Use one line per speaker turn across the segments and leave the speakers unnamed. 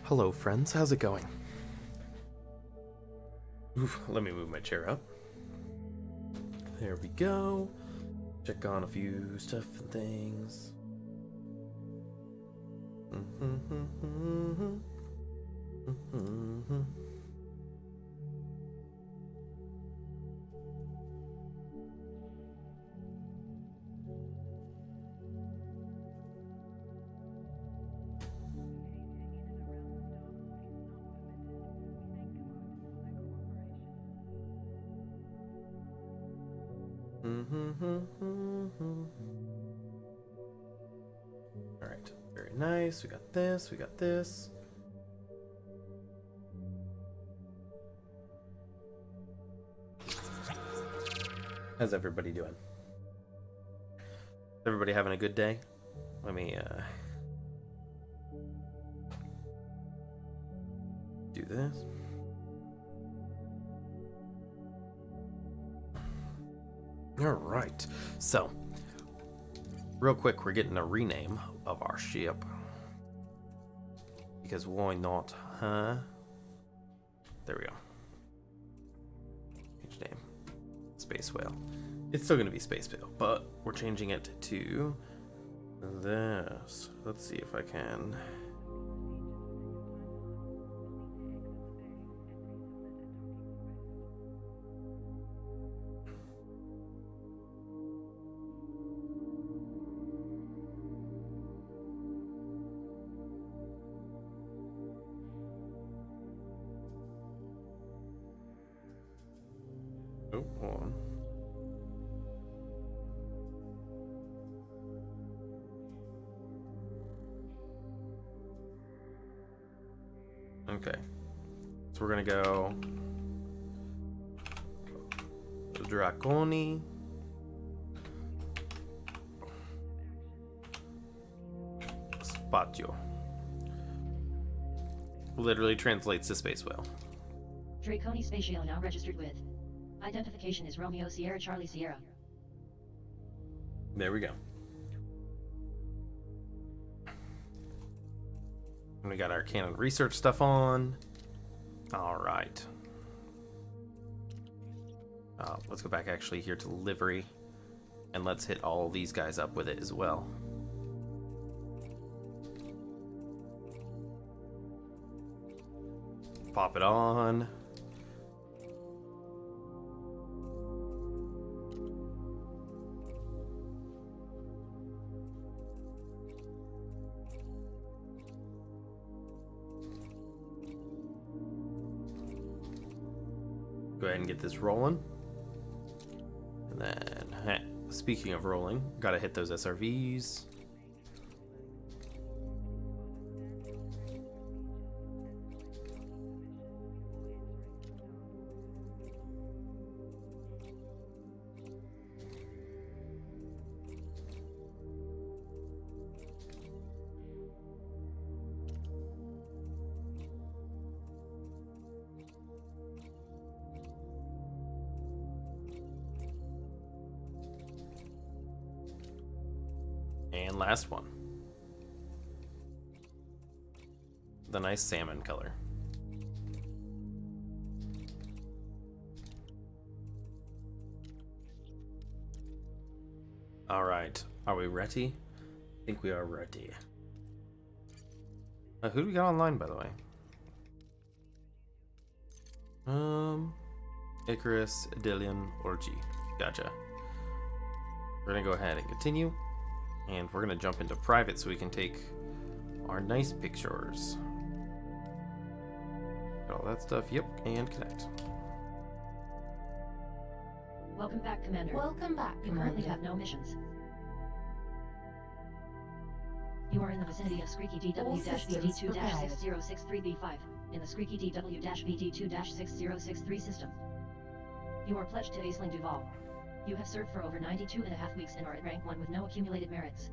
Hello, friends. How's it going? Oof, let me move my chair up. There we go. Check on a few stuff and things. All right, very nice. We got this. We got this. How's everybody doing? Everybody having a good day? Let me do this. All right. So, real quick, we're getting a rename of our ship. Because why not, huh? There we go. Change name. Space Whale. It's still going to be Space Whale, but we're changing it to this. Let's see if I can. Oh, hold on. Okay. So we're gonna go Draconi. Spatio. Literally translates to Space Whale.
Draconi Spatial now registered with. Identification is Romeo Sierra Charlie Sierra.
There we go. And we got our canon research stuff on. All right. Let's go back actually here to livery. And let's hit all these guys up with it as well. Pop it on. Go ahead and get this rolling. And then, speaking of rolling, gotta hit those SRVs. And last one. The nice salmon color. All right. Are we ready? I think we are ready. Who do we got online, by the way? Icarus, Adilian, Orgy. Gotcha. We're gonna go ahead and continue. And we're gonna jump into private so we can take our nice pictures. Got all that stuff, yep, and connect.
Welcome back, Commander.
Welcome back,
You currently have no missions. You are in the vicinity of Squeaky DW-BD2-6063B5, in the Squeaky DW-BD2-6063 system. You are pledged to Aisling Duval. You have served for over 92.5 weeks and are at rank 1 with no accumulated merits.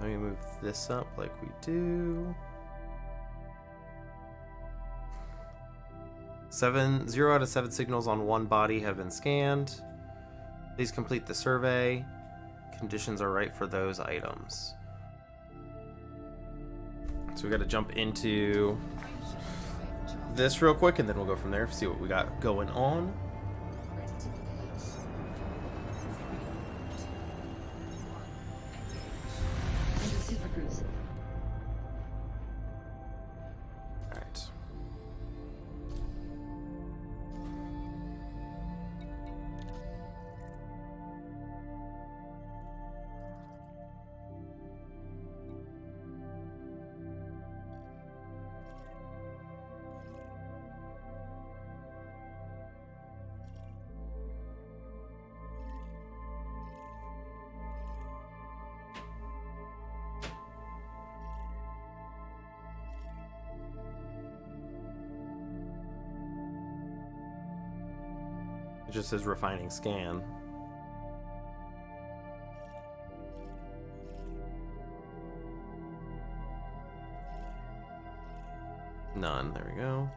Let me move this up like we do. 0 out of 7 signals on one body have been scanned. Please complete the survey. Conditions are right for those items. So we got to jump into this real quick, and then we'll go from there, see what we got going on.
Super Cruise.
Alright. It just says refining scan. None. There we go.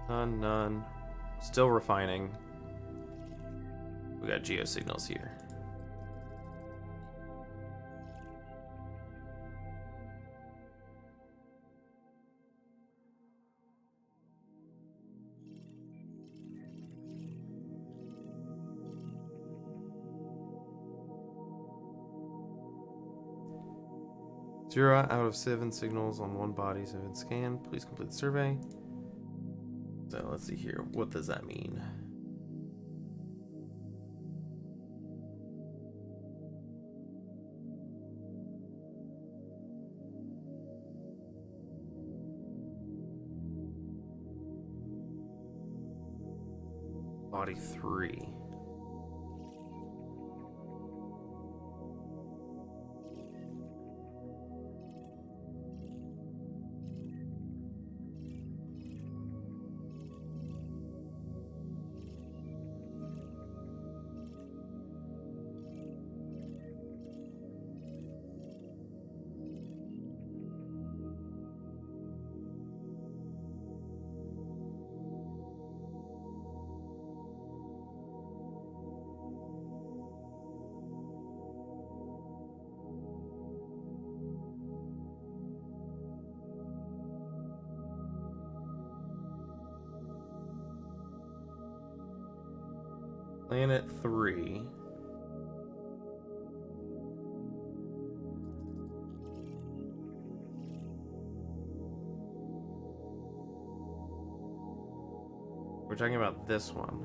None, none. Still refining. We got geosignals here. Zero out of 7 signals on one body have been scanned. Please complete the survey. So let's see here. What does that mean? Body 3. Planet 3. We're talking about this one.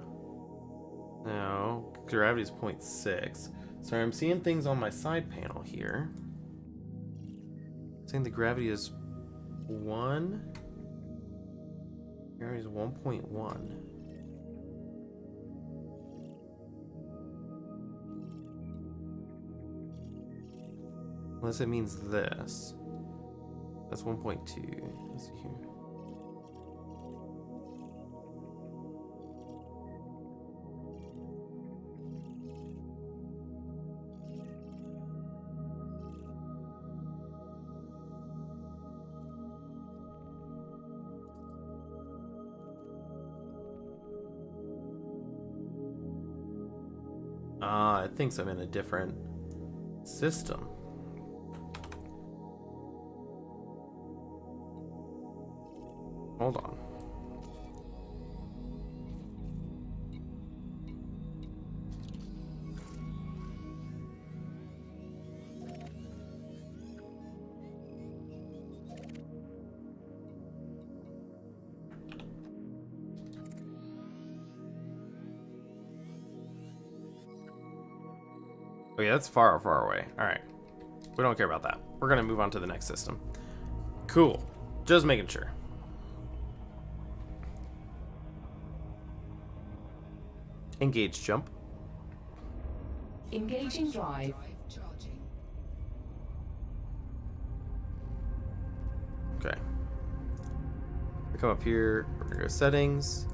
No, gravity is 0.6. Sorry, I'm seeing things on my side panel here. Saying the gravity is 1. Gravity is 1.1. Unless it means this. That's 1.2. Let's see here. It thinks I'm in a different system. Hold on. Oh yeah, that's far, far away. Alright. We don't care about that. We're gonna move on to the next system. Cool. Just making sure. Engage jump.
Engaging drive.
Okay. We come up here, we're gonna go settings,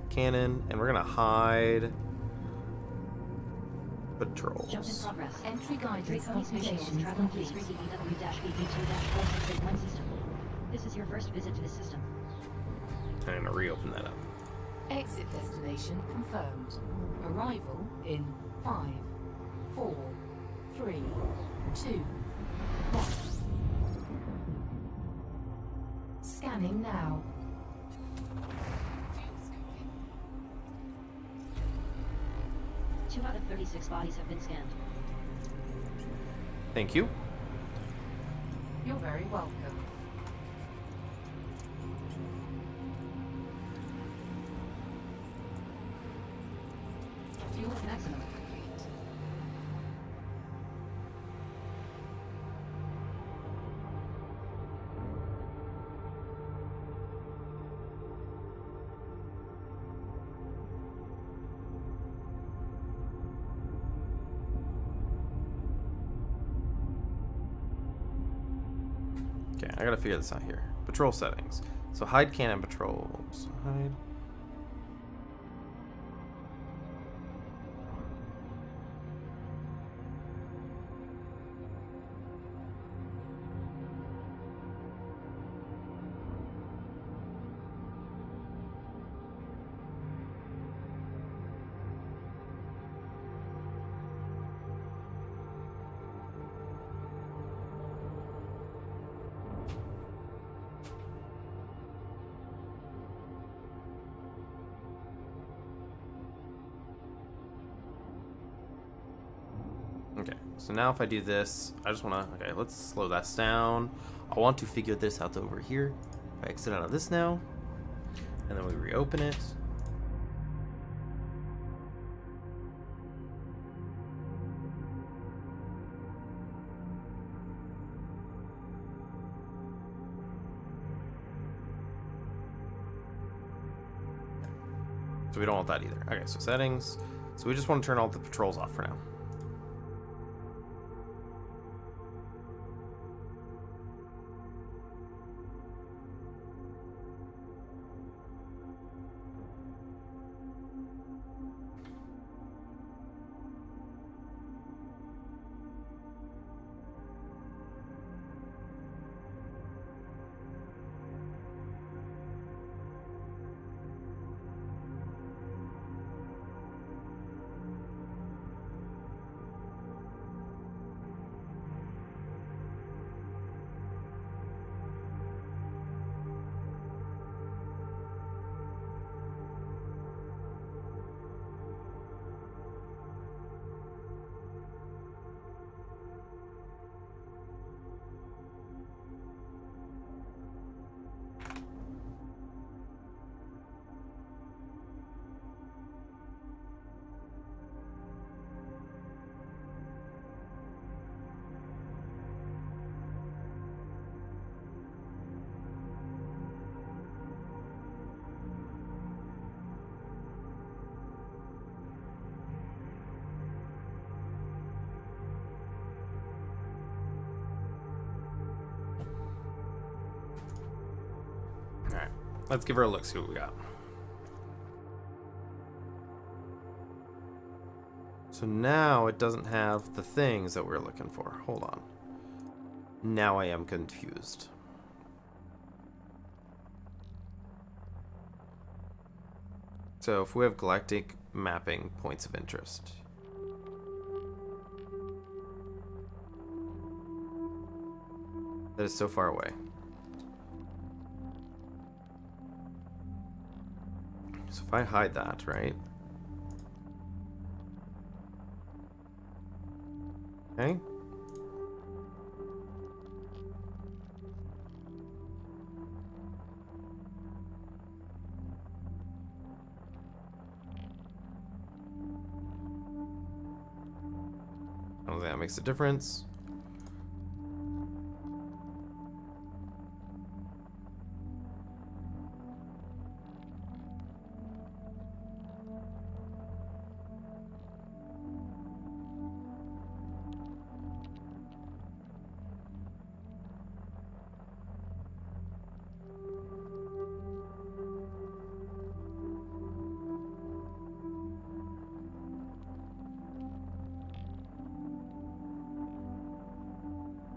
cannon, and we're gonna hide patrols.
Jump in progress.
Entry guidance
Drake Pony Spaceship
computation
traveling through
complete.
3BBW-BB2-4681 system. This is your first visit to this system.
I'm gonna reopen that up.
Exit destination confirmed. Arrival in 5, 4, 3, 2, 1. Scanning now.
2 out of 36 bodies have been scanned.
Thank you.
You're very welcome.
Fuel's maximum.
Okay, I gotta figure this out here. Patrol settings. So hide cannon patrols. Hide. Okay, so now if I do this, I just want to, okay, let's slow that down. I want to figure this out over here. If I exit out of this now, and then we reopen it. So we don't want that either. Okay, so settings. So we just want to turn all the patrols off for now. Alright, let's give her a look, see what we got. So now it doesn't have the things that we're looking for. Hold on. Now I am confused. So if we have galactic mapping points of interest. That is so far away. So if I hide that, right? Okay. I don't think that makes a difference.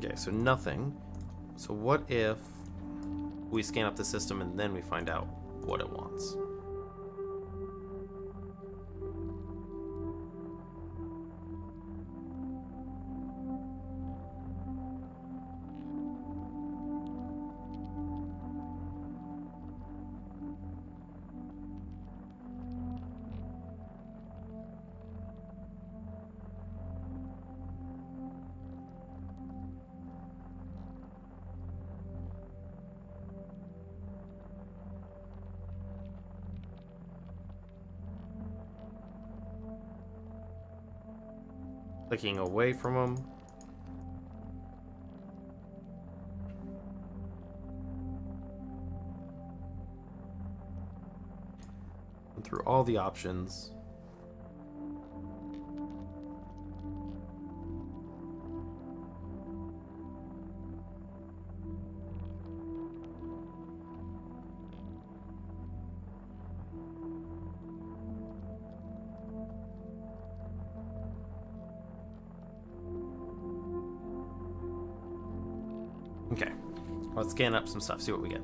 Okay, so nothing. So what if we scan up the system and then we find out what it wants? Clicking away from them. And through all the options. Okay, let's scan up some stuff, see what we get.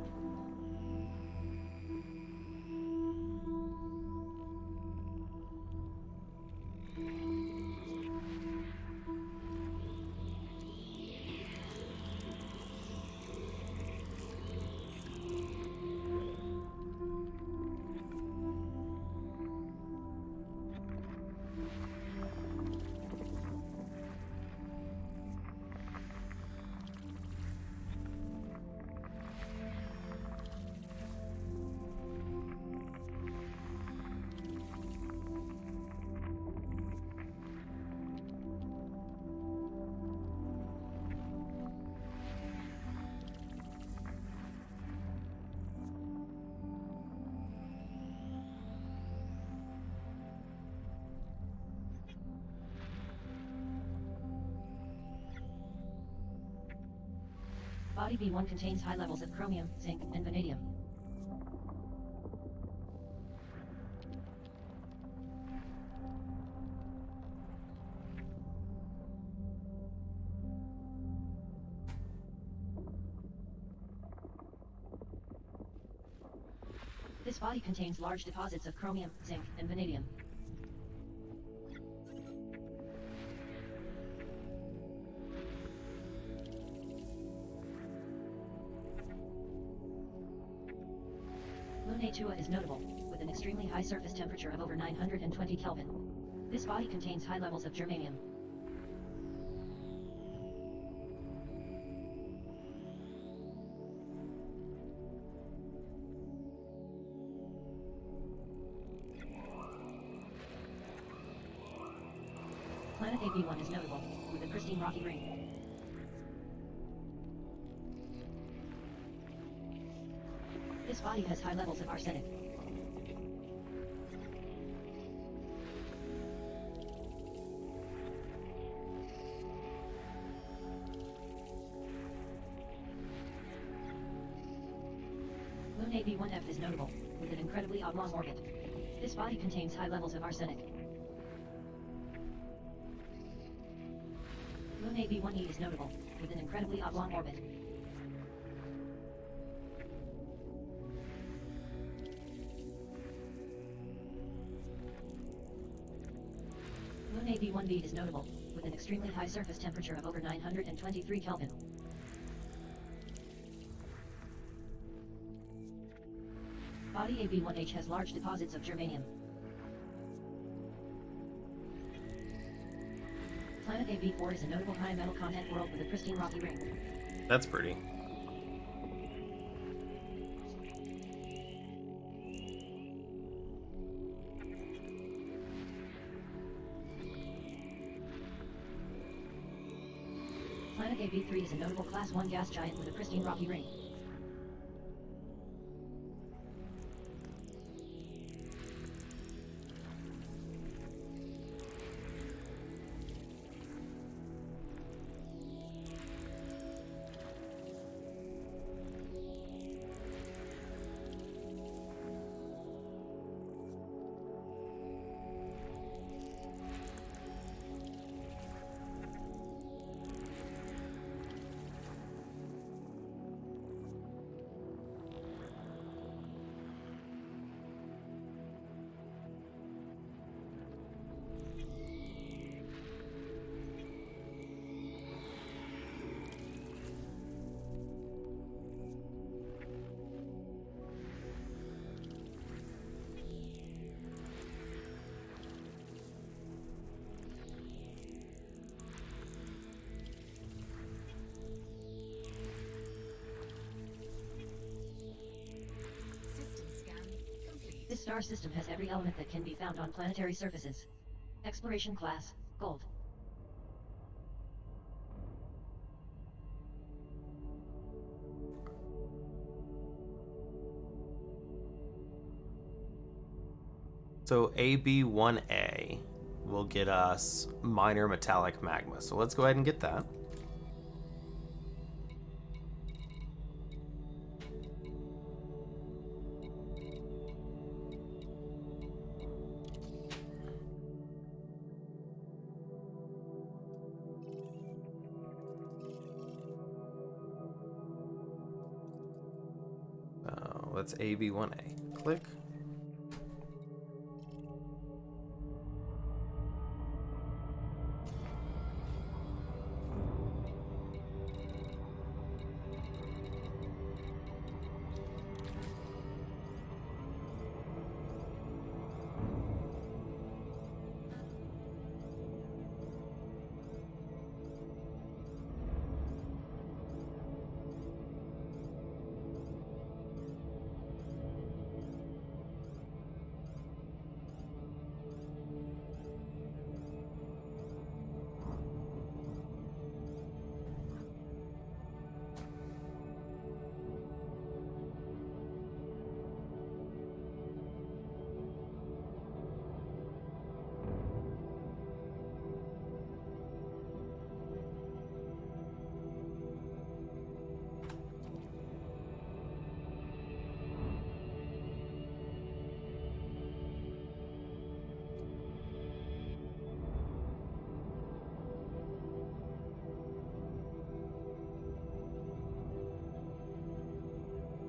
Body B1 contains high levels of chromium, zinc, and vanadium. This body contains large deposits of chromium, zinc, and vanadium. Moon A2A is notable, with an extremely high surface temperature of over 920 Kelvin. This body contains high levels of germanium. Planet AB1 is notable, with a pristine rocky ring. This body has high levels of arsenic. Moon AB1F is notable, with an incredibly oblong orbit. This body contains high levels of arsenic. Moon AB1E is notable, with an incredibly oblong orbit. Moon AB1B is notable, with an extremely high surface temperature of over 923 Kelvin. Body AB1H has large deposits of germanium. Planet AB4 is a notable high metal content world with a pristine rocky ring.
That's pretty.
Planet AB3 is a notable Class 1 gas giant with a pristine rocky ring. This star system has every element that can be found on planetary surfaces. Exploration class, Gold.
So AB1A will get us minor metallic magma. So let's go ahead and get that. So that's AB1A. Click.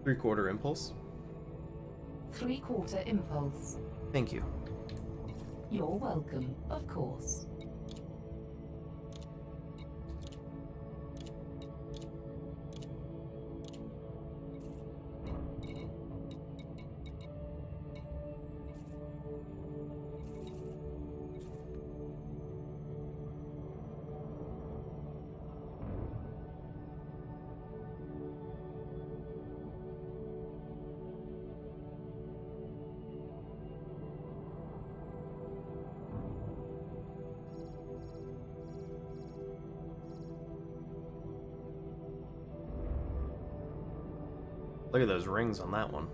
Three-quarter impulse.
Three-quarter impulse.
Thank you.
You're welcome, of course.
Look at those rings on that one.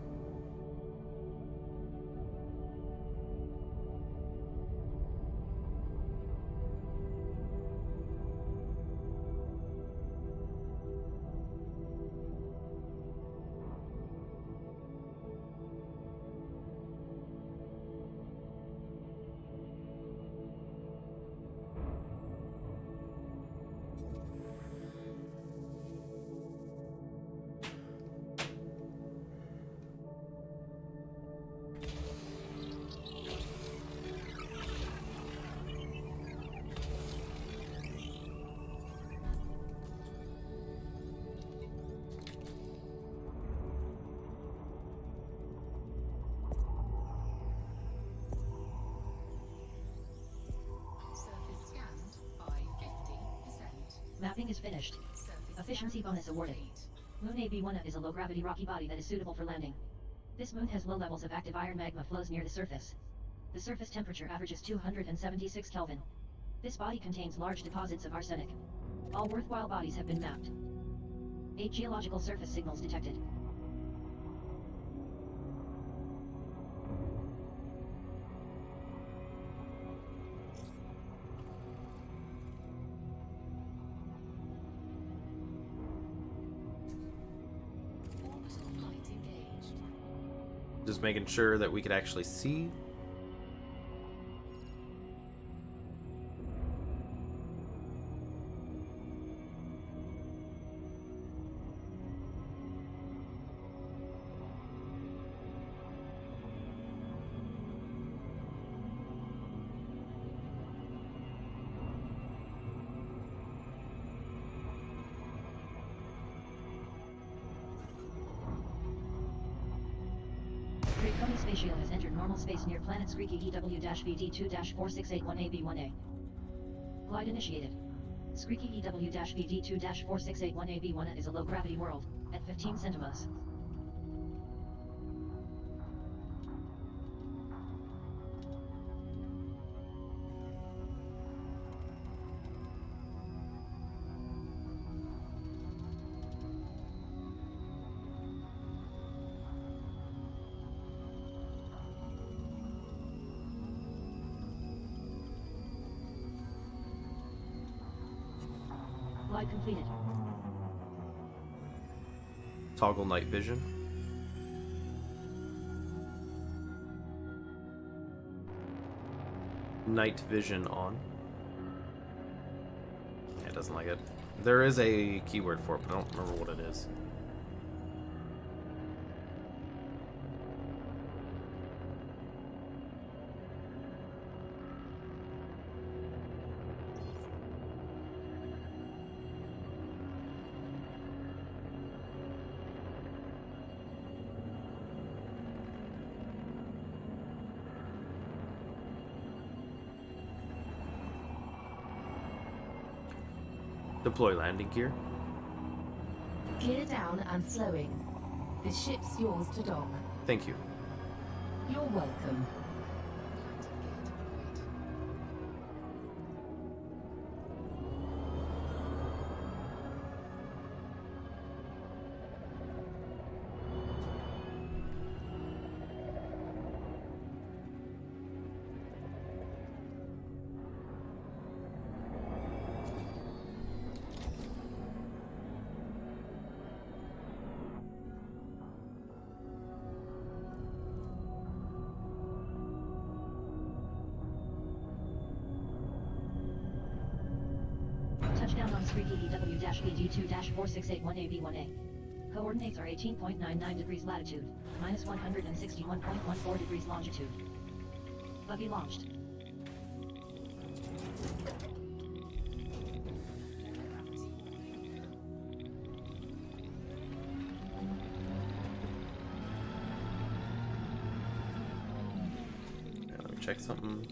Mapping is finished. Efficiency bonus awarded. Moon AB1 is a low-gravity rocky body that is suitable for landing. This moon has low levels of active iron magma flows near the surface. The surface temperature averages 276 Kelvin. This body contains large deposits of arsenic. All worthwhile bodies have been mapped. 8 geological surface signals detected.
Just making sure that we could actually see.
Draconian spatial has entered normal space near planet Skriki EW-VD2-4681AB1A. Glide initiated. Skriki EW-VD2-4681AB1A is a low-gravity world, at 15 centimeters. Swipe completed.
Toggle night vision. Night vision on. Yeah, it doesn't like it. There is a keyword for it, but I don't remember what it is. Deploy landing gear.
Gear down and slowing. The ship's yours to dock.
Thank you.
You're welcome.
Touchdown on 3DEW-BG2-4681AB1A. Coordinates are 18.99 degrees latitude, minus 161.14 degrees longitude. Buggy launched.
Yeah, let me check something.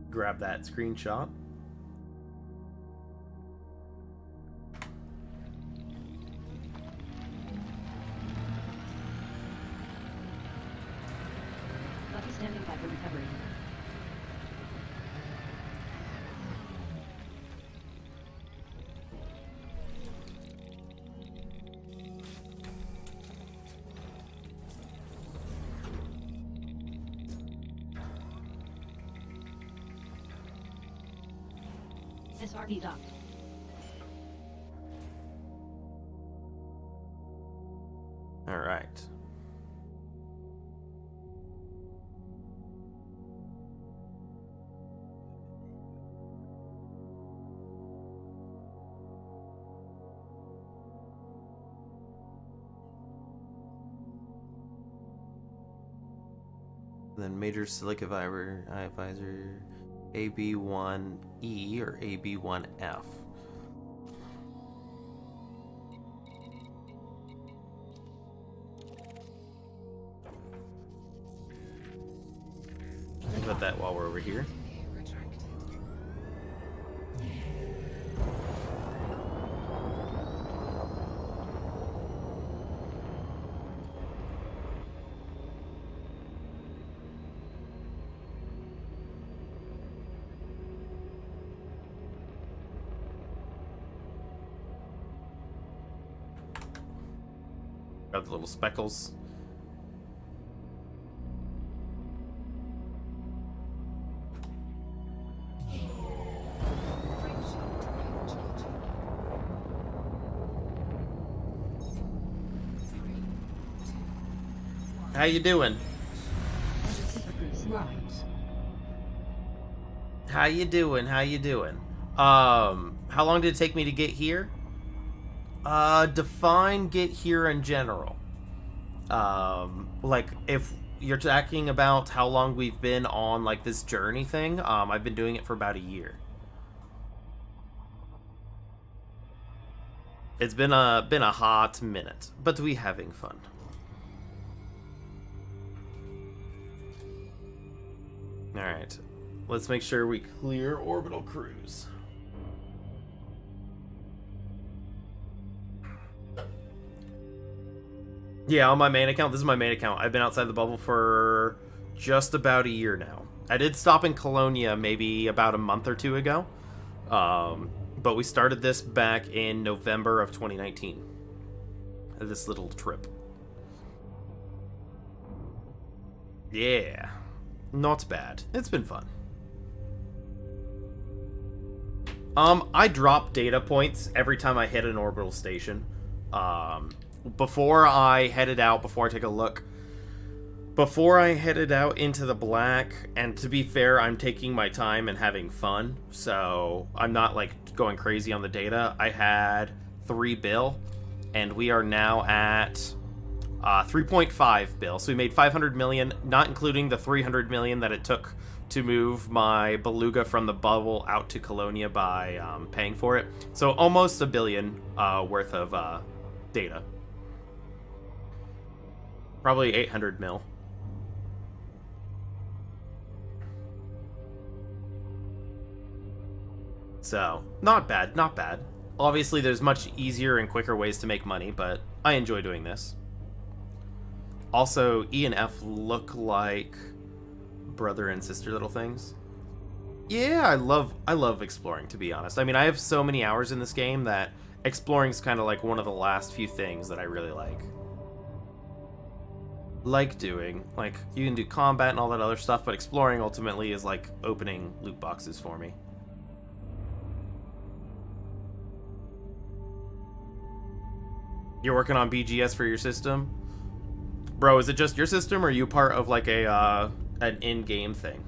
Grab that screenshot.
Buggy standing by for recovery. SRB docked.
All right. Then major silica visor AB1E or AB1F. implement that while we're over here. Got the little speckles. How you doing?
Right.
How you doing? How you doing? How long did it take me to get here? Define get here in general. Like if you're talking about how long we've been on like this journey thing, I've been doing it for about a year. It's been a hot minute, but we having fun. All right, let's make sure we clear orbital cruise. Yeah, on my main account. This is my main account. I've been outside the bubble for just about a year now. I did stop in Colonia maybe about a month or two ago. But we started this back in November of 2019. This little trip. Yeah. Not bad. It's been fun. I drop data points every time I hit an orbital station. Before I headed out, before I take a look, before I headed out into the black, and to be fair, I'm taking my time and having fun, so I'm not like going crazy on the data. I had 3 bill, and we are now at 3.5 bill, so we made 500 million, not including the 300 million that it took to move my beluga from the bubble out to Colonia by paying for it. So almost $1 billion worth of data. Probably 800 mil. So, not bad, not bad. Obviously, there's much easier and quicker ways to make money, but I enjoy doing this. Also, E and F look like brother and sister little things. Yeah, I love exploring, to be honest. I mean, I have so many hours in this game that exploring's kind of like one of the last few things that I really like doing. Like, you can do combat and all that other stuff, but exploring ultimately is like opening loot boxes for me. You're working on BGS for your system? Bro, is it just your system, or are you part of like a an in-game thing?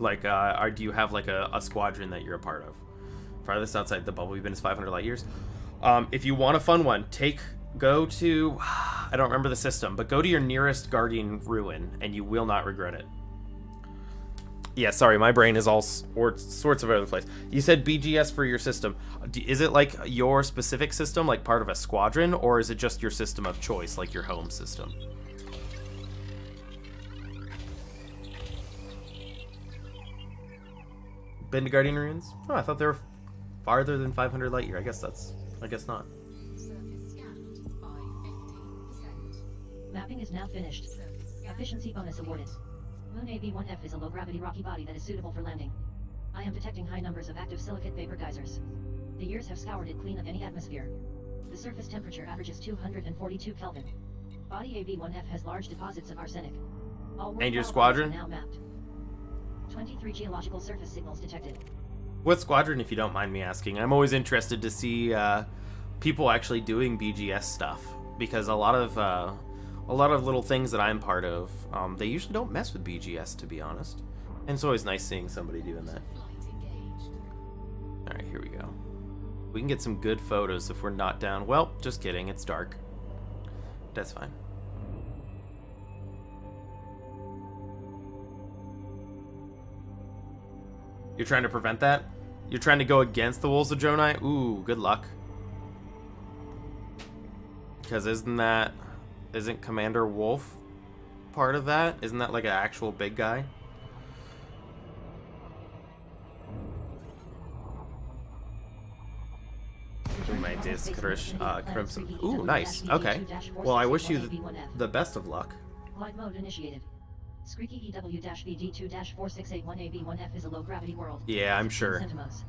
Like, or do you have like a squadron that you're a part of? Farthest outside the bubble we've been is 500 light years. If you want a fun one, go to, I don't remember the system, but go to your nearest Guardian ruin, and you will not regret it. Yeah, sorry, my brain is all sorts of other place. You said BGS for your system. Is it like your specific system, like part of a squadron, or is it just your system of choice, like your home system? Been to Guardian ruins? Oh, I thought they were farther than 500 light year. I guess not.
Mapping is now finished. Efficiency bonus awarded. Moon AB-1F is a low-gravity rocky body that is suitable for landing. I am detecting high numbers of active silicate vapor geysers. The years have scoured it clean of any atmosphere. The surface temperature averages 242 Kelvin. Body AB-1F has large deposits of arsenic. All
and your squadron?
Now mapped. 23 geological surface signals detected.
What squadron, if you don't mind me asking? I'm always interested to see people actually doing BGS stuff, because a lot of little things that I'm part of, they usually don't mess with BGS, to be honest. And it's always nice seeing somebody doing that. Alright, here we go. We can get some good photos if we're not down. Well, just kidding, it's dark. That's fine. You're trying to prevent that? You're trying to go against the Wolves of Dronai? Ooh, good luck. Because isn't Commander Wolf part of that? Isn't that like an actual big guy? Galactic Crimson. Ooh, nice. Okay. Well, I wish you the best of luck.
Glide mode initiated. Squeaky EW-BD2-4681AB1F is a low-gravity world.
Yeah, I'm sure.
Sentimos.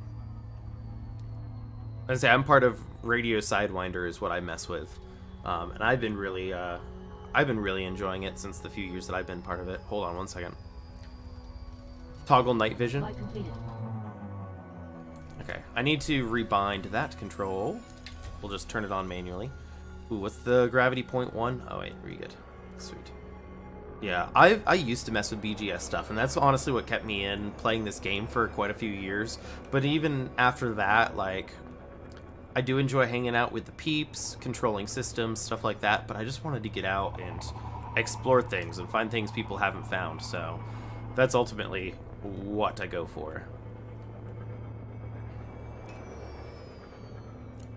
I say I'm part of Radio Sidewinder is what I mess with, and I've been really enjoying it since the few years that I've been part of it. Hold on one second. Toggle night vision.
Glide completed.
Okay, I need to rebind that control. We'll just turn it on manually. Ooh, what's the gravity point 1? Oh wait, really good. Sweet. Yeah, I used to mess with BGS stuff, and that's honestly what kept me in playing this game for quite a few years. But even after that, like, I do enjoy hanging out with the peeps, controlling systems, stuff like that, but I just wanted to get out and explore things and find things people haven't found, so that's ultimately what I go for.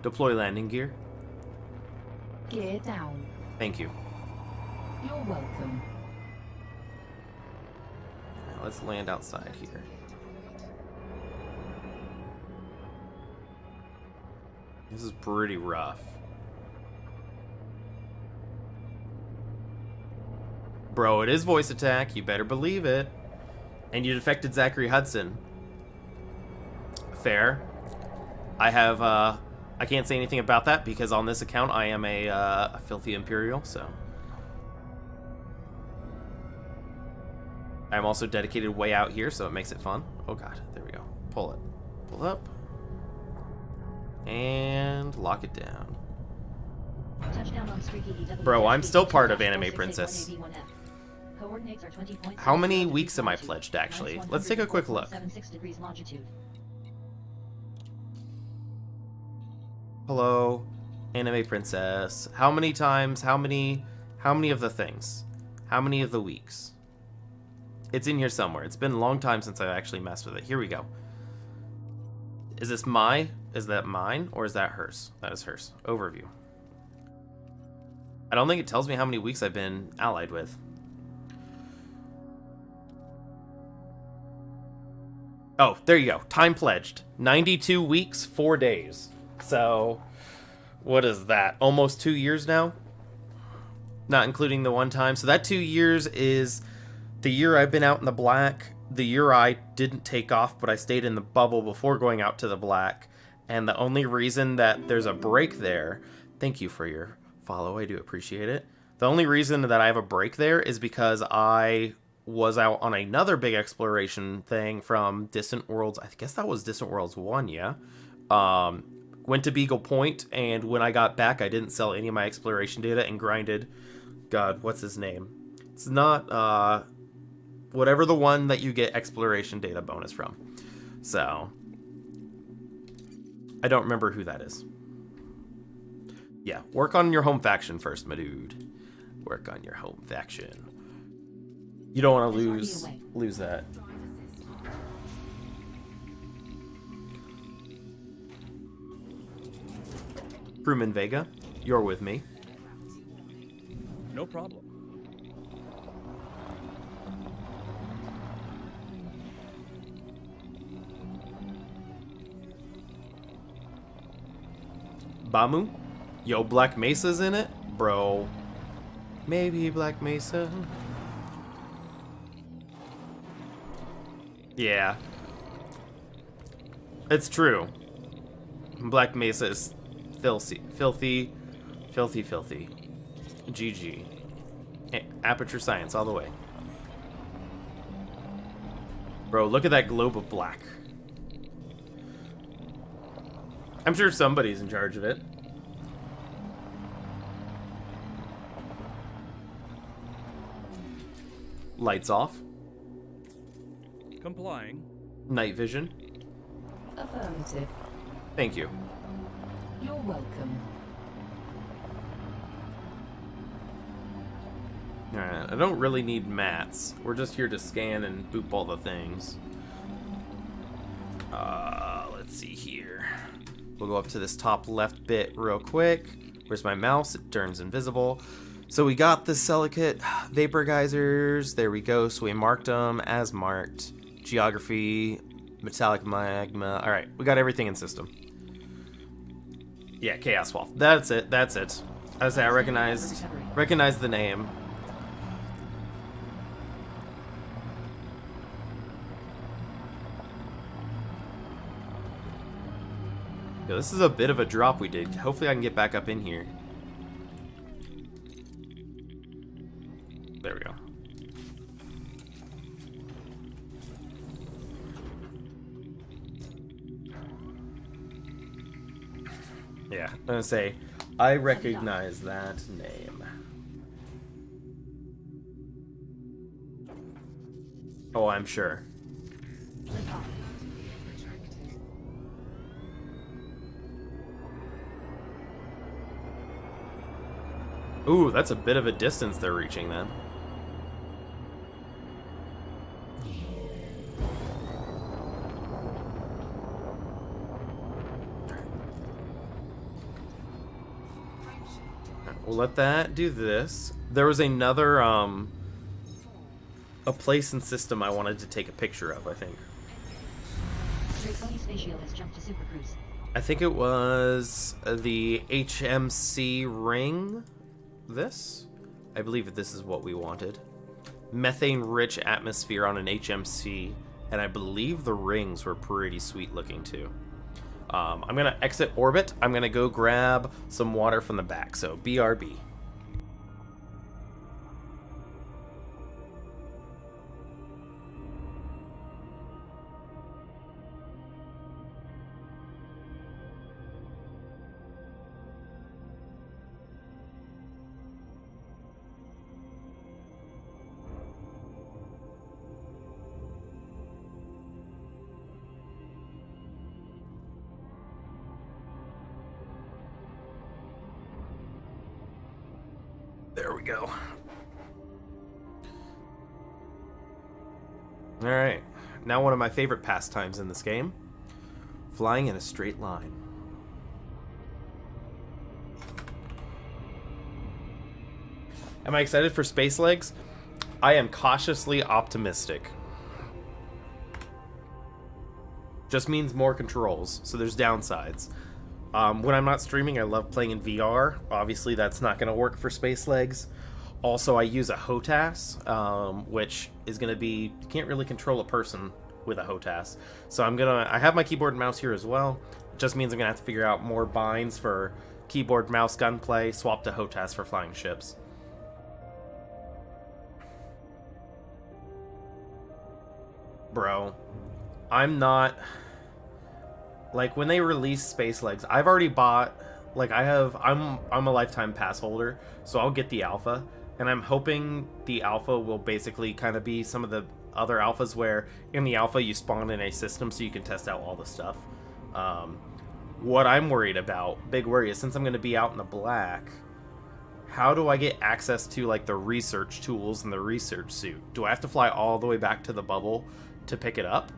Deploy landing gear.
Gear down.
Thank you.
You're welcome.
Now let's land outside here. This is pretty rough. Bro, it is voice attack. You better believe it. And you defected Zachary Hudson. Fair. I have, I can't say anything about that because on this account I am a filthy Imperial, so. I'm also dedicated way out here, so it makes it fun. Oh god, there we go. Pull it. Pull up. And lock it down.
Touchdown on Squeaky EW.
Bro, I'm still part of Anime Princess.
Coordinates are 20 points.
How many weeks am I pledged, actually? Let's take a quick look.
76 degrees longitude.
Hello, Anime Princess. How many times? How many of the things? How many of the weeks? It's in here somewhere. It's been a long time since I've actually messed with it. Here we go. Is this is that mine, or is that hers? That is hers. Overview. I don't think it tells me how many weeks I've been allied with. Oh, there you go. Time pledged. 92 weeks, 4 days. So, what is that? Almost 2 years now? Not including the one time. So that 2 years is the year I've been out in the black, the year I didn't take off, but I stayed in the bubble before going out to the black. And the only reason that there's a break there, thank you for your follow, I do appreciate it. The only reason that I have a break there is because I was out on another big exploration thing from Distant Worlds. I guess that was Distant Worlds 1, yeah. Went to Beagle Point, and when I got back, I didn't sell any of my exploration data and grinded. God, what's his name? It's not, whatever the one that you get exploration data bonus from. So, I don't remember who that is. Yeah, work on your home faction first, my dude. Work on your home faction. You don't want to lose that. Crewman Vega, you're with me.
No problem.
Bamu? Yo, Black Mesa's in it? Bro. Maybe Black Mesa. Yeah. It's true. Black Mesa is filthy. Filthy. GG. Aperture Science all the way. Bro, look at that globe of black. I'm sure somebody's in charge of it. Lights off.
Complying.
Night vision.
Affirmative.
Thank you.
You're welcome.
Alright, I don't really need mats. We're just here to scan and boop all the things. Let's see here. We'll go up to this top left bit real quick. Where's my mouse? It turns invisible. So we got the silicate vapor geysers. There we go. So we marked them as marked. Geography, metallic magma. All right, we got everything in system. Yeah, Chaos Wolf. That's it. That's it. I was say I recognize the name. Yeah, this is a bit of a drop we did. Hopefully I can get back up in here. There we go. Yeah, I'm gonna say, I recognize that name. Oh, I'm sure. Ooh, that's a bit of a distance they're reaching then. We'll let that do this. There was another, a place and system I wanted to take a picture of, I think.
Has jumped to Super Cruise.
I think it was the HMC ring. This? I believe that this is what we wanted. Methane-rich atmosphere on an HMC, and I believe the rings were pretty sweet looking too. I'm gonna exit orbit. I'm gonna go grab some water from the back, so BRB. There we go. Alright, now one of my favorite pastimes in this game. Flying in a straight line. Am I excited for Space Legs? I am cautiously optimistic. Just means more controls, so there's downsides. When I'm not streaming, I love playing in VR. Obviously, that's not going to work for Space Legs. Also, I use a HOTAS, which is going to be... You can't really control a person with a HOTAS. So I have my keyboard and mouse here as well. It just means I'm going to have to figure out more binds for keyboard, mouse, gunplay, swap to HOTAS for flying ships. Bro, I'm not... Like, when they release Space Legs, I've already bought, like, I'm a lifetime pass holder, so I'll get the alpha, and I'm hoping the alpha will basically kind of be some of the other alphas where in the alpha you spawn in a system so you can test out all the stuff. What I'm worried about, big worry, is since I'm going to be out in the black, how do I get access to, like, the research tools and the research suit? Do I have to fly all the way back to the bubble to pick it up?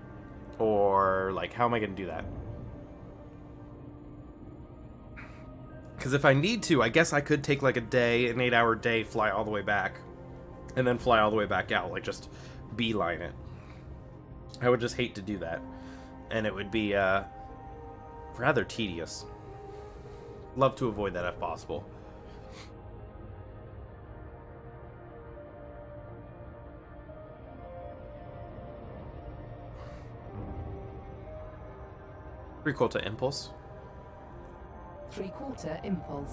Or, like, how am I going to do that? Because if I need to, I guess I could take like an 8-hour day, fly all the way back, and then fly all the way back out, like just beeline it. I would just hate to do that, and it would be rather tedious. Love to avoid that if possible. Three-quarter impulse.
Three-quarter impulse.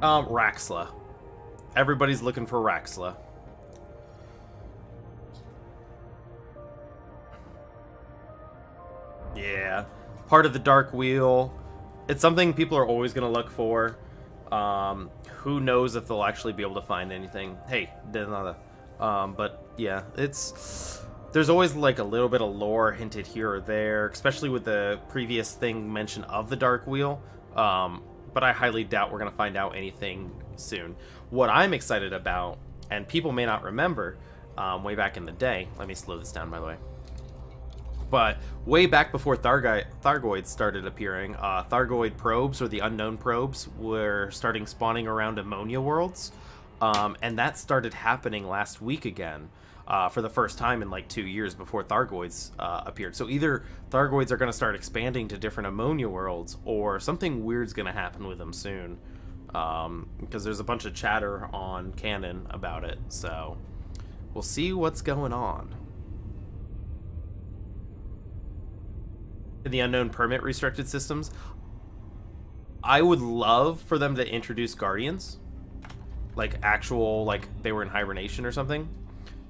Raxla. Everybody's looking for Raxla. Yeah. Part of the Dark Wheel. It's something people are always going to look for. Who knows if they'll actually be able to find anything. Hey, de nada. But yeah, there's always like a little bit of lore hinted here or there, especially with the previous thing mentioned of the Dark Wheel. But I highly doubt we're going to find out anything soon. What I'm excited about, and people may not remember, way back in the day, let me slow this down by the way. But way back before Thargoids started appearing, Thargoid probes, or the unknown probes, were starting spawning around ammonia worlds. And that started happening last week again, for the first time in like 2 years before Thargoids appeared. So either Thargoids are going to start expanding to different ammonia worlds, or something weird's going to happen with them soon. Because there's a bunch of chatter on canon about it. So we'll see what's going on. In the unknown permit restricted systems, I would love for them to introduce Guardians. Like actual, like they were in hibernation or something.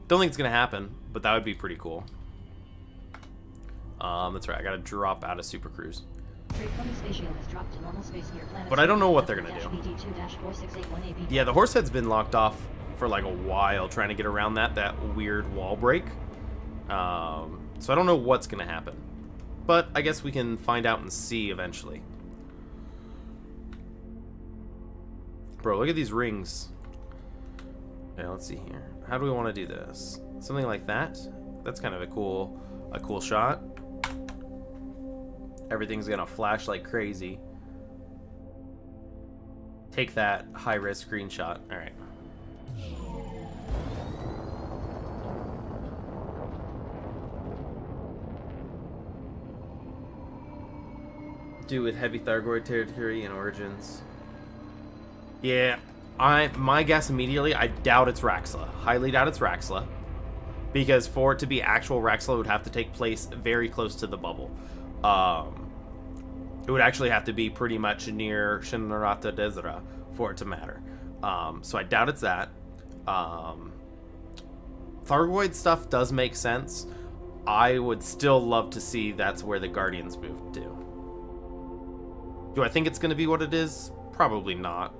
Don't think it's gonna happen, but that would be pretty cool. That's right, I gotta drop out of Super Cruise. But I don't know what they're gonna do. Yeah, the Horsehead's been locked off for like a while, trying to get around that weird wall break. So I don't know what's gonna happen. But I guess we can find out and see eventually. Bro, look at these rings. Okay, let's see here. How do we want to do this? Something like that? That's kind of a cool shot. Everything's gonna flash like crazy. Take that high-res screenshot. Alright. Do with heavy Thargoid territory and origins. Yeah, my guess immediately, I doubt it's Raxla. Highly doubt it's Raxla. Because for it to be actual Raxla, it would have to take place very close to the bubble. It would actually have to be pretty much near Shinarata Desera for it to matter. So I doubt it's that. Thargoid stuff does make sense. I would still love to see that's where the Guardians moved to. Do I think it's going to be what it is? Probably not.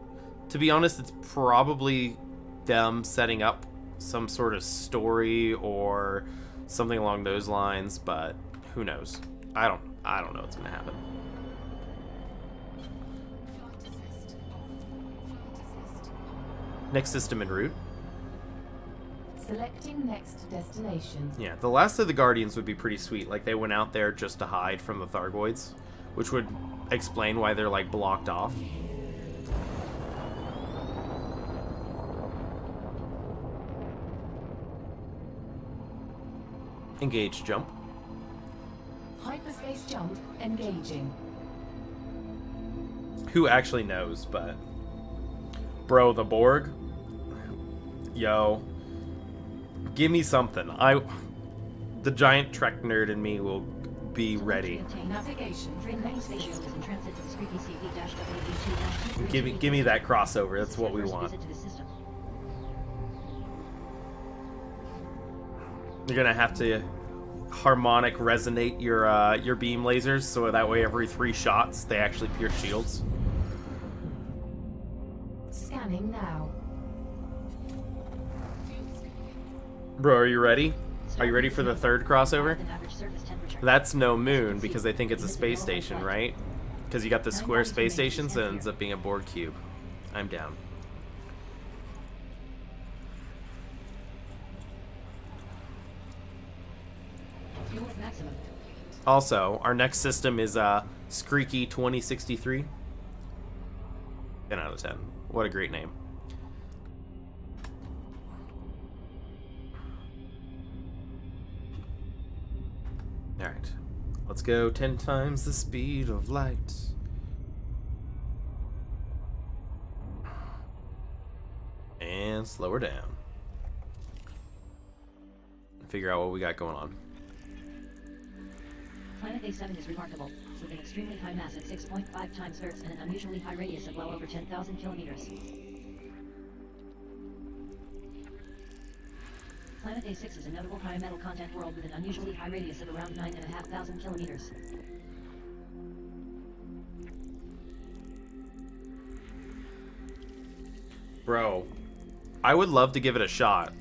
To be honest, it's probably them setting up some sort of story or something along those lines, but who knows? I don't know what's going to happen. Next system en route.
Selecting next destination.
Yeah, the last of the Guardians would be pretty sweet. Like, they went out there just to hide from the Thargoids, which would explain why they're, like, blocked off. Engage jump.
Hyperspace jump engaging.
Who actually knows, but... Bro, the Borg? Yo. Give me something. The giant Trek nerd in me will be ready.
Navigation.
Give me that crossover. That's what we want. You're gonna have to harmonic resonate your beam lasers, so that way every 3 shots they actually pierce shields.
Scanning now.
Bro, are you ready? Are you ready for the 3rd crossover? That's no moon, because they think it's a space station, right? Because you got the square space stations, and it ends up being a Borg cube. I'm down. Also, our next system is Screaky 2063. 10 out of 10. What a great name. Alright. Let's go 10 times the speed of light. And slow her down. Figure out what we got going on.
Planet A7 is remarkable, with an extremely high mass at 6.5 times Earth's and an unusually high radius of well over 10,000 kilometers. Planet A6 is a notable high metal content world with an unusually high radius of around 9,500 kilometers.
Bro, I would love to give it a shot,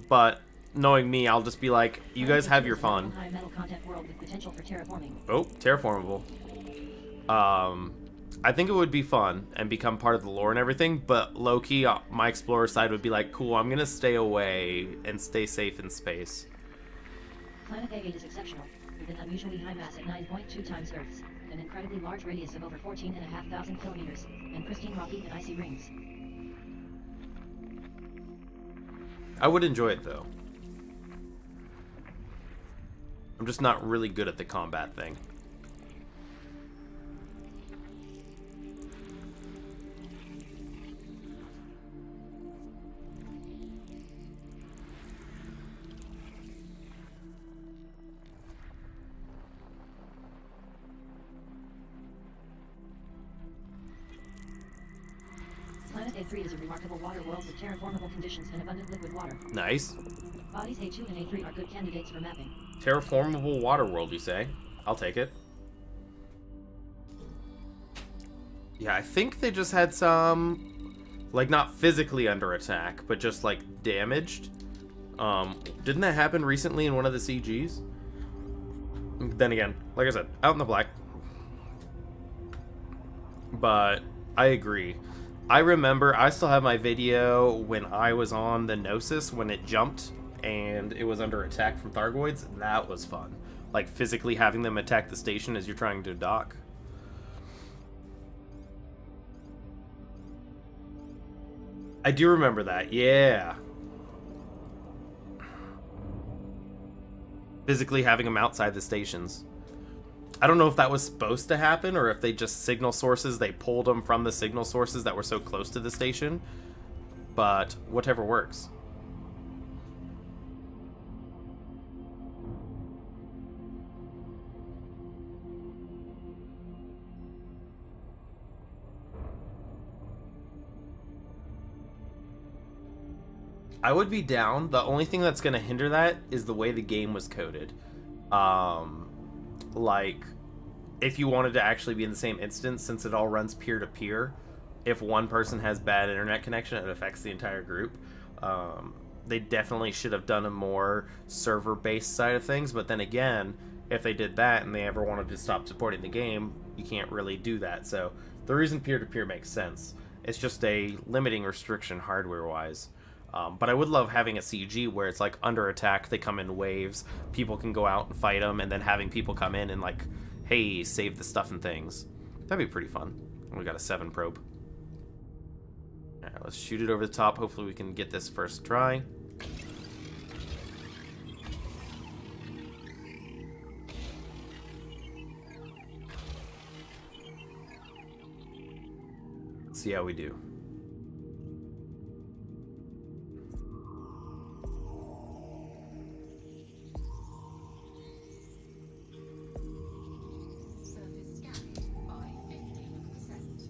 but knowing me, I'll just be like, you guys have your fun.
High metal content world with potential for terraforming.
Oh, terraformable. I think it would be fun and become part of the lore and everything, but low-key, my explorer side would be like, cool, I'm gonna stay away and stay safe in space.
Planet A8 is exceptional. with an unusually high mass at 9.2 times Earth's, an incredibly large radius of over 14,500 kilometers, and pristine rocky and icy rings.
I would enjoy it, though. I'm just not really good at the combat thing.
Planet A3 is a remarkable water world with terraformable conditions and abundant liquid water.
Nice.
Bodies A2 and A3 are good candidates for mapping.
Terraformable water world, you say? I'll take it. Yeah, I think they just had some, like, not physically under attack, but just, like, damaged. Didn't that happen recently in one of the CGs? Then again, like I said, out in the black. But I agree. I remember, I still have my video when I was on the Gnosis, when it jumped and it was under attack from Thargoids. That was fun. Like, physically having them attack the station as you're trying to dock. I do remember that, yeah. Physically having them outside the stations. I don't know if that was supposed to happen or if they just signal sources, they pulled them from the signal sources that were so close to the station. But whatever works. I would be down. The only thing that's going to hinder that is the way the game was coded. Like, if you wanted to actually be in the same instance, since it all runs peer-to-peer, if one person has bad internet connection, it affects the entire group. They definitely should have done a more server-based side of things, but then again, if they did that and they ever wanted to stop supporting the game, you can't really do that. So the reason peer-to-peer makes sense. It's just a limiting restriction hardware-wise. But I would love having a CG where it's like under attack, they come in waves, people can go out and fight them, and then having people come in and like, hey, save the stuff and things. That'd be pretty fun. We got a 7 probe. Alright, let's shoot it over the top. Hopefully we can get this first try. Let's see how we do.
Surface scanned by 15%.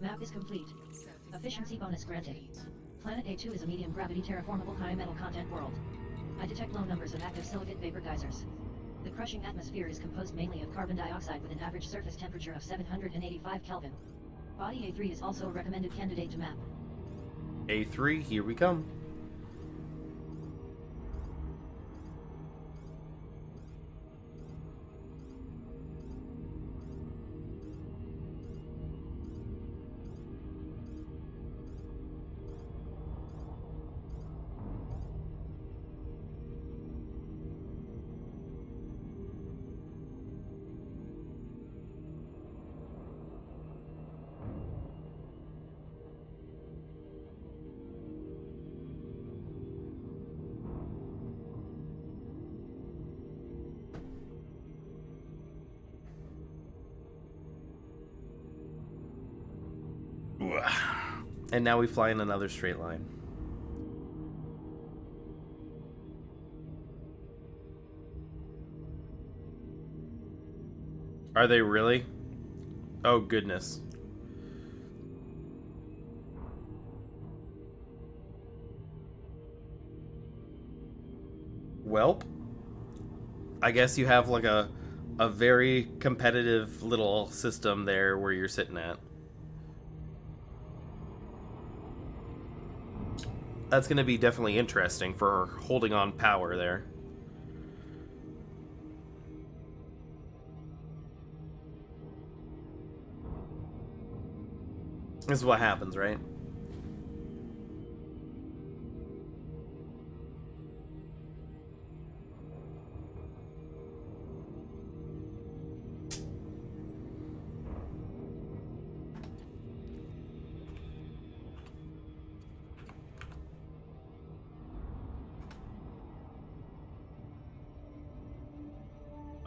Map is complete. Efficiency bonus granted. Planet A2 is a medium gravity terraformable high metal content world. I detect low numbers of active silicate vapor geysers. The crushing atmosphere is composed mainly of carbon dioxide with an average surface temperature of 785 Kelvin. Body A3 is also a recommended candidate to map.
A3, here we come. And now we fly in another straight line. Are they really? Oh, goodness. Welp. I guess you have like a very competitive little system there where you're sitting at. That's going to be definitely interesting for holding on power there. This is what happens, right?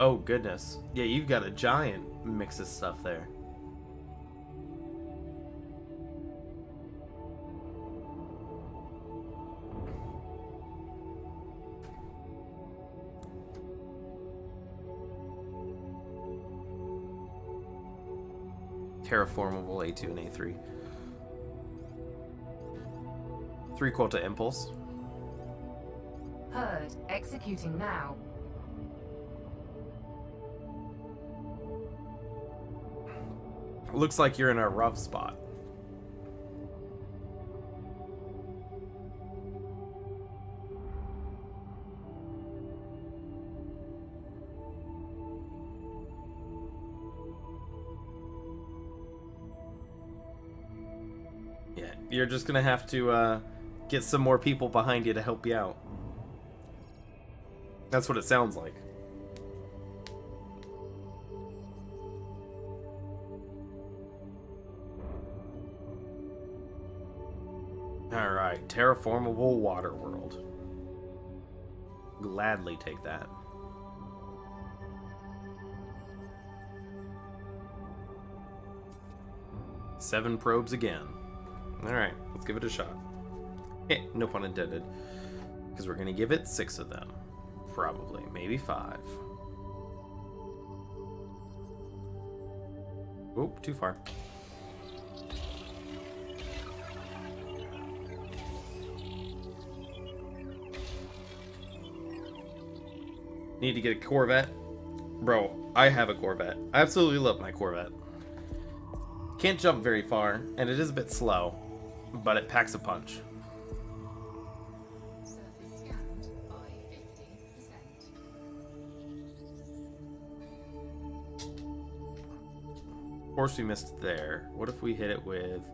Oh, goodness. Yeah, you've got a giant mix of stuff there. Terraformable A2 and A3. 3 quota impulse.
Heard. Executing now.
Looks like you're in a rough spot. Yeah, you're just gonna have to get some more people behind you to help you out. That's what it sounds like. Alright, terraformable water world. Gladly take that. Seven probes again. Alright, let's give it a shot. No pun intended. Because we're gonna give it 6 of them. Probably. Maybe 5. Oop, too far. Need to get a Corvette? Bro, I have a Corvette. I absolutely love my Corvette. Can't jump very far, and it is a bit slow, but it packs a punch.
Surface scanned by 50%.
Of course we missed there. What if we hit it with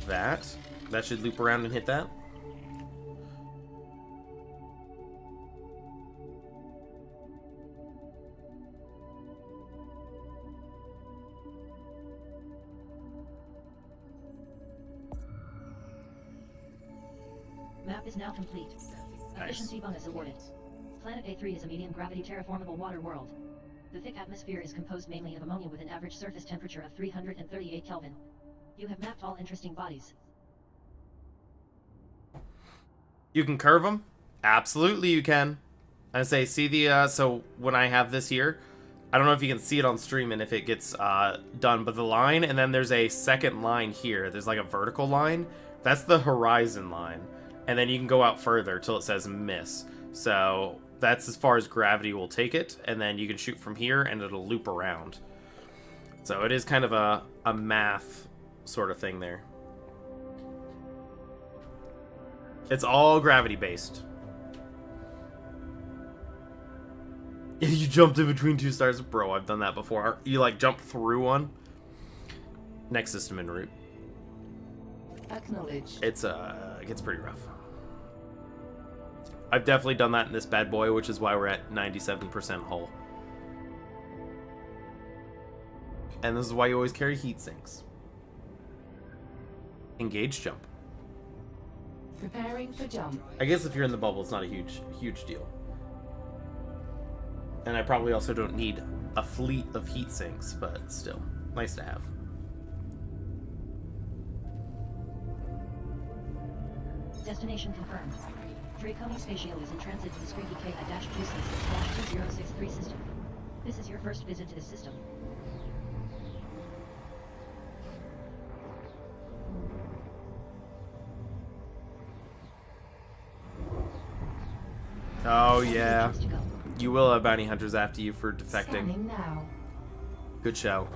that? That should loop around and hit that.
Map is now complete. Efficiency bonus awarded. Planet A3 is a medium gravity terraformable water world. The thick atmosphere is composed mainly of ammonia with an average surface temperature of 338 Kelvin. You have mapped all interesting bodies.
You can curve them? Absolutely you can. I say, see the, so when I have this here, I don't know if you can see it on stream and if it gets done, but the line, and then there's a second line here. There's like a vertical line. That's the horizon line. And then you can go out further till it says miss. So that's as far as gravity will take it, and then you can shoot from here and it'll loop around. So it is kind of a math sort of thing there. It's all gravity based. You jumped in between 2 stars. Bro, I've done that before. You like jump through one. Next system en route.
Acknowledged.
It gets pretty rough. I've definitely done that in this bad boy, which is why we're at 97% hull. And this is why you always carry heat sinks. Engage jump.
Preparing for jump.
I guess if you're in the bubble, it's not a huge deal. And I probably also don't need a fleet of heat sinks, but still, nice to have.
Destination confirmed. Draconi Spatial is in transit to the Squeaky K-266-2063 system. This is your first visit to the system.
Oh yeah.
Minutes to go.
You will have bounty hunters after you for defecting.
Scanning now.
Good shout.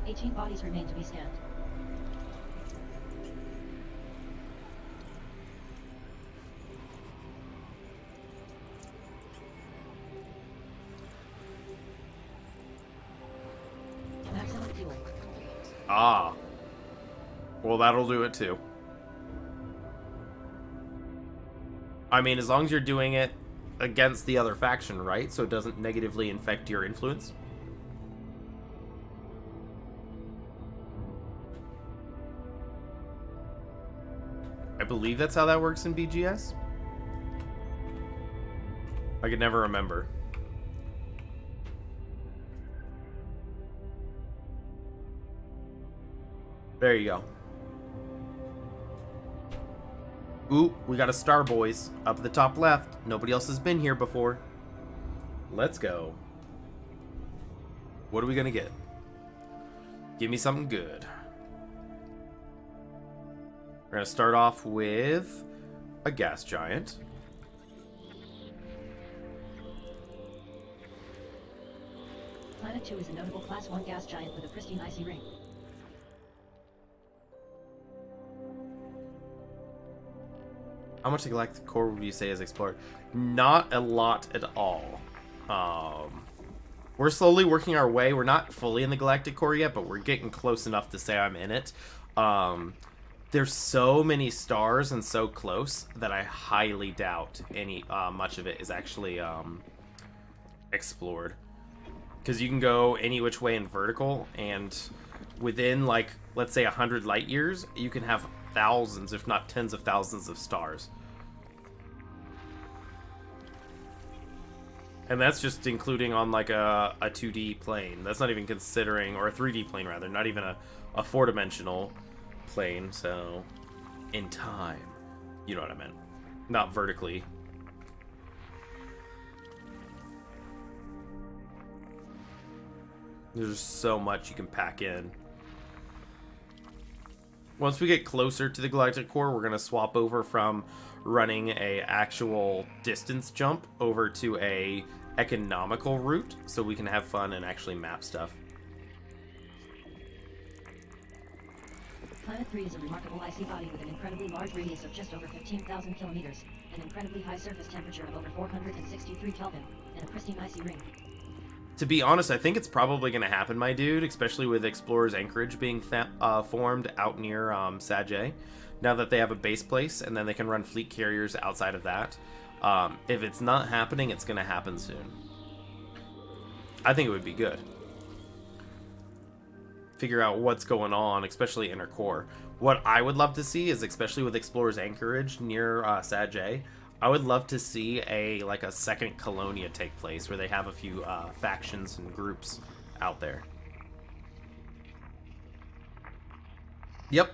18 bodies remain to be scanned.
Ah. Well, that'll do it too. I mean, as long as you're doing it against the other faction, right? So it doesn't negatively infect your influence. I believe that's how that works in BGS. I could never remember. There you go. Ooh, we got a star, boys. Up at the top left. Nobody else has been here before. Let's go. What are we gonna get? Give me something good. We're gonna start off with a gas giant.
Planet 2 is a notable Class 1 gas giant with a pristine icy ring.
How much of the Galactic core would you say is explored? Not a lot at all. We're slowly working our way. We're not fully in the Galactic core yet, but we're getting close enough to say I'm in it. There's so many stars and so close that I highly doubt any much of it is actually explored. Because you can go any which way in vertical, and within, like, let's say 100 light years, you can have thousands, if not tens of thousands of stars. And that's just including on, like, a 2D plane. That's not even considering, or a 3D plane, rather, not even a four-dimensional plane, so in time. You know what I meant. Not vertically. There's so much you can pack in. Once we get closer to the Galactic core, we're going to swap over from running a actual distance jump over to a economical route, so we can have fun and actually map stuff.
Planet 3 is a remarkable icy body with an incredibly large radius of just over 15,000 kilometers, an incredibly high surface temperature of over 463 Kelvin, and a pristine icy ring.
To be honest, I think it's probably going to happen, my dude, especially with Explorer's Anchorage being formed out near Sagitt, now that they have a base place, and then they can run fleet carriers outside of that. If it's not happening, it's going to happen soon. I think it would be good. Figure out what's going on, especially inner core. What I would love to see is, especially with Explorer's Anchorage near Sagitt, I would love to see a second Colonia take place where they have a few factions and groups out there. Yep,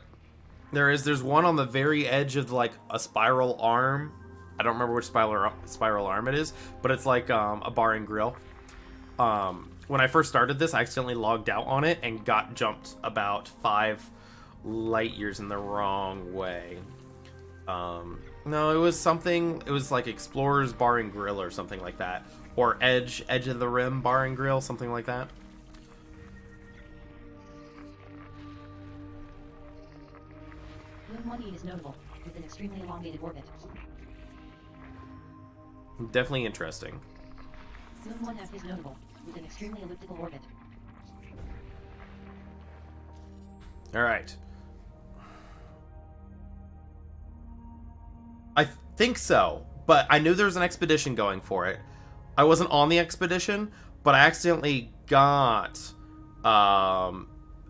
there is. There's one on the very edge of like a spiral arm. I don't remember which spiral arm it is, but it's like a bar and grill. When I first started this, I accidentally logged out on it and got jumped about 5 light years in the wrong way. No, it was something. It was like Explorer's Bar and Grill or something like that, or Edge of the Rim Bar and Grill, something like that.
Moon 1E is notable, with an extremely elongated orbit.
Definitely interesting.
Moon 1F is notable, with an extremely elliptical orbit.
All right. I think so, but I knew there was an expedition going for it. I wasn't on the expedition, but I accidentally got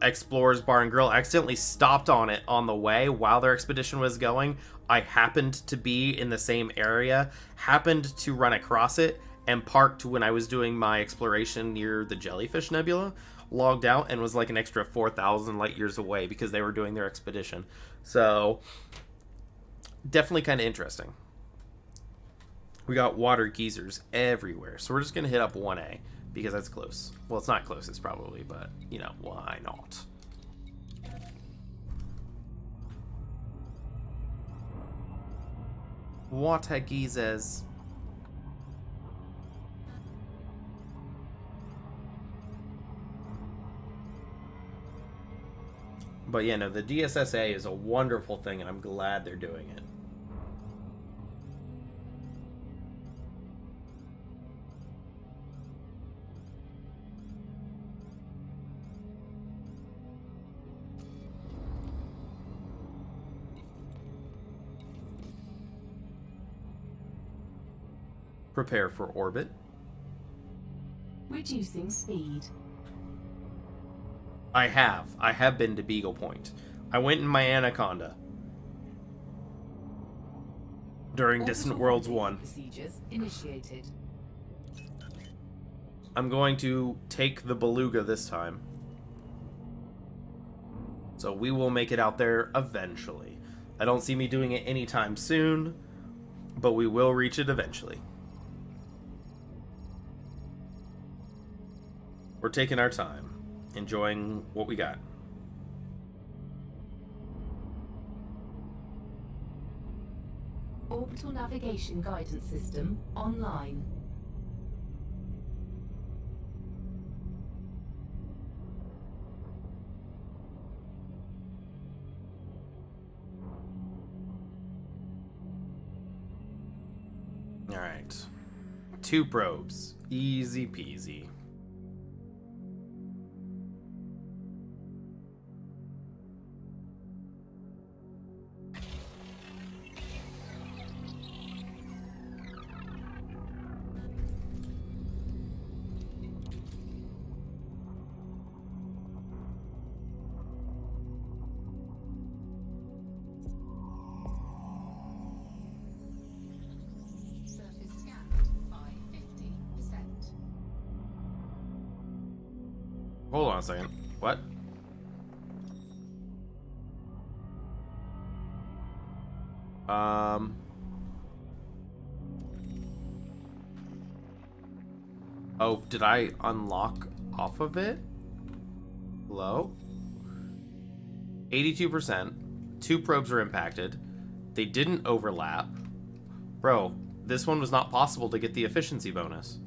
Explorer's Bar and Grill. I accidentally stopped on it on the way while their expedition was going. I happened to be in the same area, happened to run across it, and parked when I was doing my exploration near the Jellyfish Nebula, logged out, and was like an extra 4,000 light years away because they were doing their expedition. So definitely kind of interesting. We got water geysers everywhere, so we're just gonna hit up 1A because that's close. Well, it's not closest probably, but you know, why not? Water geysers. But yeah, no, the DSSA is a wonderful thing, and I'm glad they're doing it. Prepare for orbit.
Reducing speed.
I have been to Beagle Point. I went in my Anaconda during Distant Worlds 1.
Procedures initiated.
I'm going to take the Beluga this time. So we will make it out there eventually. I don't see me doing it anytime soon, but we will reach it eventually. We're taking our time, enjoying what we got.
Orbital navigation guidance system online.
Alright. 2 probes. Easy peasy.
Surface scanned by 50%.
Hold on a second. What? Oh, did I unlock off of it? Hello? 82%. 2 probes are impacted. They didn't overlap. Bro, this one was not possible to get the efficiency bonus.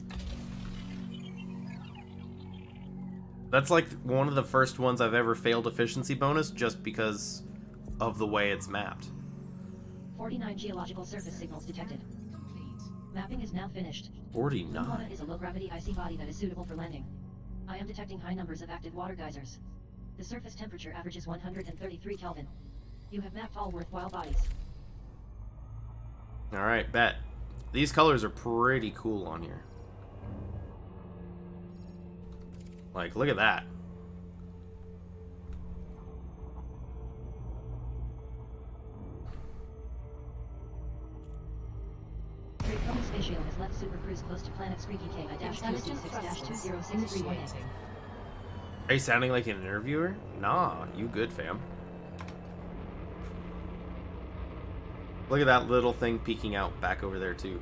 That's like one of the first ones I've ever failed efficiency bonus just because of the way it's mapped.
49 geological surface signals detected.
Complete.
Mapping is now finished.
49.
Luna is a low-gravity icy body that is suitable for landing. I am detecting high numbers of active water geysers. The surface temperature averages 133 Kelvin. You have mapped all worthwhile bodies.
Alright, bet. These colors are pretty cool on here. Like, look at that.
Great Polar Spatial has left Super Cruise close to planet Squeaky
Intelligent thrusters
K-226-20631.
initiating.
Are you sounding like an interviewer? Nah, you good, fam. Look at that little thing peeking out back over there, too.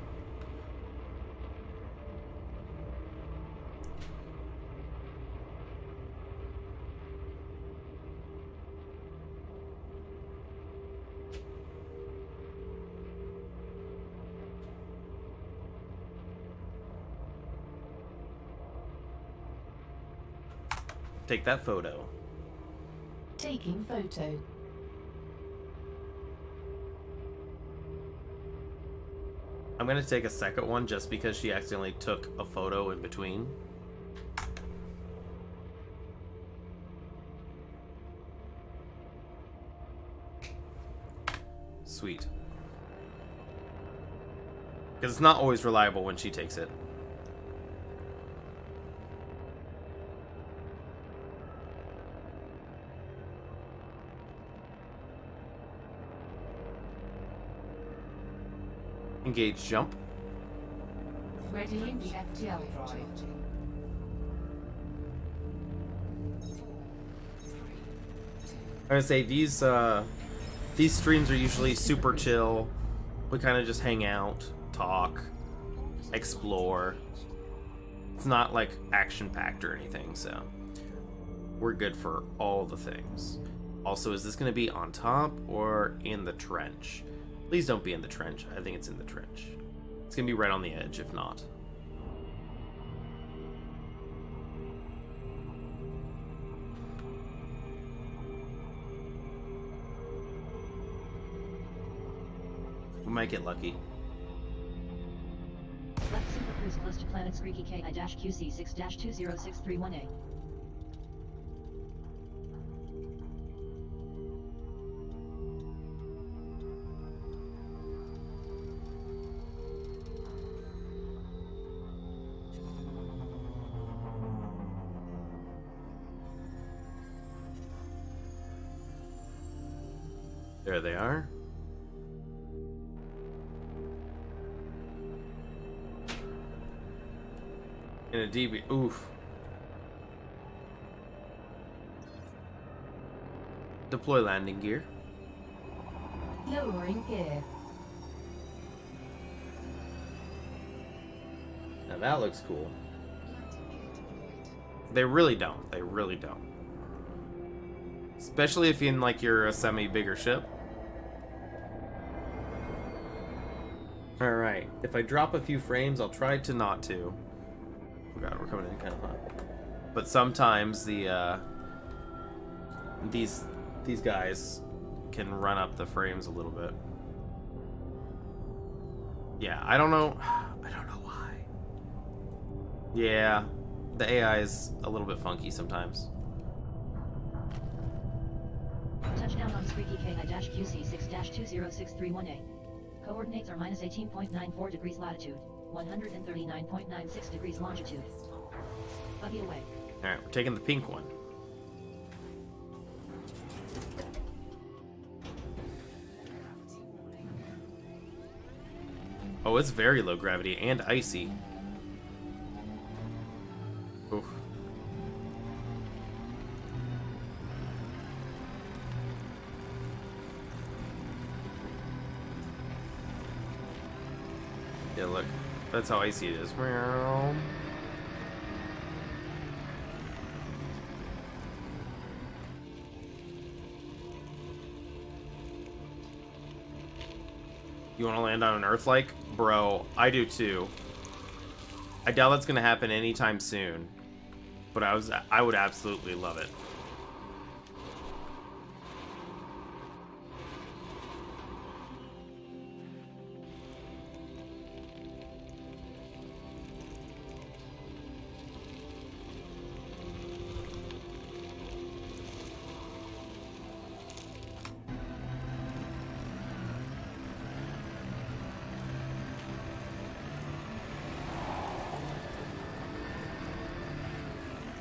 Take that photo.
Taking photo.
I'm gonna take a second one just because she accidentally took a photo in between. Sweet. Because it's not always reliable when she takes it. Engage jump.
Readying the FTL drive.
I would say these streams are usually super chill. We kind of just hang out, talk, explore. It's not like action-packed or anything, so we're good for all the things. Also, is this going to be on top or in the trench? Please don't be in the trench. I think it's in the trench. It's going to be right on the edge, if not. We might get lucky.
Left Super Cruise close to planet Squeaky K-QC6-20631A.
There they are. In a DB. Oof. Deploy landing gear.
Lowering gear.
Now that looks cool. They really don't. They really don't. Especially if you're a semi-bigger ship. Alright. If I drop a few frames, I'll try to not to. Oh god, we're coming in kind of hot. But sometimes the, these guys can run up the frames a little bit. Yeah, I don't know why. Yeah, the AI is a little bit funky sometimes.
Touchdown on Squeaky KI-QC6-20631A. Coordinates are minus 18.94 degrees latitude, 139.96 degrees longitude. Buggy away.
Alright, we're taking the pink one. Oh, it's very low gravity and icy. Oof. Yeah, look. That's how icy it is. You want to land on an Earth-like? Bro, I do too. I doubt that's going to happen anytime soon. But I would absolutely love it.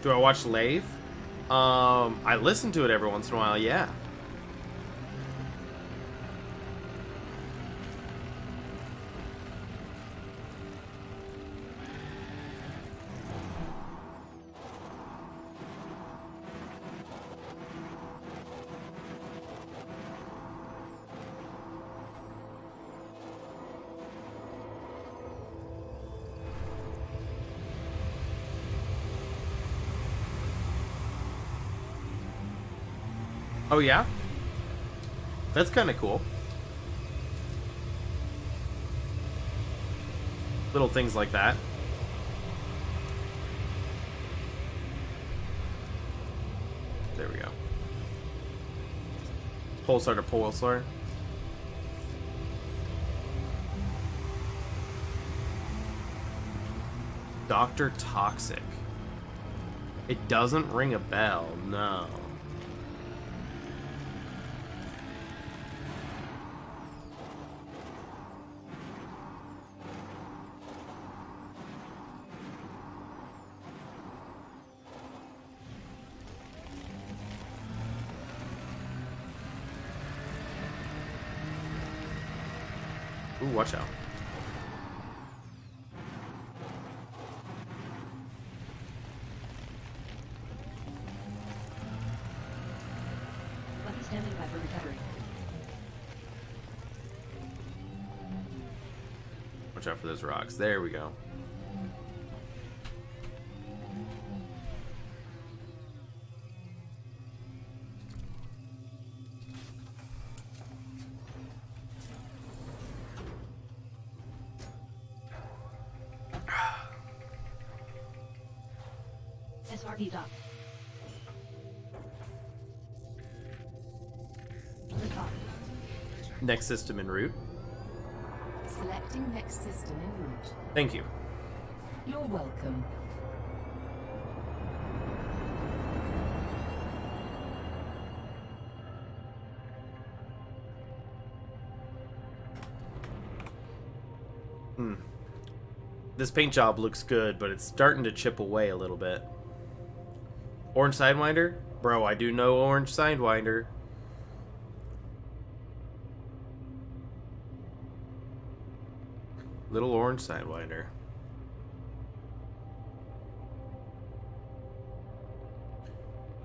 Do I watch Lave? I listen to it every once in a while, yeah. Oh yeah? That's kind of cool. Little things like that. There we go. Pulsar to pulsar. Dr. Toxic. It doesn't ring a bell, no. Ooh, watch out.
Lucky standing by for recovery.
Watch out for those rocks. There we go.
SRB dock. Lift off.
Next system en route.
Selecting next system en route.
Thank you.
You're welcome.
This paint job looks good, but it's starting to chip away a little bit. Orange Sidewinder? Bro, I do know Orange Sidewinder. Little orange sidewinder.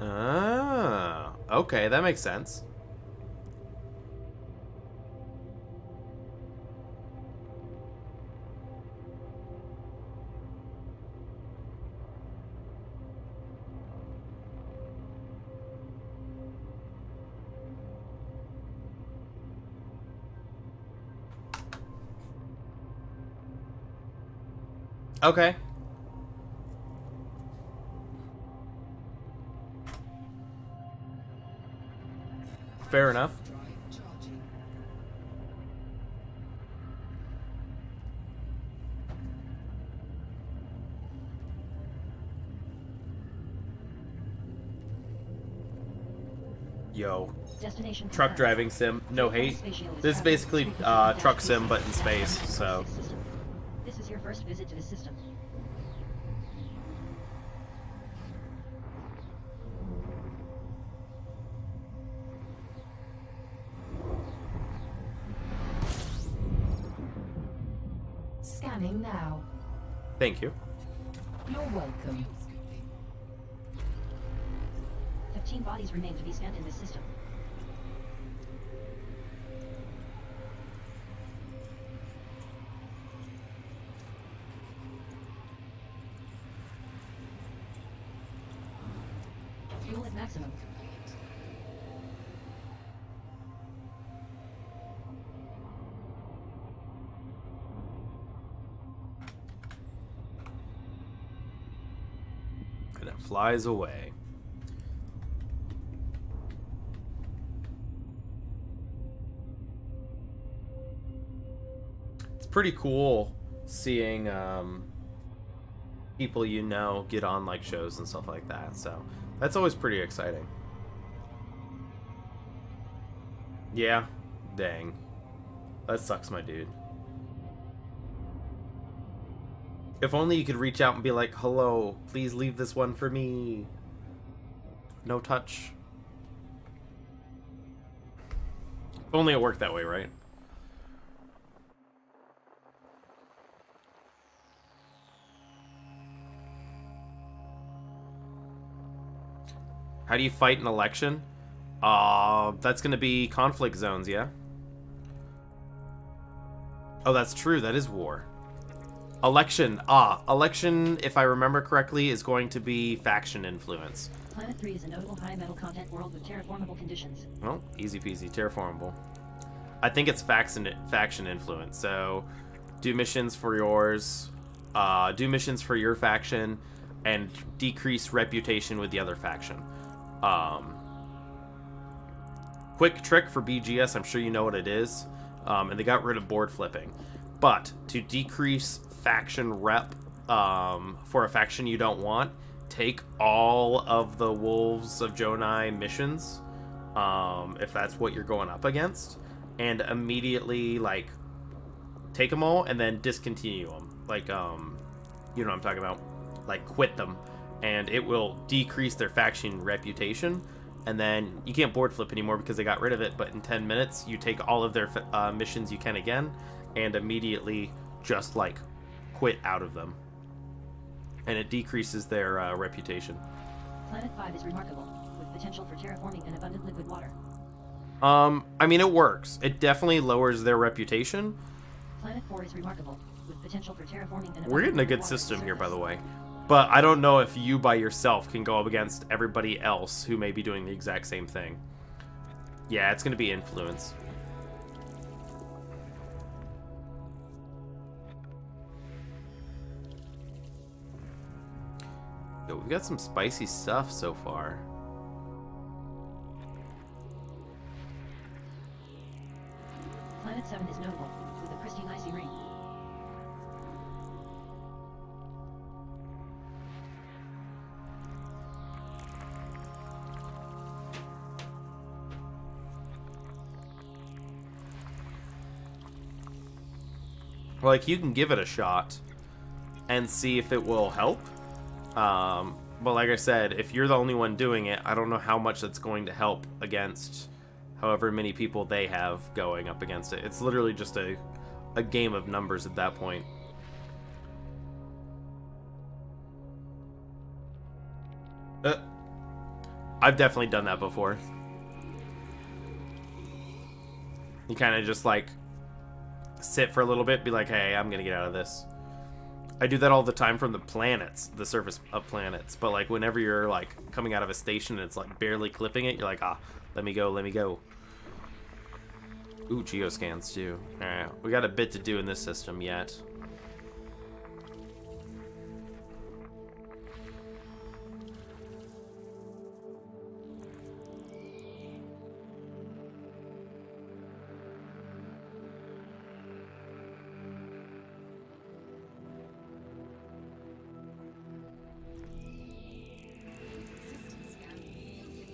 Ah, okay, that makes sense. Okay. Fair enough. Yo.
Destination
Truck
confirmed.
driving sim, no hate. This is basically truck sim but in space, so.
This is your first visit to the system.
Scanning now.
Thank you.
You're welcome.
15 bodies remain to be scanned in this system. Fuel at maximum.
And it flies away. It's pretty cool seeing people you know get on like shows and stuff like that, so that's always pretty exciting. Yeah, dang, that sucks, my dude. If only you could reach out and be like, hello, please leave this one for me. No touch. If only it worked that way, right? How do you fight an election? That's gonna be conflict zones, yeah? Oh, that's true, that is war. Election, election, if I remember correctly, is going to be faction influence.
Planet 3 is a notable high metal content world with terraformable conditions.
Well, easy peasy, terraformable. I think it's faction influence, so do missions for yours, do missions for your faction, and decrease reputation with the other faction. Quick trick for BGS, I'm sure you know what it is, and they got rid of board flipping. But to decrease faction rep for a faction you don't want, take all of the Wolves of Jonai missions, if that's what you're going up against, and immediately, like, take them all and then discontinue them. Like, you know what I'm talking about? Like, quit them. And it will decrease their faction reputation. And then you can't board flip anymore because they got rid of it, but in 10 minutes, you take all of their missions you can again, and immediately just, like, quit out of them. And it decreases their reputation.
Planet 5 is remarkable, with potential for terraforming and abundant liquid water.
I mean, it works. It definitely lowers their reputation.
Planet 4 is remarkable, with potential for terraforming and
We're
abundant
getting a
liquid
good
water
system
on
here, by the
surface.
way. But I don't know if you by yourself can go up against everybody else who may be doing the exact same thing. Yeah, it's going to be influence. Yo, we've got some spicy stuff so far.
Planet 7 is notable, with a pristine icy ring.
Like, you can give it a shot and see if it will help. But like I said, if you're the only one doing it, I don't know how much that's going to help against however many people they have going up against it. It's literally just a a game of numbers at that point. I've definitely done that before. You kind of just like sit for a little bit, be like, hey, I'm gonna get out of this. I do that all the time from the planets, the surface of planets. But like whenever you're like coming out of a station and it's like barely clipping it, you're like, ah, let me go, let me go. Ooh, geoscans too. Alright, we got a bit to do in this system yet.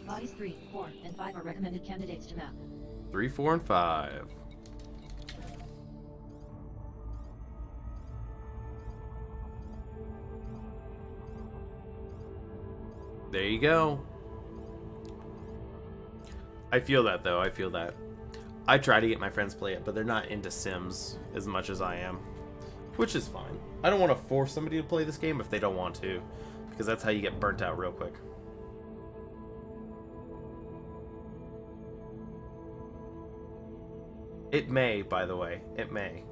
Bodies 3, 4, and 5 are recommended candidates to map.
3, 4, and 5. There you go. I feel that though, I feel that. I try to get my friends play it, but they're not into Sims as much as I am. Which is fine. I don't want to force somebody to play this game if they don't want to, because that's how you get burnt out real quick. It may, by the way. It may.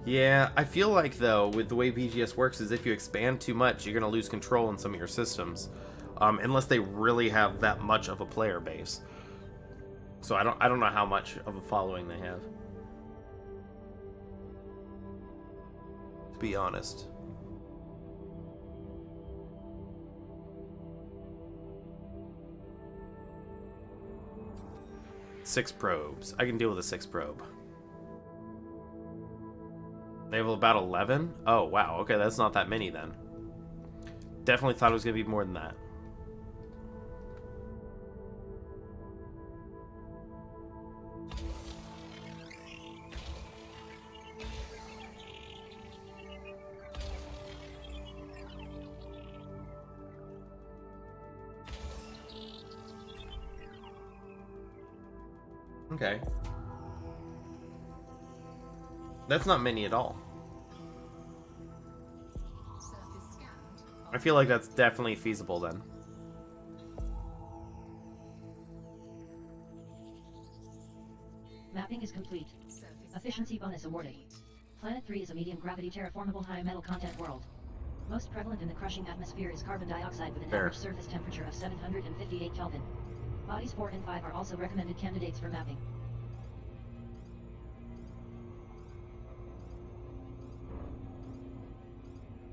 Yeah, I feel like, though, with the way BGS works, is if you expand too much, you're going to lose control in some of your systems. Unless they really have that much of a player base. So I don't know how much of a following they have. To be honest. Six probes. I can deal with a 6 probe. They have about 11? Oh, wow. Okay, that's not that many then. Definitely thought it was going to be more than that. Okay. That's not many at all. I feel like that's definitely feasible then.
Mapping is complete. Efficiency bonus awarded. Planet 3 is a medium gravity terraformable high metal content world. Most prevalent in the crushing atmosphere is carbon dioxide with an average surface temperature of 758 Kelvin. Bodies 4 and 5 are also recommended candidates for mapping.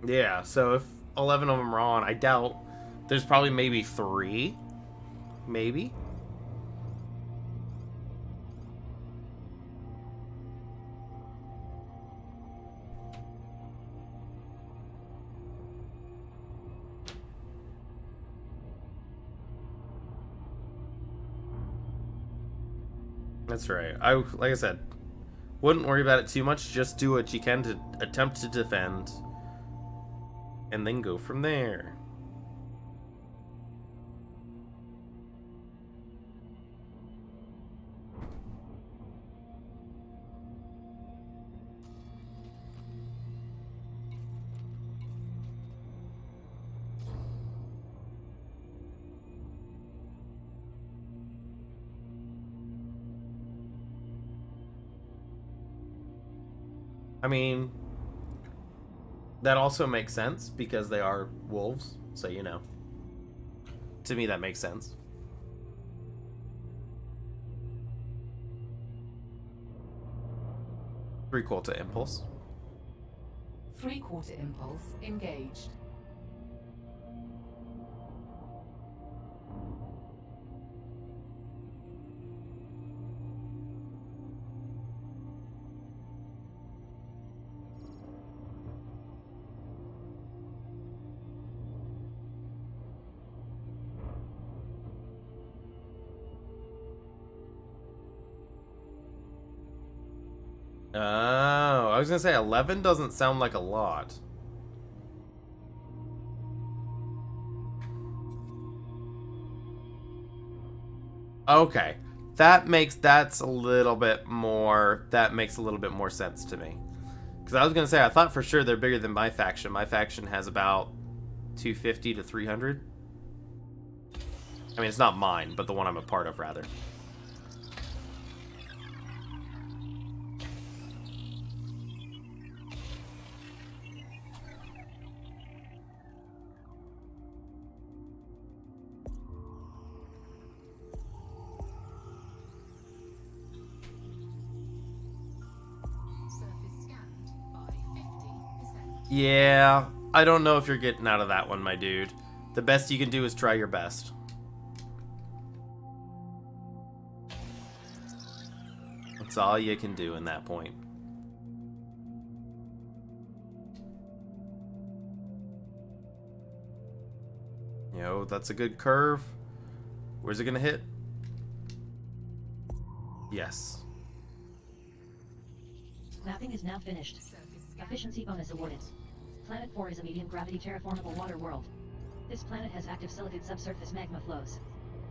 Yeah, so if 11 of them are on, I doubt there's probably maybe 3. Maybe. That's right. Like I said, wouldn't worry about it too much. Just do what you can to attempt to defend, and then go from there. I mean, that also makes sense because they are wolves, so you know. To me, that makes sense. Three-quarter impulse.
Three-quarter impulse engaged.
Oh, I was gonna say 11 doesn't sound like a lot. Okay. That's a little bit more, that makes a little bit more sense to me. Because I was gonna say, I thought for sure they're bigger than my faction. My faction has about 250 to 300. I mean, it's not mine, but the one I'm a part of, rather.
Surface scanned by 50%.
Yeah, I don't know if you're getting out of that one, my dude. The best you can do is try your best. That's all you can do in that point. You know, that's a good curve. Where's it gonna hit? Yes.
Mapping is now finished. Efficiency bonus awarded. Planet 4 is a medium gravity terraformable water world. This planet has active silicate subsurface magma flows.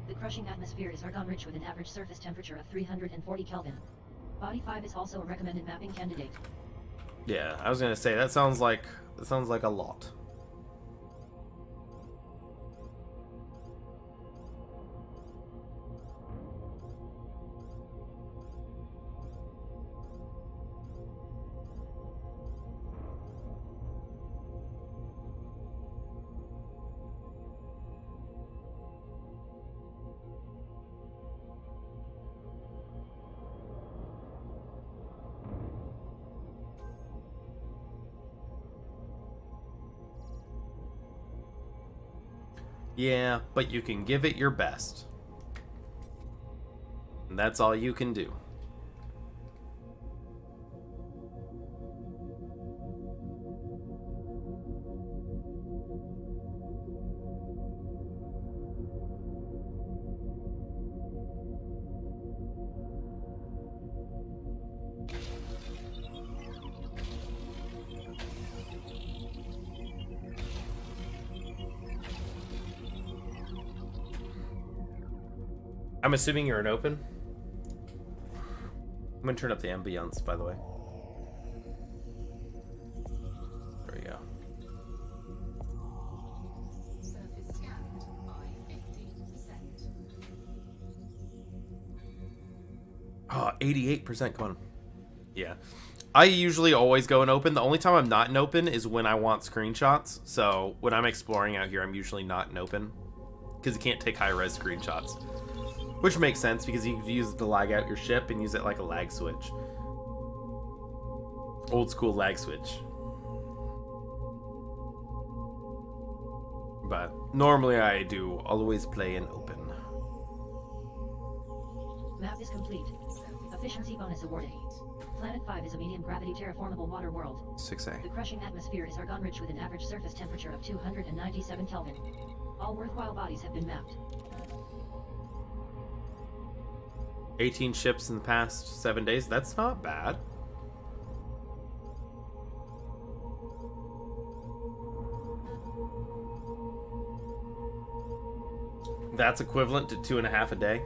The crushing atmosphere is argon rich with an average surface temperature of 340 Kelvin. Body 5 is also a recommended mapping candidate.
Yeah, I was gonna say that sounds like a lot. Yeah, but you can give it your best. And that's all you can do. I'm assuming you're an open. I'm gonna turn up the ambience, by the way. There we go.
Surface scanned by 50%.
Oh, 88% going. Yeah. I usually always go in open. The only time I'm not in open is when I want screenshots. So when I'm exploring out here, I'm usually not in open. Because you can't take high-res screenshots. Which makes sense because you can use it to lag out your ship and use it like a lag switch. Old school lag switch. But normally I do always play in open.
Map is complete. Efficiency bonus awarded. Planet 5 is a medium gravity terraformable water world.
6A.
The crushing atmosphere is argon rich with an average surface temperature of 297 Kelvin. All worthwhile bodies have been mapped.
18 ships in the past 7 days. That's not bad. That's equivalent to 2.5 a day.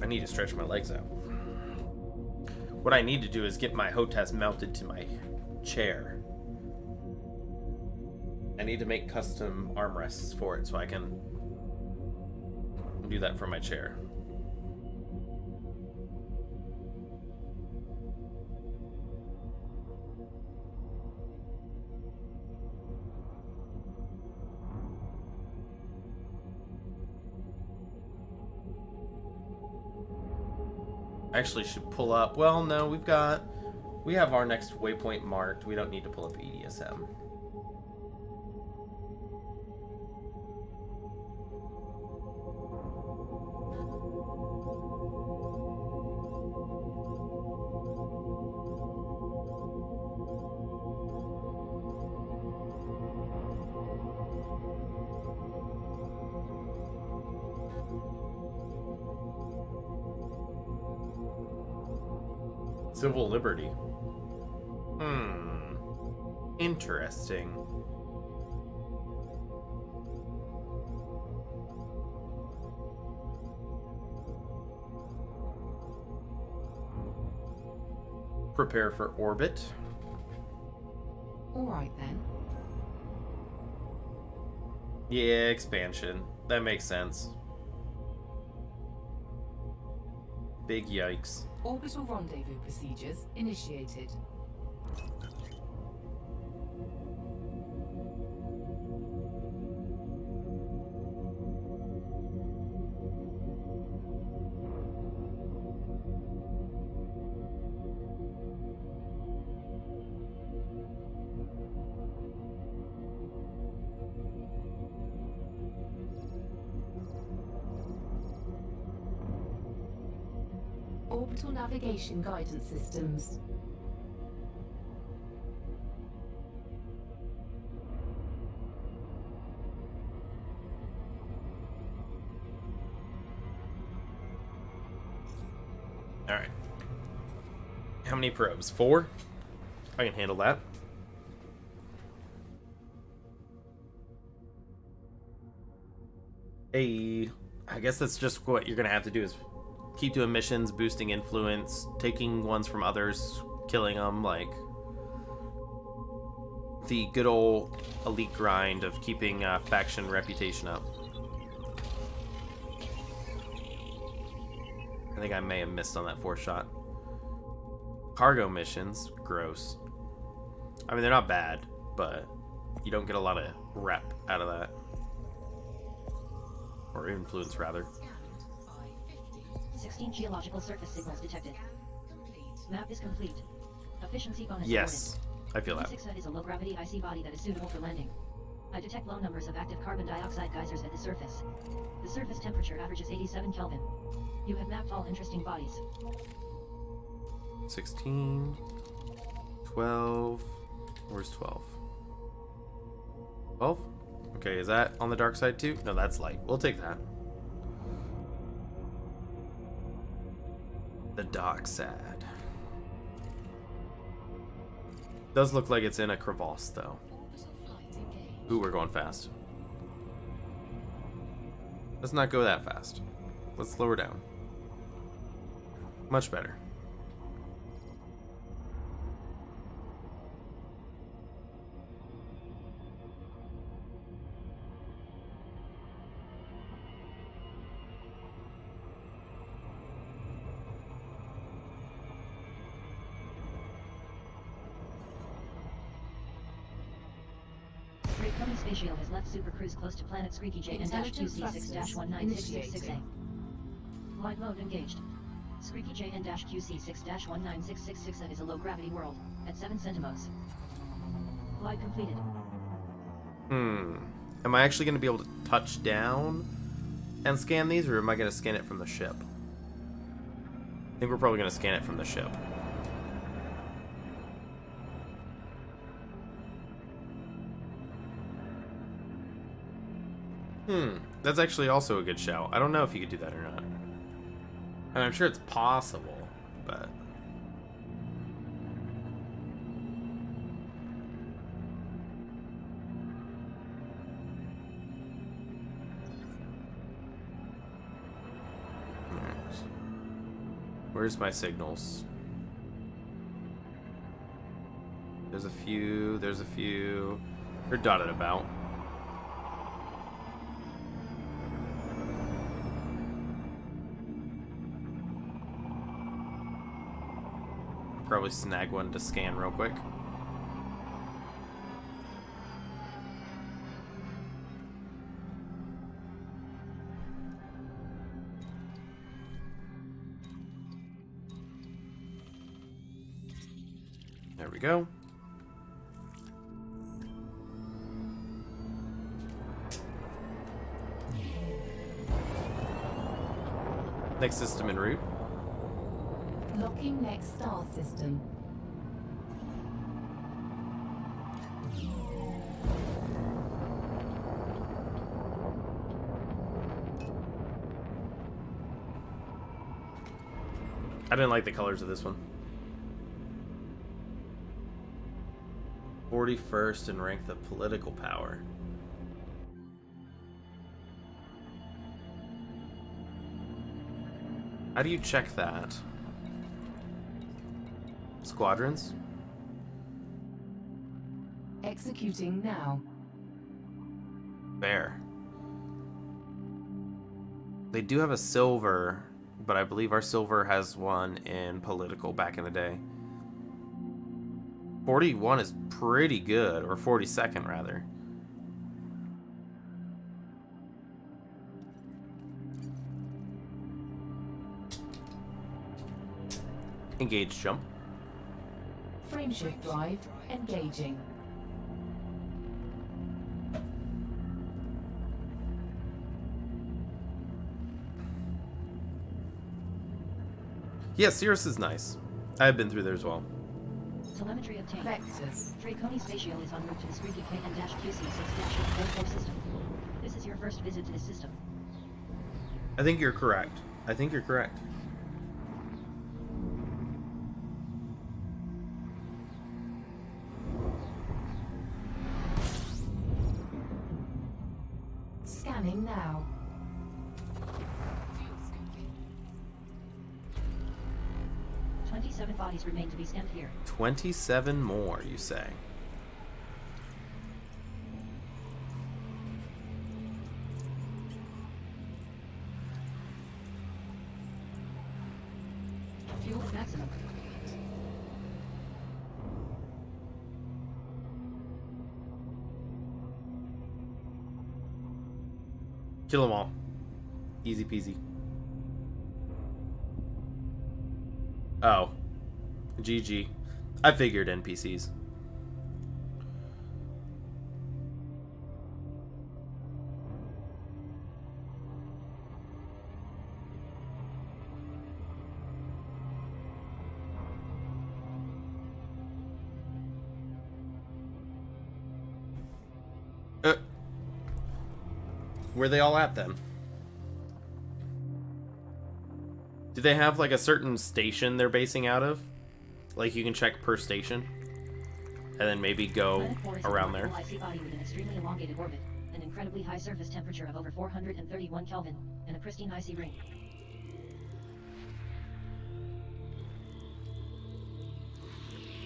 I need to stretch my legs out. What I need to do is get my HOTAS mounted to my chair. I need to make custom armrests for it so I can do that from my chair. I actually should pull up. Well, no, we have our next waypoint marked. We don't need to pull up EDSM. Civil liberty. Interesting. Prepare for orbit.
Alright then.
Yeah, expansion. That makes sense. Big yikes.
Orbital rendezvous procedures initiated. Orbital navigation guidance systems.
Alright. How many probes? 4? I can handle that. Hey, I guess that's just what you're gonna have to do is keep doing missions, boosting influence, taking ones from others, killing them, like the good old elite grind of keeping faction reputation up. I think I may have missed on that 4th shot. Cargo missions, gross. I mean, they're not bad, but you don't get a lot of rep out of that. Or influence, rather.
16 geological surface signals detected. Map is complete. Efficiency bonus
Yes, I feel that.
awarded. 6 is a low-gravity icy body that is suitable for landing. I detect low numbers of active carbon dioxide geysers at the surface. The surface temperature averages 87 Kelvin. You have mapped all interesting bodies.
16, 12, where's 12? 12? Okay, is that on the dark side too? No, that's light. We'll take that. The dark side. Does look like it's in a crevasse though. Ooh, we're going fast. Let's not go that fast. Let's slow her down. Much better.
Great Pony Spatial has left Super Cruise close to planet Squeaky J and QC6-19666A. Flight mode engaged. Squeaky J and QC6-19666 is a low-gravity world, at 7 centimos. Flight completed.
Am I actually going to be able to touch down and scan these, or am I going to scan it from the ship? I think we're probably going to scan it from the ship. That's actually also a good shout. I don't know if you could do that or not. And I'm sure it's possible, but... Alright. Where's my signals? There's a few, They're dotted about. Probably snag one to scan real quick. There we go. Next system en route.
Locking next star system.
I didn't like the colors of this one. 41st in rank of political power. How do you check that? Squadrons?
Executing now.
Fair. They do have a silver, but I believe our silver has one in political back in the day. 41 is pretty good, or 42nd rather. Engage jump.
Frameshift drive engaging.
Yeah, Cirrus is nice. I've been through there as well.
Telemetry obtained.
Vectors.
Draconi Spatial is en route to the Squeaky KN-QC6-144 system. This is your first visit to the system.
I think you're correct. I think you're correct.
Scanning now.
27 bodies remain to be scanned here.
27 more, you say?
Fuel is maximum.
Kill them all. Easy peasy. Oh. GG. I figured NPCs. Where they all at then? Do they have like a certain station they're basing out of? Like you can check per station, and then maybe go around there.
Icy body with an extremely elongated orbit, an incredibly high surface temperature of over 431 Kelvin, and a pristine icy ring.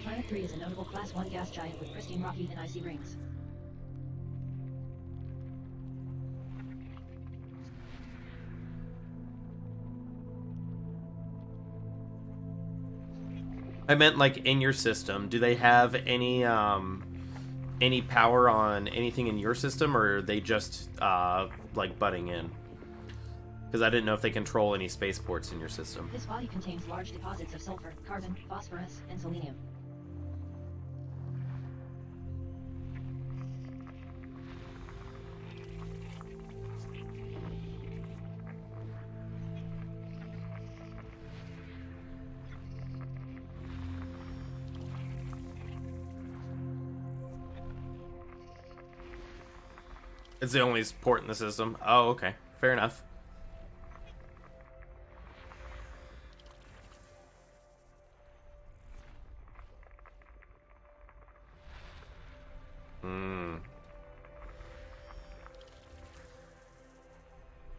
Planet 3 is a notable Class 1 gas giant with pristine rocky and icy rings.
I meant like in your system. Do they have any power on anything in your system, or are they just like butting in? Because I didn't know if they control any spaceports in your system.
This body contains large deposits of sulfur, carbon, phosphorus, and selenium.
It's the only port in the system. Oh, okay. Fair enough.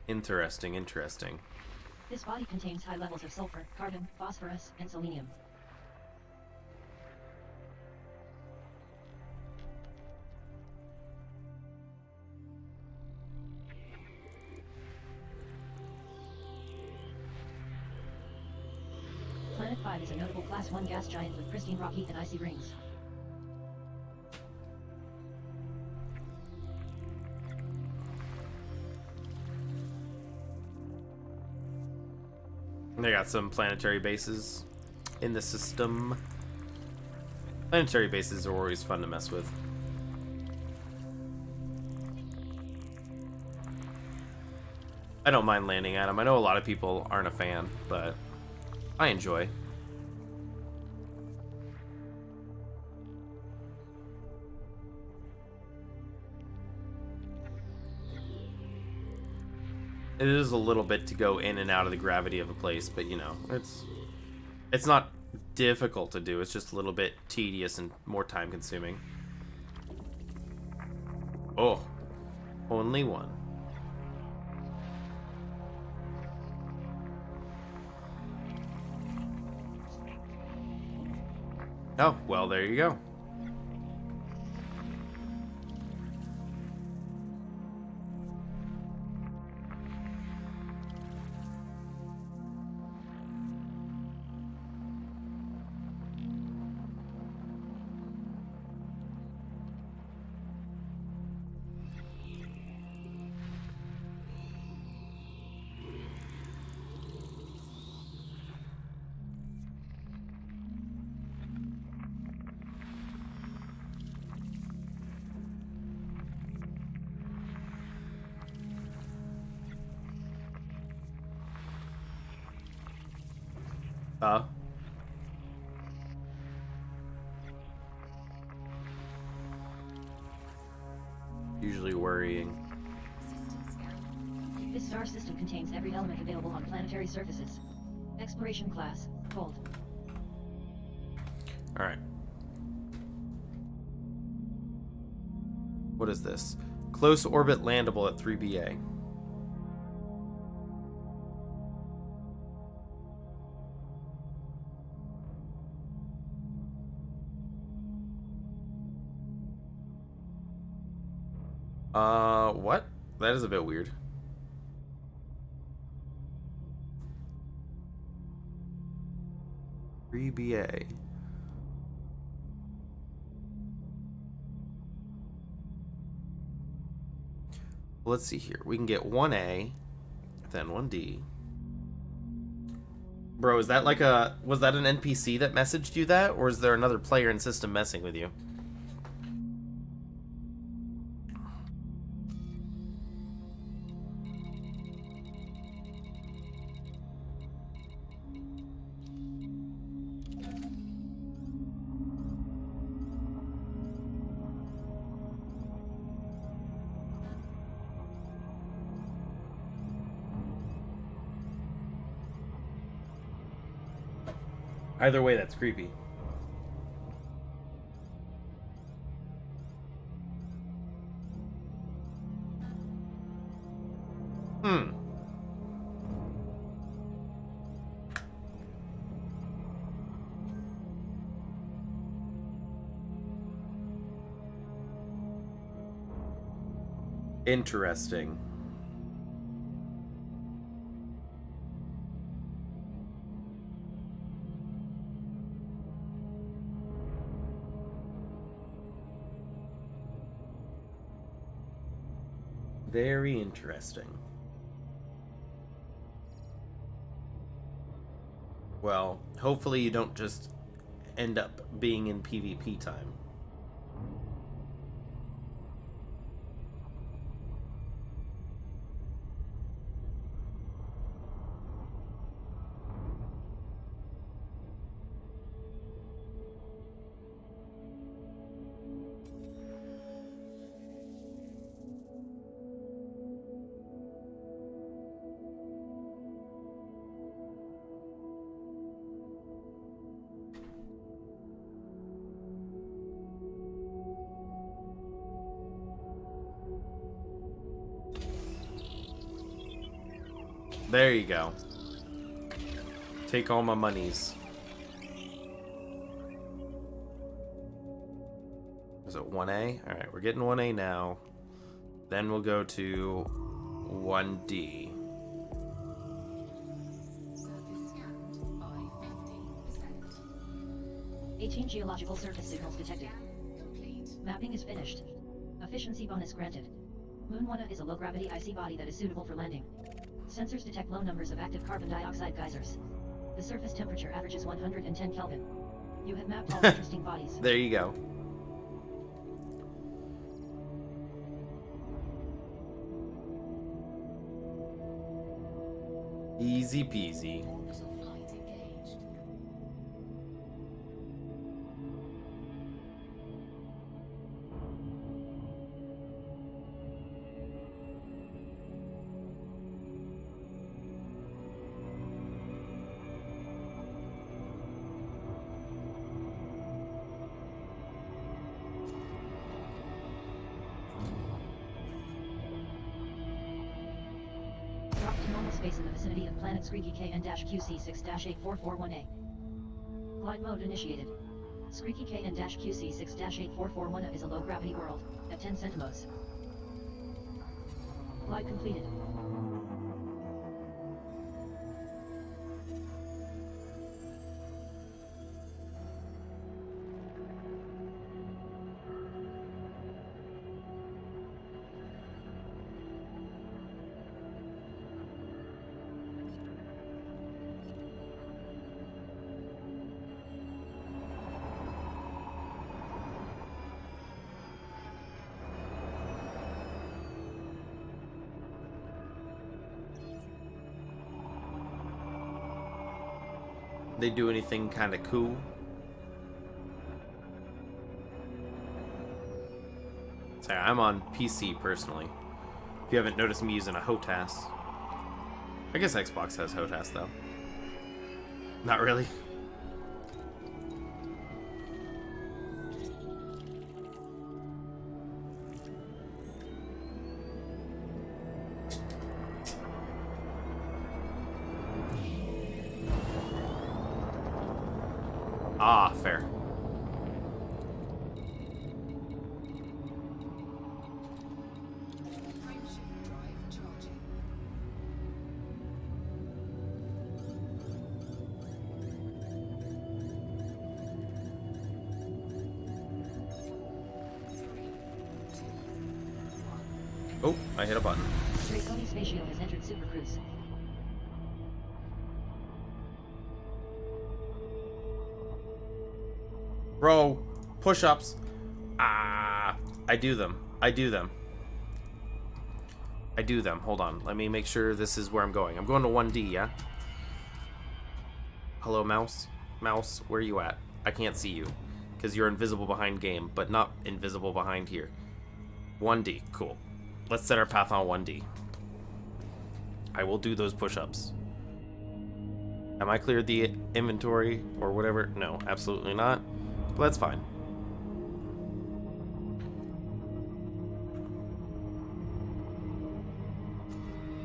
Interesting, interesting.
This body contains high levels of sulfur, carbon, phosphorus, and selenium. Planet 5 is a notable Class 1 gas giant with pristine rocky and icy rings.
They got some planetary bases in the system. Planetary bases are always fun to mess with. I don't mind landing at them. I know a lot of people aren't a fan, but I enjoy. It is a little bit to go in and out of the gravity of a place, but you know, it's not difficult to do. It's just a little bit tedious and more time consuming. Oh, only one. Oh, well, there you go. Usually worrying.
This star system contains every element available on planetary surfaces. Exploration class, gold.
Alright. What is this? Close orbit landable at 3BA. What? That is a bit weird. BA. Let's see here. We can get 1A, then 1D. Bro, is that like a... Was that an NPC that messaged you that? Or is there another player in system messing with you? Either way, that's creepy. Interesting. Very interesting. Well, hopefully you don't just end up being in PvP time. There you go. Take all my monies. Is it 1A? Alright, we're getting 1A now. Then we'll go to 1D.
Surface scanned by 15%.
18 geological surface signals detected.
Complete.
Mapping is finished. Efficiency bonus granted. Moon 1 is a low-gravity icy body that is suitable for landing. Sensors detect low numbers of active carbon dioxide geysers. The surface temperature averages 110 Kelvin. You have mapped all interesting bodies.
There you go. Easy peasy.
Orbital flight engaged.
space in the vicinity of planet Squeaky KN-QC6-84441A. Glide mode initiated. Squeaky KN-QC6-84441A is a low-gravity world, at 10 centimos. Glide completed.
They do anything kind of cool? Sorry, I'm on PC personally. If you haven't noticed me using a HOTAS. I guess Xbox has HOTAS though. Not really. Ah, fair.
Frameshift drive charging.
Oh, I hit a button.
Draconian Spatio has entered Super Cruise.
Bro, push-ups. Ah, I do them. I do them. I do them. Hold on. Let me make sure this is where I'm going. I'm going to 1D, yeah? Hello, mouse? Mouse, where are you at? I can't see you. Because you're invisible behind game, but not invisible behind here. 1D. Cool. Let's set our path on 1D. I will do those push-ups. Am I cleared the inventory or whatever? No, absolutely not. But that's fine.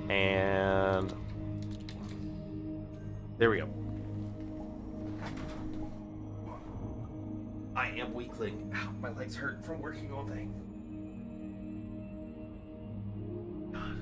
And there we go. I am weakling. Ow, my legs hurt from working all day. God.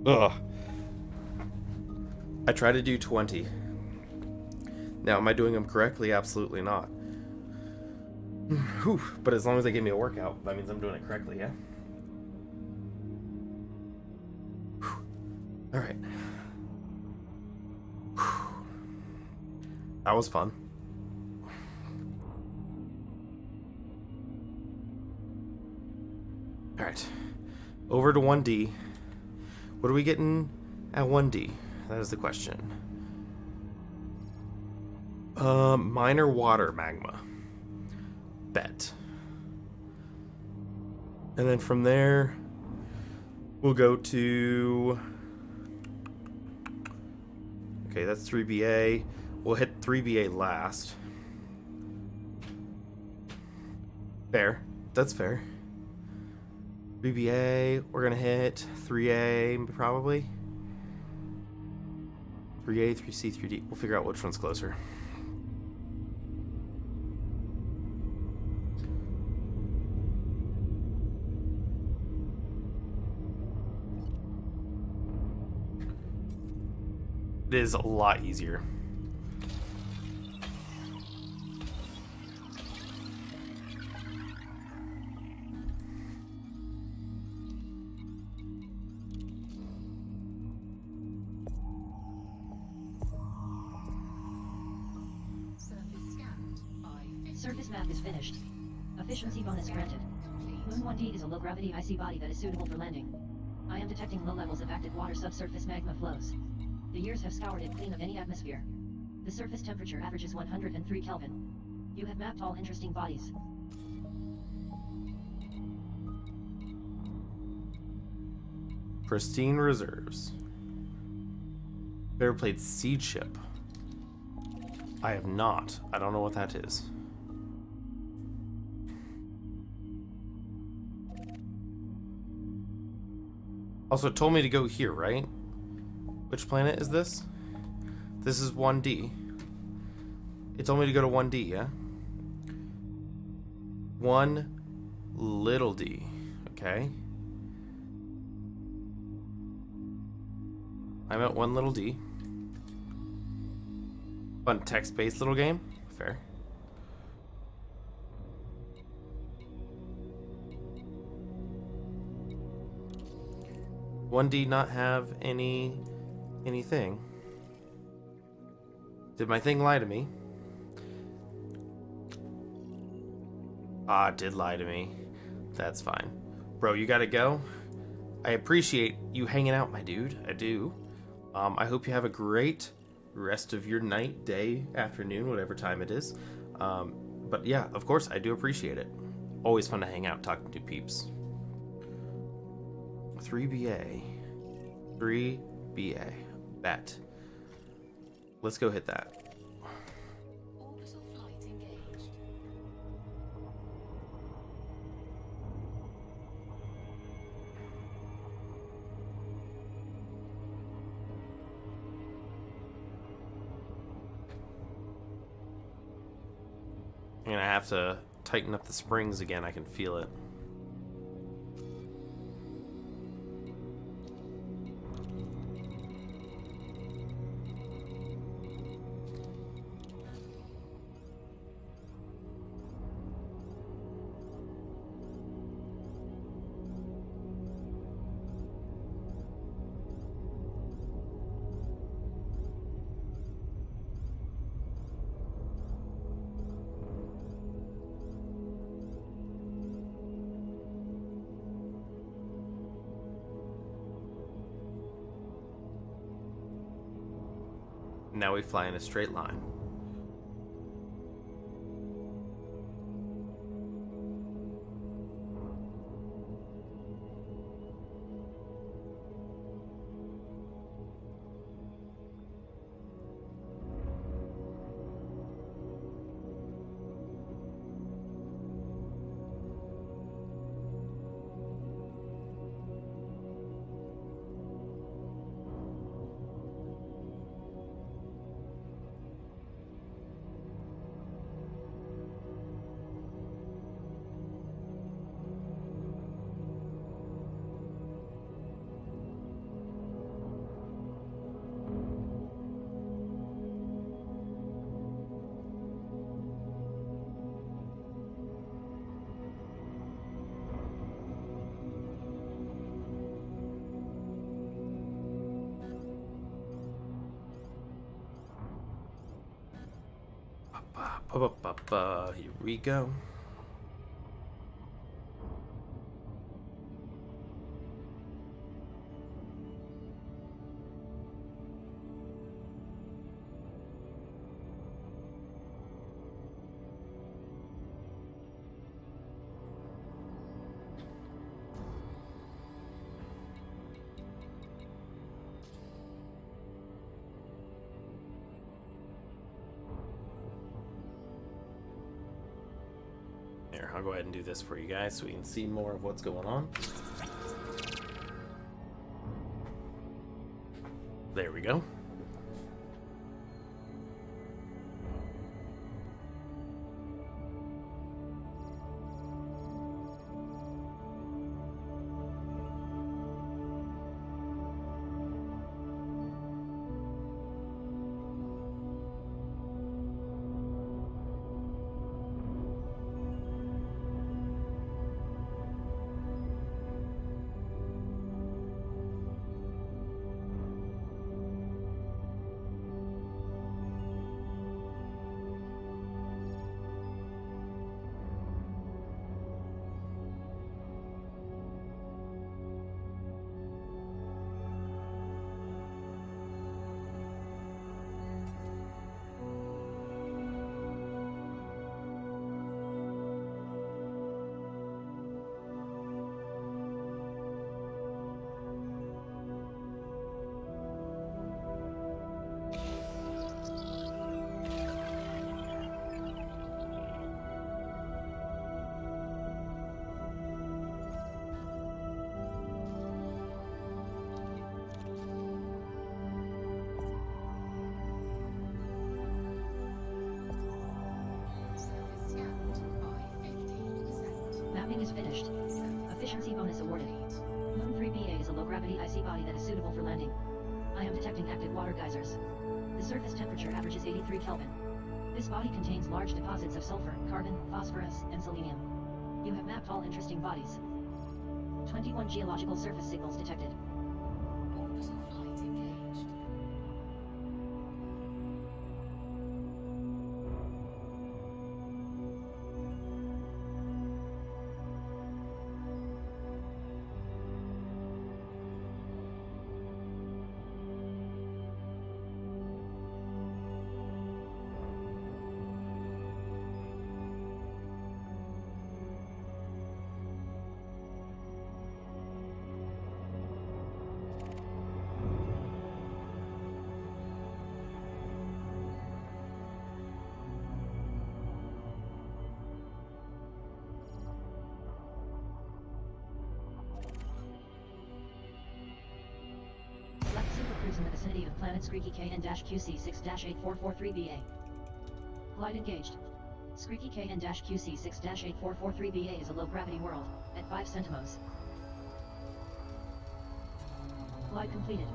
Ugh. I try to do 20. Now, am I doing them correctly? Absolutely not. Whew. But as long as they give me a workout, that means I'm doing it correctly, yeah? Alright. That was fun. Alright. Over to 1D. What are we getting at 1D? That is the question. Minor water magma. Bet. And then from there, we'll go to... Okay, that's 3BA. We'll hit 3BA last. Fair. That's fair. 3BA, we're gonna hit 3A probably. 3A, 3C, 3D. We'll figure out which one's closer. It is a lot easier.
Surface map is finished. Efficiency bonus granted. Moon 1D is a low-gravity icy body that is suitable for landing. I am detecting low levels of active water subsurface magma flows. The years have scoured it clean of any atmosphere. The surface temperature averages 103 Kelvin. You have mapped all interesting bodies.
Pristine reserves. Ever played Siege Ship? I have not. I don't know what that is. Also, it told me to go here, right? Which planet is this? This is 1D. It told me to go to 1D, yeah? 1 little d. Okay. I'm at 1 little d. Fun text-based little game. Fair. One D not have anything. Did my thing lie to me? Ah, it did lie to me. That's fine. Bro, you gotta go. I appreciate you hanging out, my dude. I do. I hope you have a great rest of your night, day, afternoon, whatever time it is. But yeah, of course, I do appreciate it. Always fun to hang out, talk to peeps. 3BA. 3BA. Bet. Let's go hit that.
Orbital flight engaged.
I'm gonna have to tighten up the springs again. I can feel it. Now we fly in a straight line. Here we go. There, I'll go ahead and do this for you guys so we can see more of what's going on. There we go.
Cleaning is finished. Efficiency bonus awarded. Moon 3BA is a low-gravity icy body that is suitable for landing. I am detecting active water geysers. The surface temperature averages 83 Kelvin. This body contains large deposits of sulfur, carbon, phosphorus, and selenium. You have mapped all interesting bodies. 21 geological surface signals detected.
Orbital flight engaged.
Left supercruise in the vicinity of planet Screeky KN-QC6-8443BA. Glide engaged. Screeky KN-QC6-8443BA is a low-gravity world, at 5 centimos. Glide completed.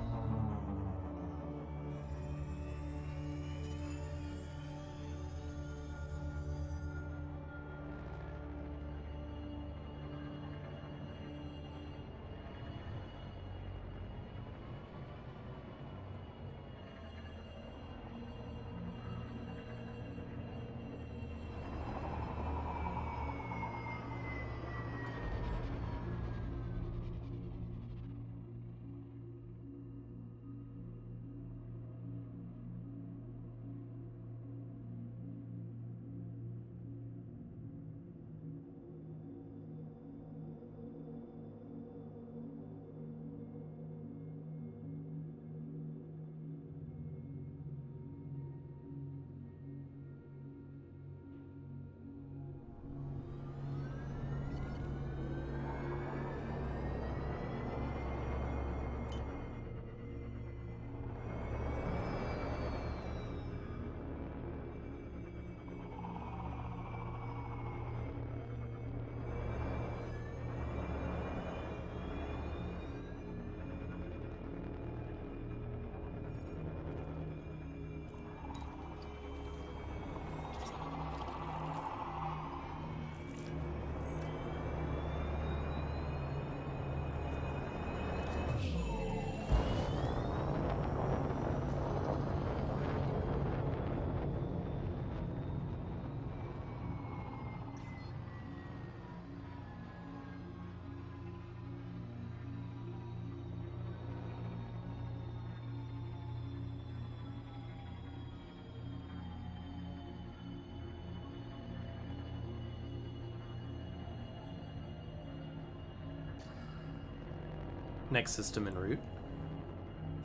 Next system en route.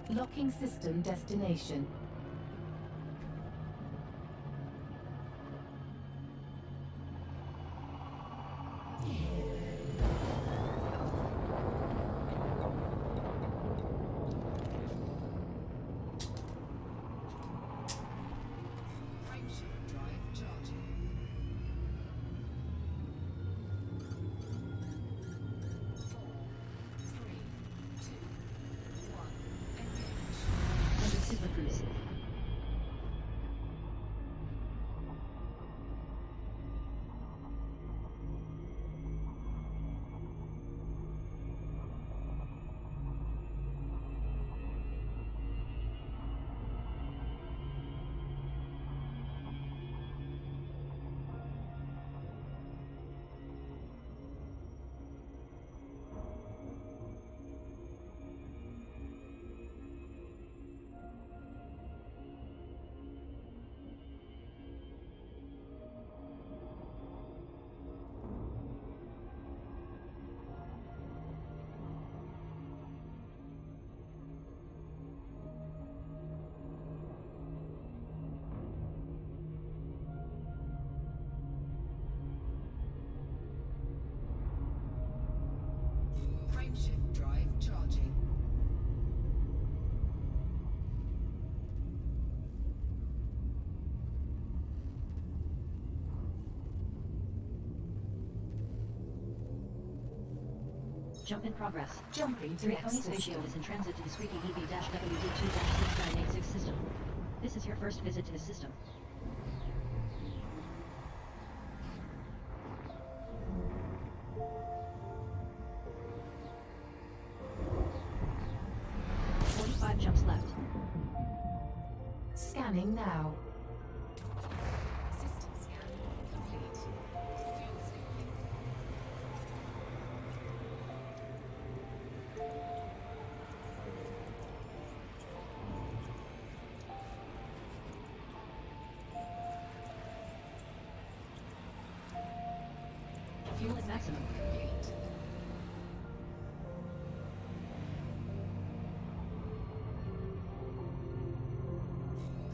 Locking system destination.
Frameshift drive charging. 4, 3, 2, 1, engage.
Enter supercruise. Jump in progress.
Jumping to
Draconi
next
Spatio
system.
is in transit to the squeaky EV-WD2-6986 system. This is your first visit to the system. Five jumps left.
Scanning now.
System scan complete. Fuel scooping.
Fuel at maximum.
Complete.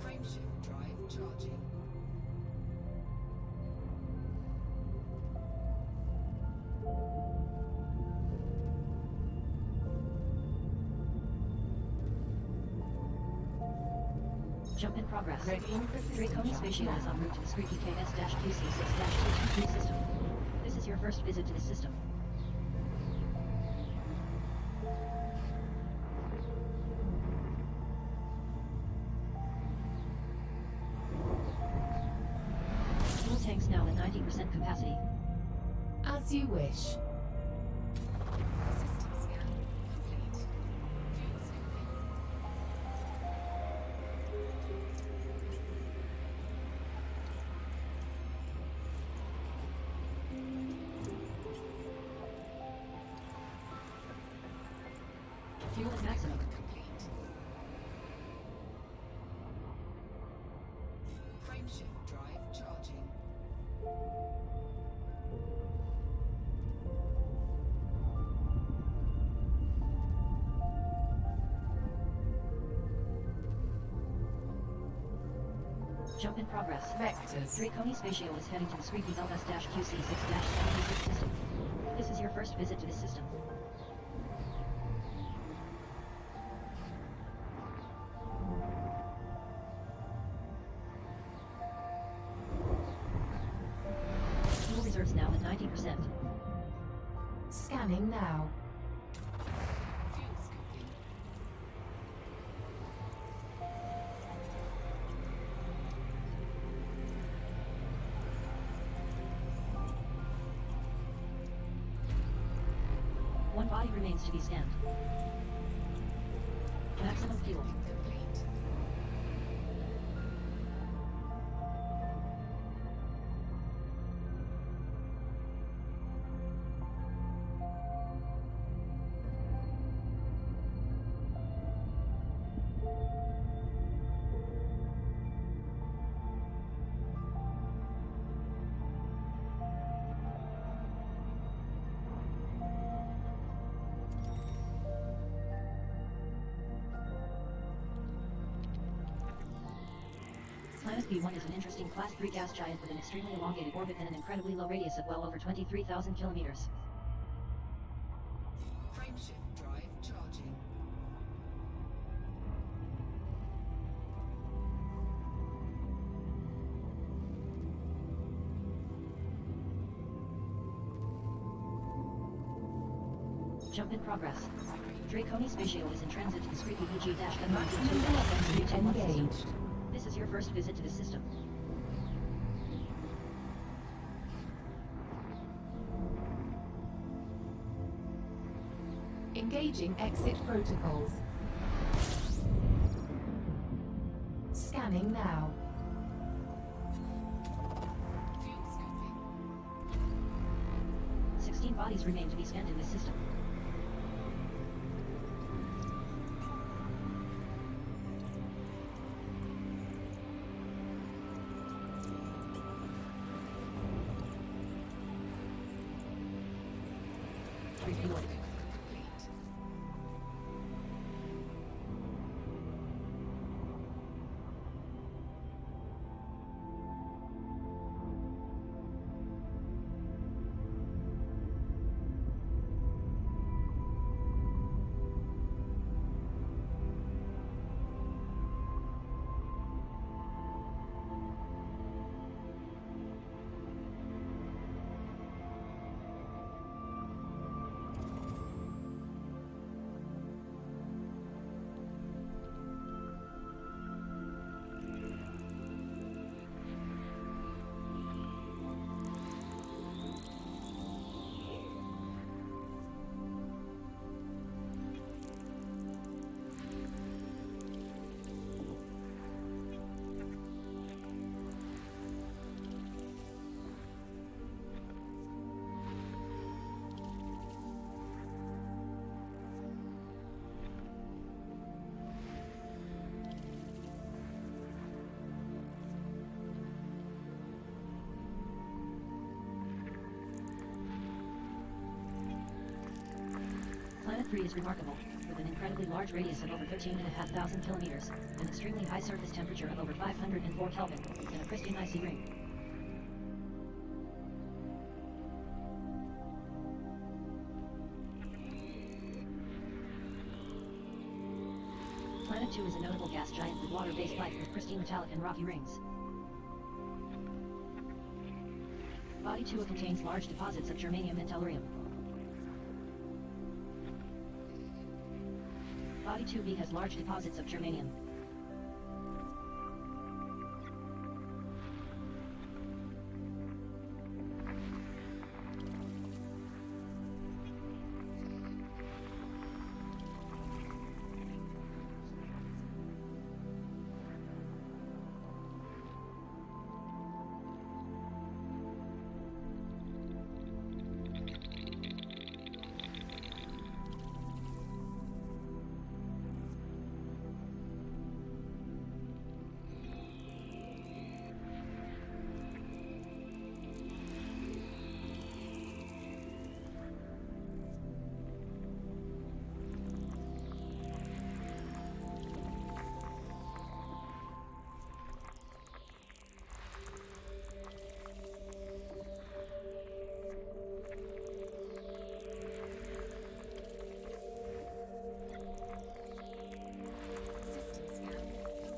Frameshift drive charging.
Jump in progress.
Readying for system
Draconi
charge
Spatio is
now.
en route to the squeaky KS-QC6-223 system. This is your first visit to the system. Fuel tanks now at 90% capacity.
As you wish.
System scan complete. Fuel scooping.
Fuel at maximum.
Complete. Frameshift drive charging.
Jump in progress.
Vectors.
Draconi Spatio is heading to the squeaky LS-QC6-76 system. This is your first visit to the system. Fuel reserves now at 90%.
Scanning now.
Fuel scooping.
One body remains to be scanned. Maximum fuel.
Complete.
Planet B1 is an interesting Class 3 gas giant with an extremely elongated orbit and an incredibly low radius of well over 23,000 kilometers.
Frameshift drive charging.
Jump in progress. Draconi Spatio is in transit to the squeaky
Maximum velocity
EG-WD2-7321 system.
engaged.
This is your first visit to the system.
Engaging exit protocols. Scanning now.
Fuel scooping.
16 bodies remain to be scanned in this system. Refueling.
Complete.
3 is remarkable, with an incredibly large radius of over 13,500 kilometers, an extremely high surface temperature of over 504 Kelvin, and a pristine icy ring. Planet 2 is a notable gas giant with water-based life with pristine metallic and rocky rings. Body 2 contains large deposits of germanium and tellurium. Body 2b has large deposits of germanium.
System scan complete.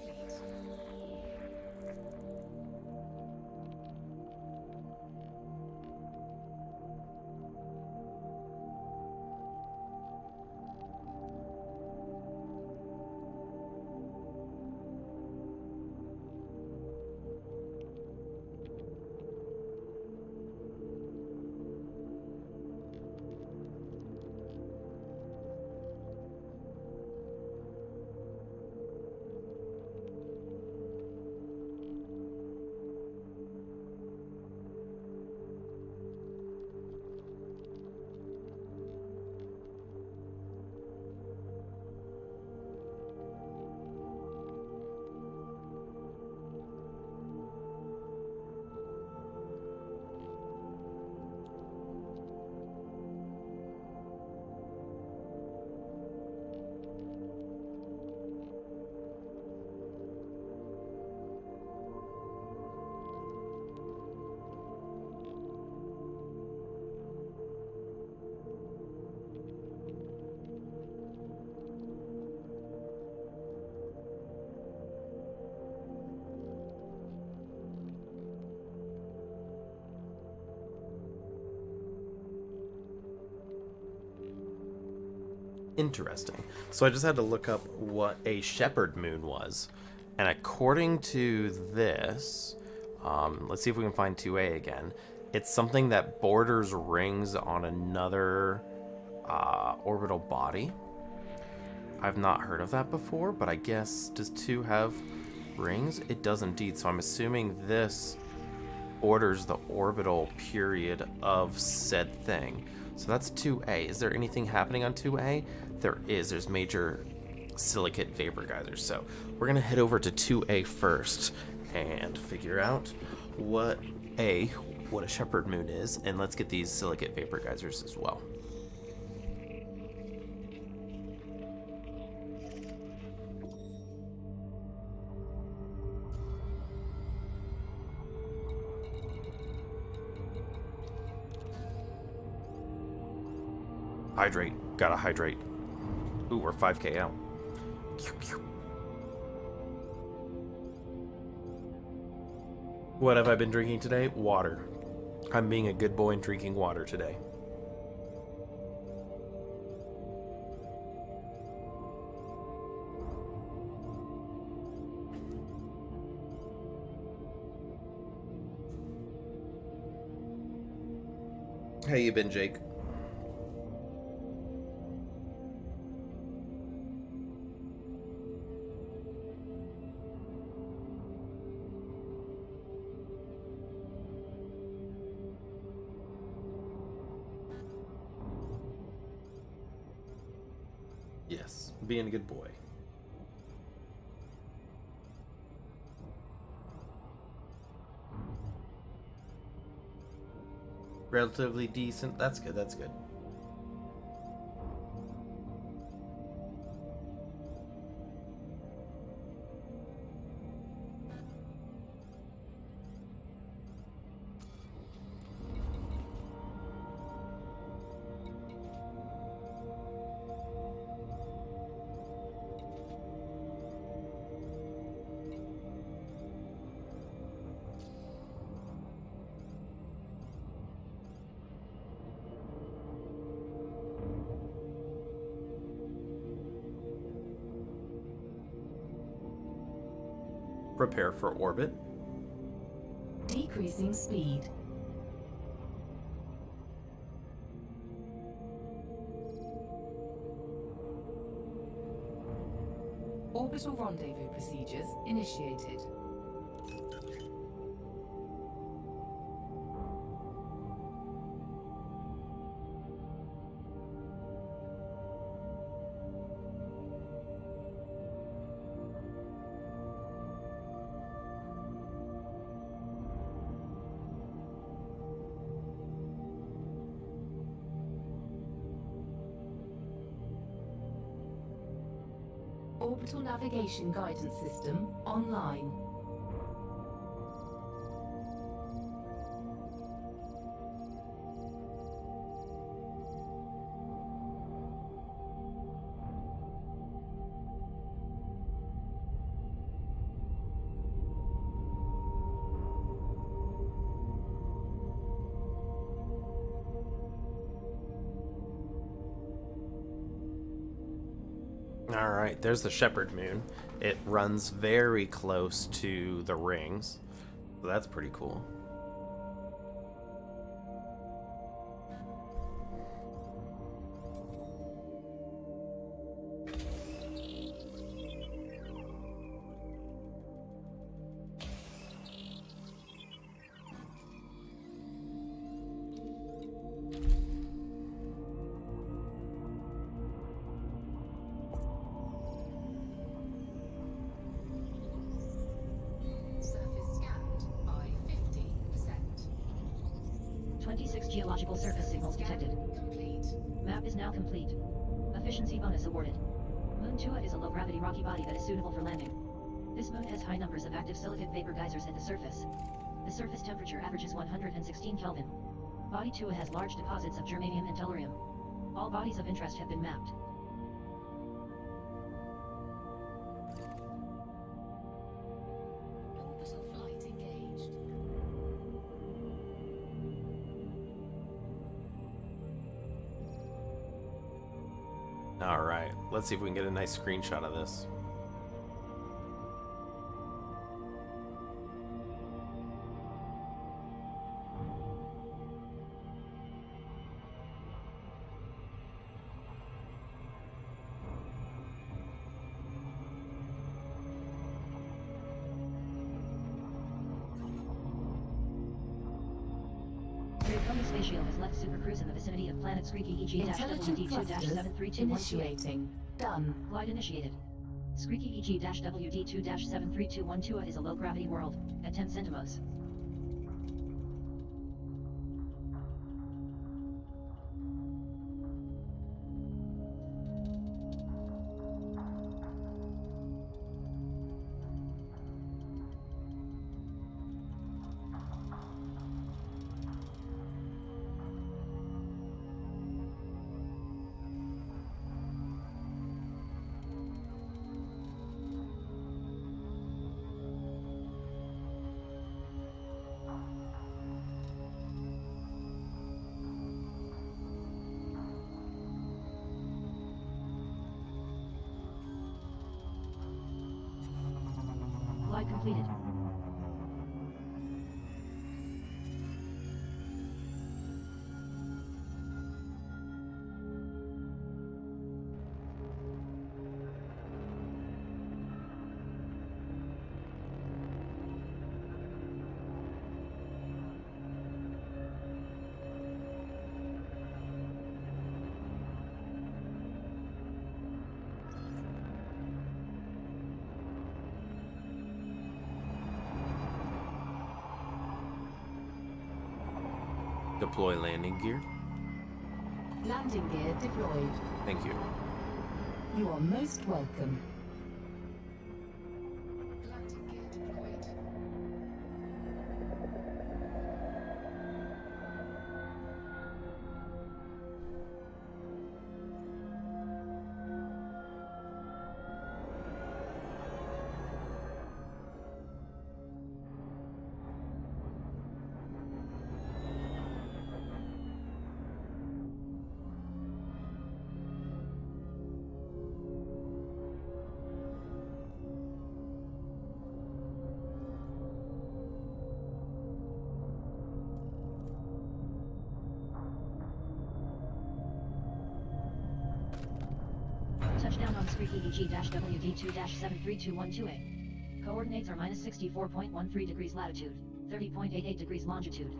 Interesting. So I just had to look up what a shepherd moon was. And according to this, let's see if we can find 2A again. It's something that borders rings on another orbital body. I've not heard of that before, but I guess, does 2 have rings? It does indeed, so I'm assuming this orders the orbital period of said thing. So that's 2A. Is there anything happening on 2A? There is. There's major silicate vapor geysers. So we're going to head over to 2A first and figure out what a shepherd moon is, and let's get these silicate vapor geysers as well. Hydrate. Gotta hydrate. Ooh, we're 5K out. What have I been drinking today? Water. I'm being a good boy and drinking water today. How you been, Jake? Yes, being a good boy. Relatively decent. That's good, that's good. Prepare for orbit.
Decreasing speed. Orbital rendezvous procedures initiated. Orbital navigation guidance system online.
All right, there's the Shepherd Moon. It runs very close to the rings, so that's pretty cool.
Surface scanned by 50%.
26 geological surface signals detected.
Complete.
Map is now complete. Efficiency bonus awarded. Moon 2 is a low-gravity rocky body that is suitable for landing. This moon has high numbers of active silicate vapor geysers at the surface. The surface temperature averages 116 Kelvin. Body 2 has large deposits of germanium and tellurium. All bodies of interest have been mapped.
Orbital flight engaged.
All right, let's see if we can get a nice screenshot of this.
The Komi space shield has left supercruise in the vicinity of planet Squeaky
Intelligent clusters
EG-WD2-73212.
initiating. Done.
Glide initiated. Squeaky EG-WD2-73212 is a low-gravity world, at 10 centimos. Glide completed.
Deploy landing gear.
Landing gear deployed.
Thank you.
You are most welcome.
Galactic gear deployed.
Street EEG-WD2-73212A. Coordinates are minus 64.13 degrees latitude, 30.88 degrees longitude.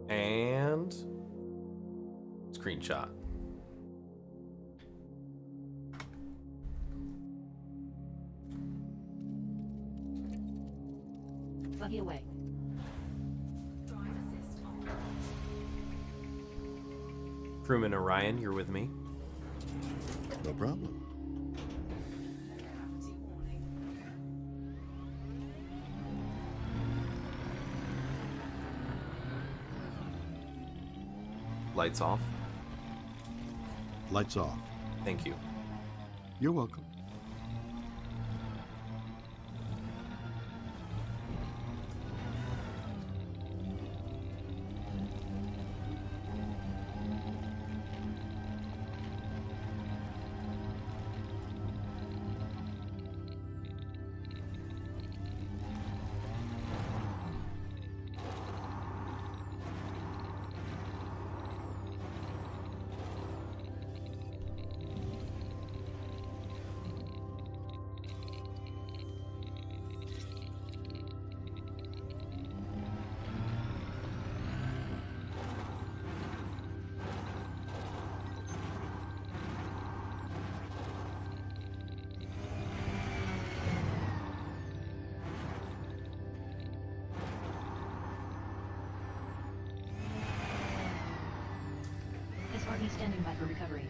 And screenshot.
Buggy away.
Drive assist on.
Crewman Orion, you're with me.
No problem.
Gravity warning.
Lights off.
Lights off.
Thank you.
You're welcome.
SRE standing by for recovery.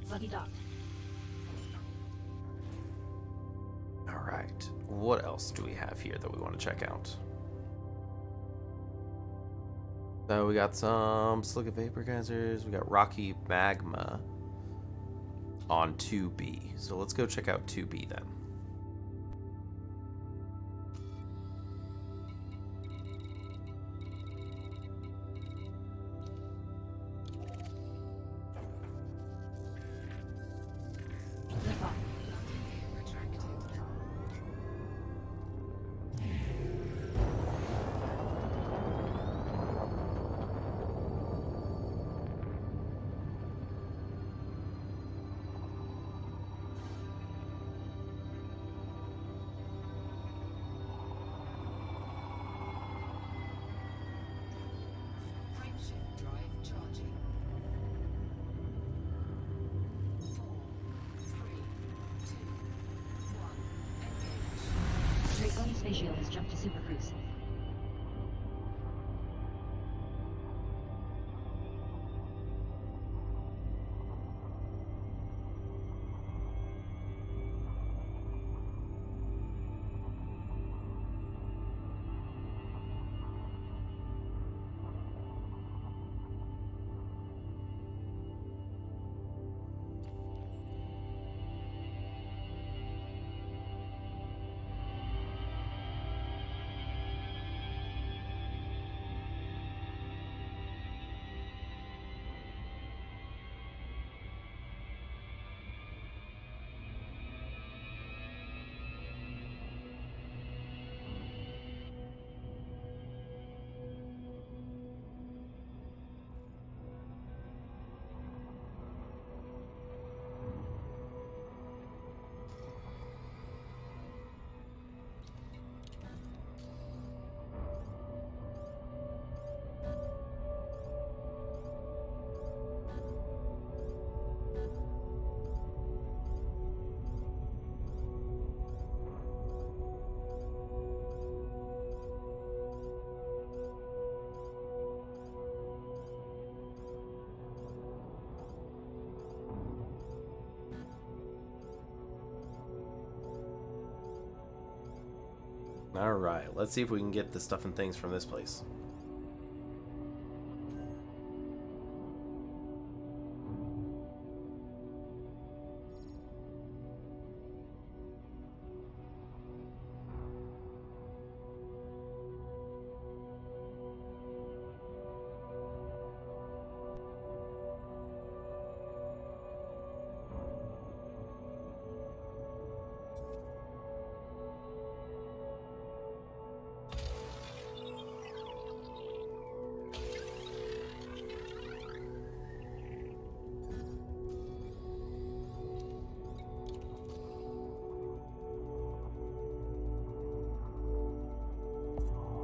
Buggy docked.
All right. What else do we have here that we want to check out? So we got some silica vapor geysers. We got rocky magma on 2B. So let's go check out 2B then.
Lift off.
Retracted.
Alright, let's see if we can get the stuff and things from this place.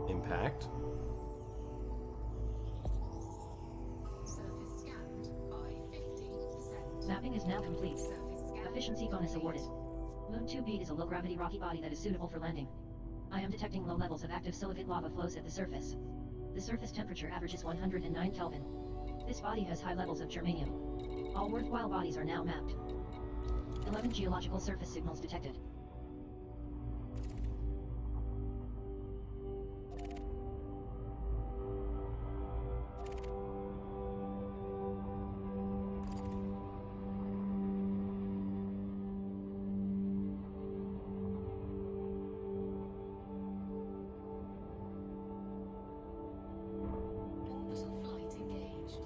Impact.
Surface scanned by 50%.
Mapping is now complete.
Surface scanned.
Efficiency bonus awarded. Moon 2B is a low-gravity rocky body that is suitable for landing. I am detecting low levels of active silicate lava flows at the surface. The surface temperature averages 109 Kelvin. This body has high levels of germanium. All worthwhile bodies are now mapped. 11 geological surface signals detected.
Orbital flight engaged.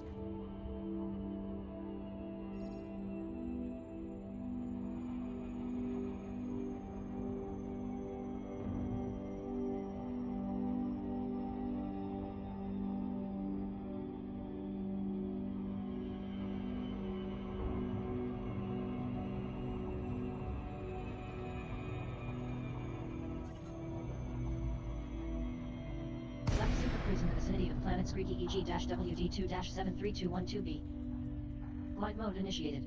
Left supercruise in the vicinity of planet Squeaky EG-WD2-73212B. Glide mode initiated.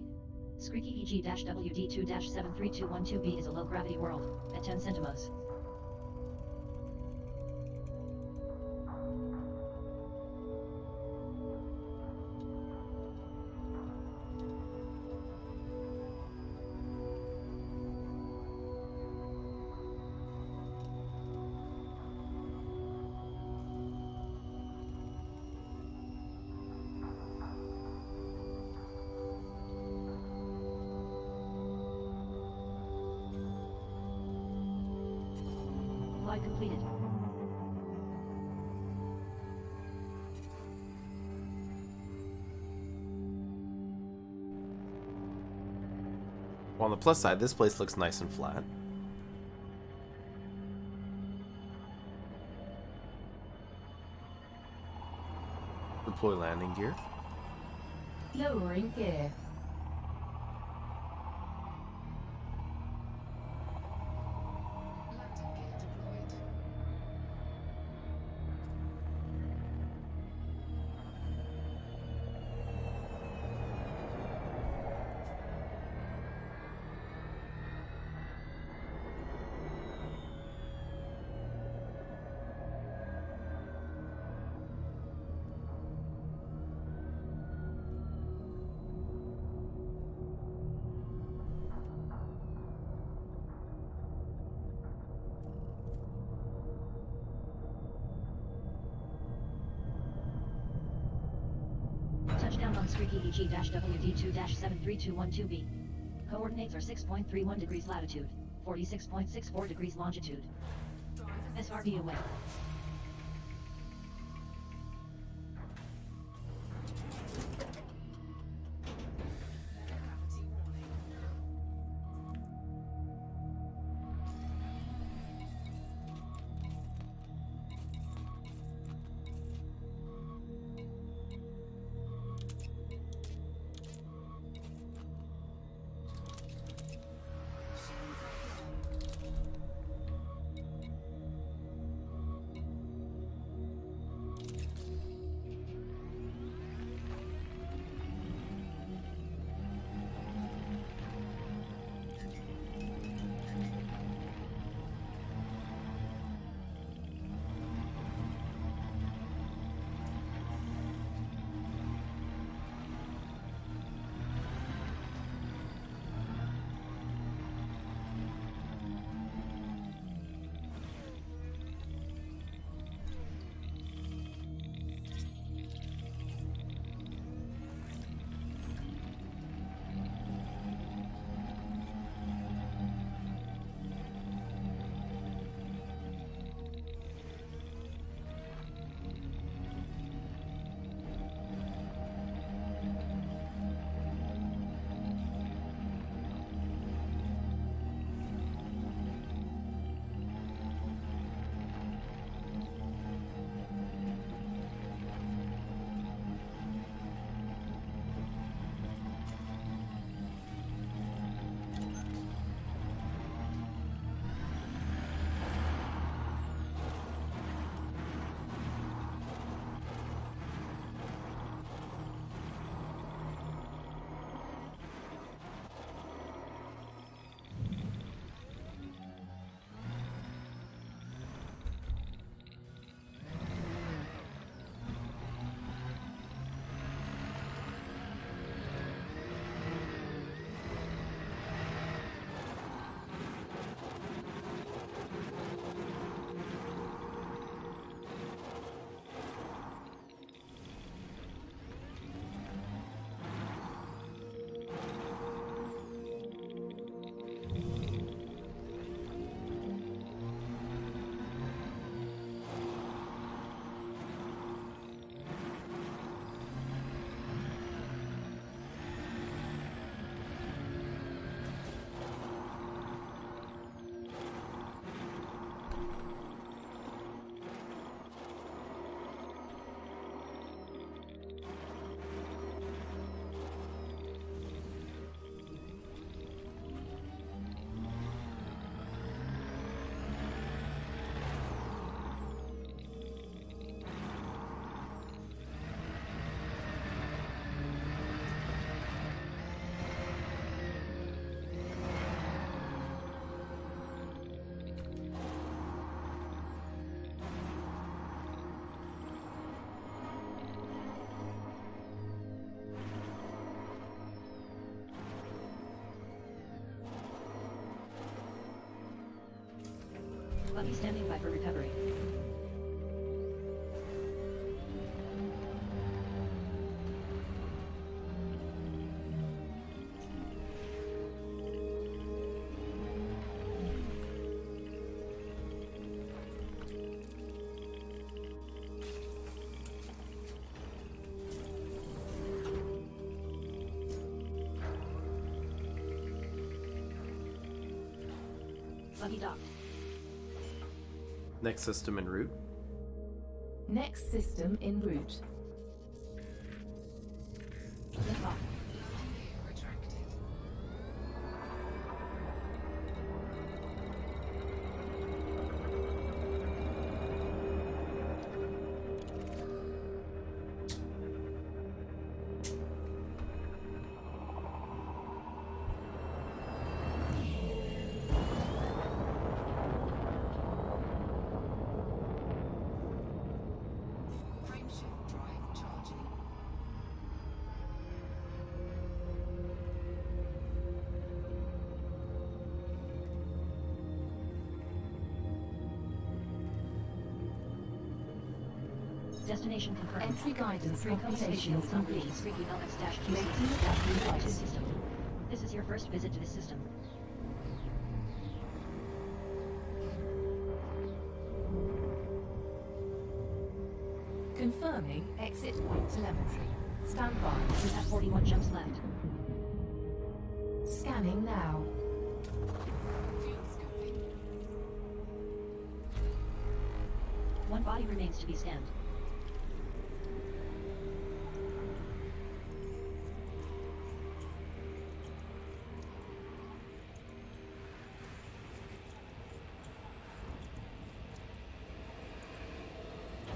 Squeaky EG-WD2-73212B is a low-gravity world, at 10 centimos. Glide completed.
Well, on the plus side, this place looks nice and flat. Deploy landing gear.
Lowering gear.
Landing gear deployed.
Touchdown on Squeaky EG-WD2-73212B. Coordinates are 6.31 degrees latitude, 46.64 degrees longitude. SRB away.
Gravity warning. Shields offline.
Buggy standing by for recovery. Buggy docked.
Next system en route.
Next system en route.
Lift off.
Gear retracted. Frameshift drive charging.
Destination confirmed.
Entry guidance
Draconic
computation
spatial
complete.
complete. Streaky LX-QC
Making adaptive
to
device.
system. This is your first visit to this system.
Confirming exit point telemetry. Stand by.
You have 41 jumps left.
Scanning now.
Fuel scooping.
One body remains to be scanned.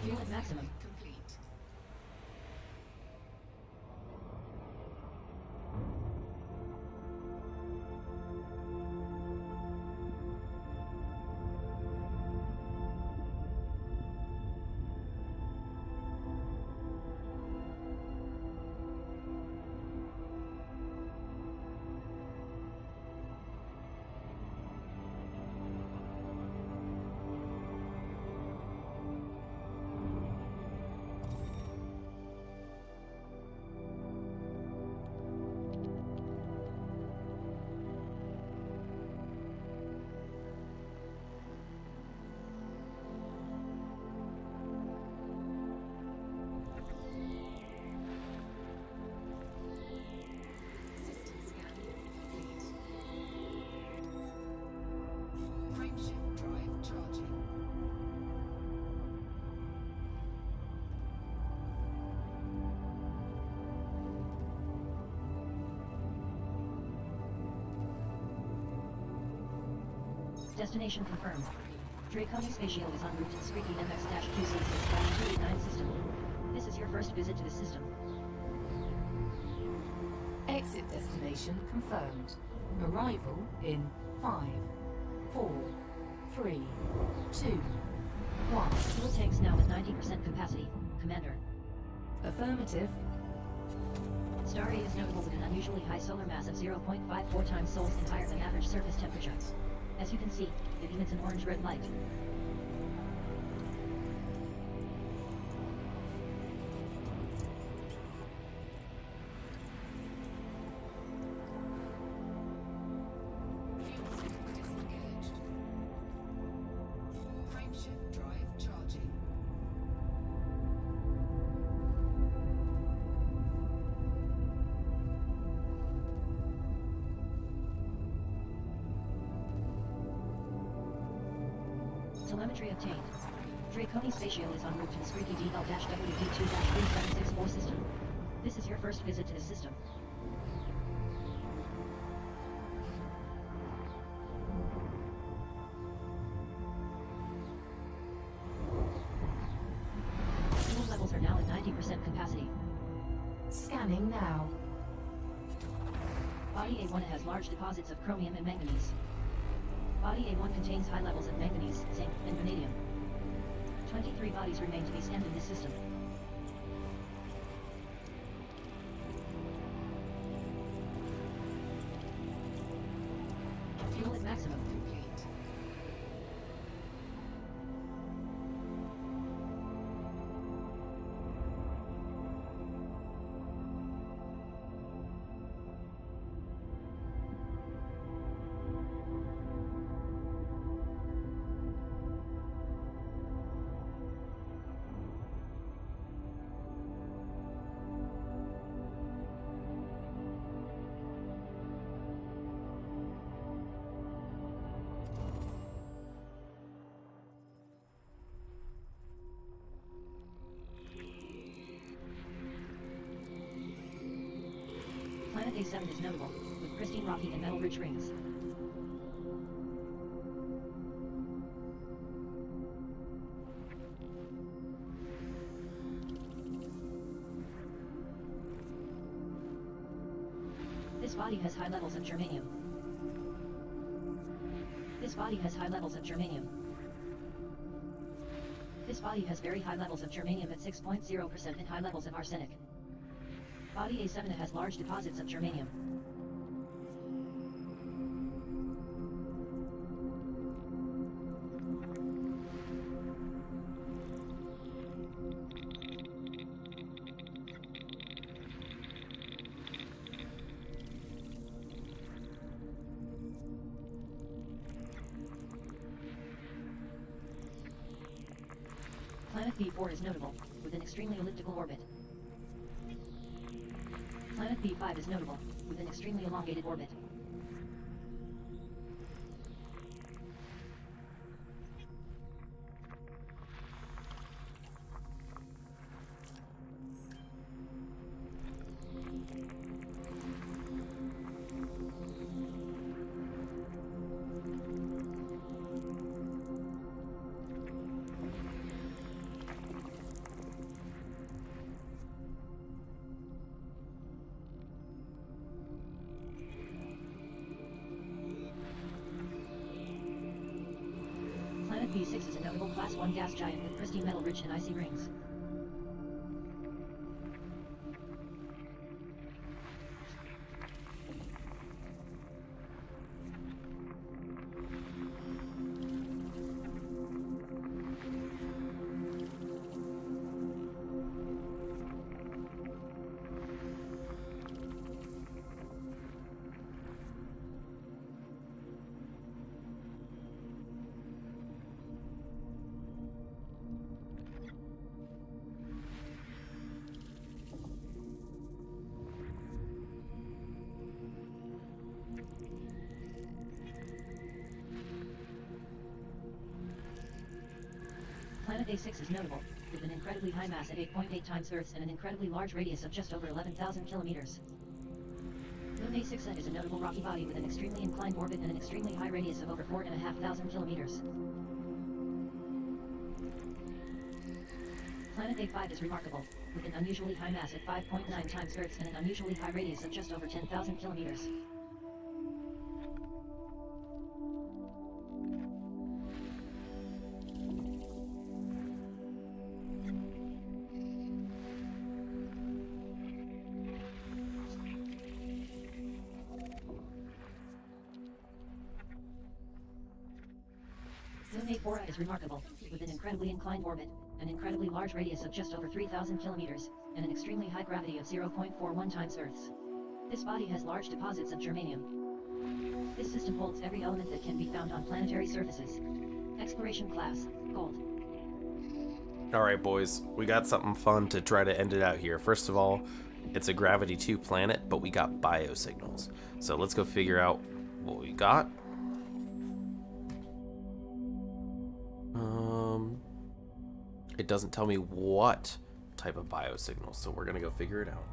Fuel at maximum.
Complete. System scan complete. Frameshift drive charging.
Destination confirmed. Draconic spatial is en route to the Streaky MX-QC6-289 system. This is your first visit to the system.
Exit destination confirmed. Arrival in 5, 4, 3, 2, 1.
Fuel tanks now at 90% capacity. Commander.
Affirmative.
Star A is notable with an unusually high solar mass of 0.54 times Sol's and higher than average surface temperature. As you can see, it emits an orange-red light.
Fuel scoop disengaged. Frameshift drive charging.
Telemetry obtained. Draconic spatial is en route to the Streaky DL-WD2-3764 system. This is your first visit to the system. Fuel levels are now at 90% capacity.
Scanning now.
Body A1 has large deposits of chromium and manganese. Body A1 contains high levels of manganese, zinc, and vanadium. 23 bodies remain to be scanned in this system. Fuel at maximum.
Complete.
A7 is notable, with pristine rocky and metal-rich rings. This body has high levels of germanium. This body has high levels of germanium. This body has very high levels of germanium at 6.0% and high levels of arsenic. Body A7 has large deposits of germanium. Planet B4 is notable, with an extremely elliptical orbit. Planet B5 is notable, with an extremely elongated orbit. Planet B6 is a notable Class 1 gas giant with pristine metal-rich and icy rings. Planet A6 is notable, with an incredibly high mass at 8.8 times Earth's and an incredibly large radius of just over 11,000 kilometers. Moon A6 is a notable rocky body with an extremely inclined orbit and an extremely high radius of over 4,500 kilometers. Planet A5 is remarkable, with an unusually high mass at 5.9 times Earth's and an unusually high radius of just over 10,000 kilometers. Moon A4 is remarkable, with an incredibly inclined orbit, an incredibly large radius of just over 3,000 kilometers, and an extremely high gravity of 0.41 times Earth's. This body has large deposits of germanium. This system holds every element that can be found on planetary surfaces. Exploration class, Gold.
Alright, boys, we got something fun to try to end it out here. First of all, it's a Gravity 2 planet, but we got biosignals. So let's go figure out what we got. It doesn't tell me what type of biosignal, so we're gonna go figure it out.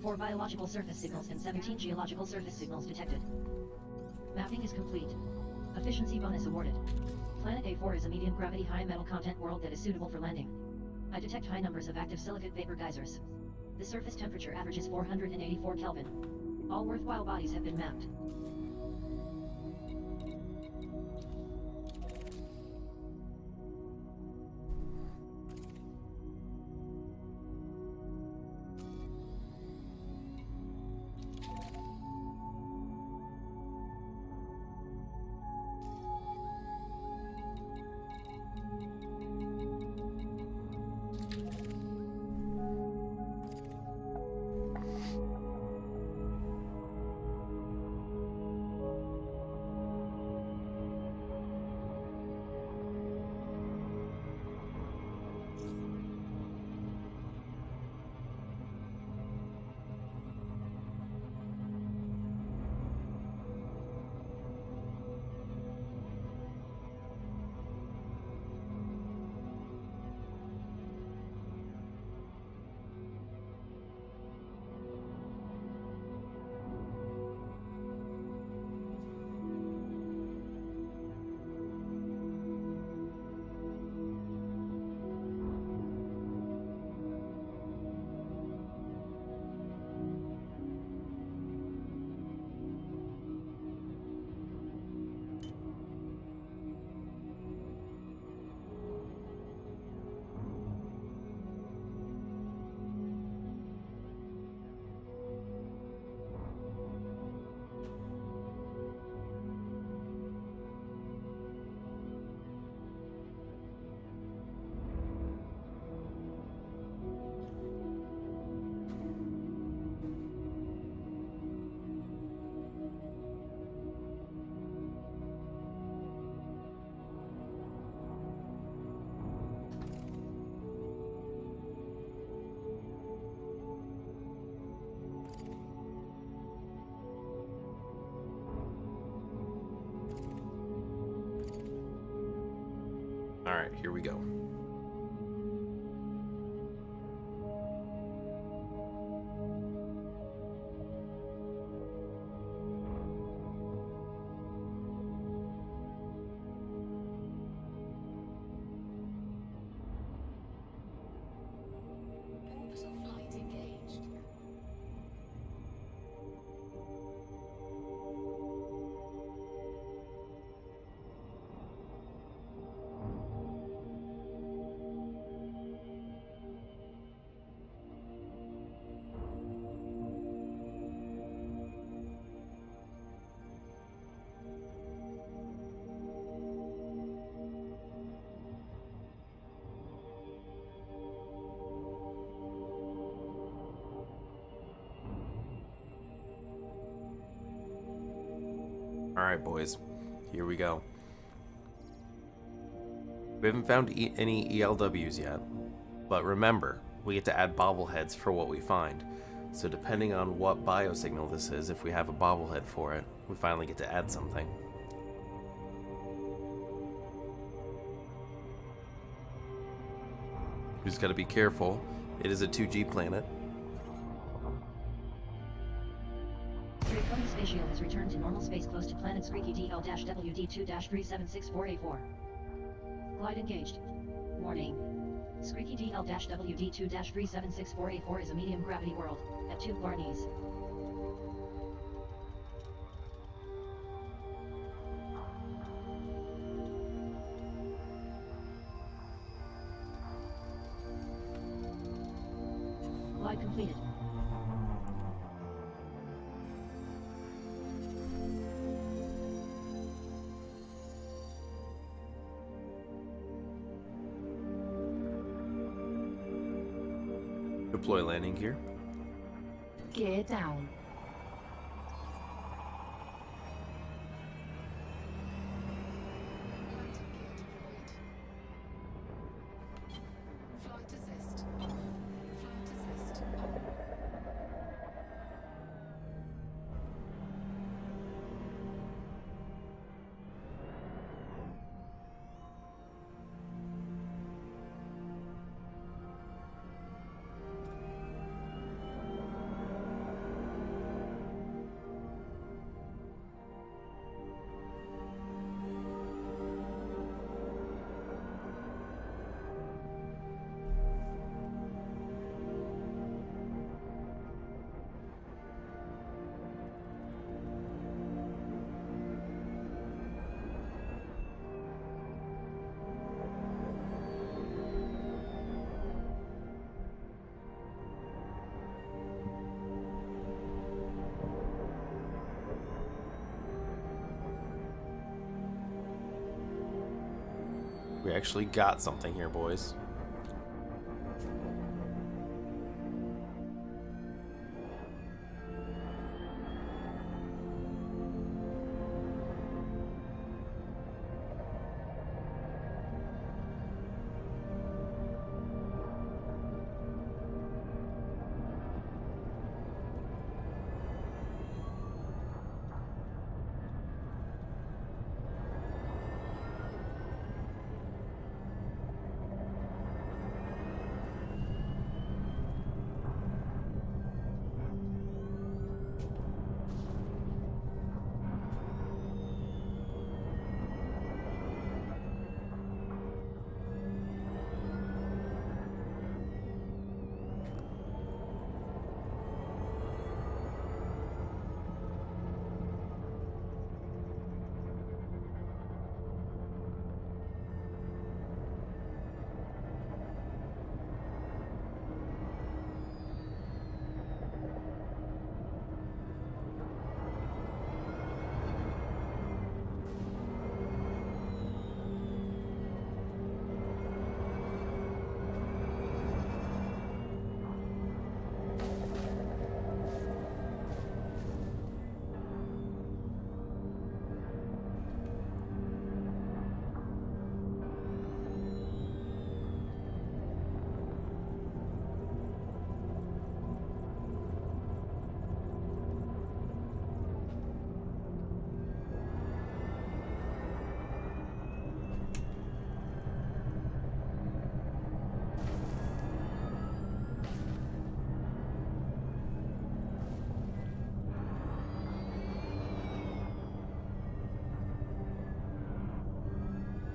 4 biological surface signals and 17 geological surface signals detected. Mapping is complete. Efficiency bonus awarded. Planet A4 is a medium gravity high metal content world that is suitable for landing. I detect high numbers of active silicate vapor geysers. The surface temperature averages 484 Kelvin. All worthwhile bodies have been mapped.
Alright, here we go.
Orbital flight engaged.
Alright, boys. Here we go. We haven't found any ELWs yet, but remember, we get to add bobbleheads for what we find. So depending on what biosignal this is, if we have a bobblehead for it, we finally get to add something. We just gotta be careful. It is a 2G planet.
Draconian spatial has returned to normal space close to planet Squeaky DL-WD2-3764A4. Glide engaged. Warning. Squeaky DL-WD2-3764A4 is a medium gravity world, at 2 Blarneys. Glide completed.
Deploy landing gear.
Gear down.
Landing gear deployed. Flight assist off. Flight assist on.
We actually got something here, boys.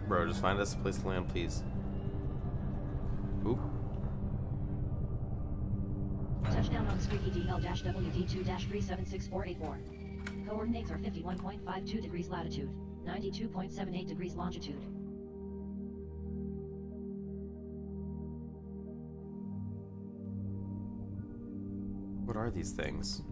Bro, just find us a place to land, please. Oop.
Touchdown on Squeaky DL-WD2-376484. Coordinates are 51.52 degrees latitude, 92.78 degrees longitude.
What are these things?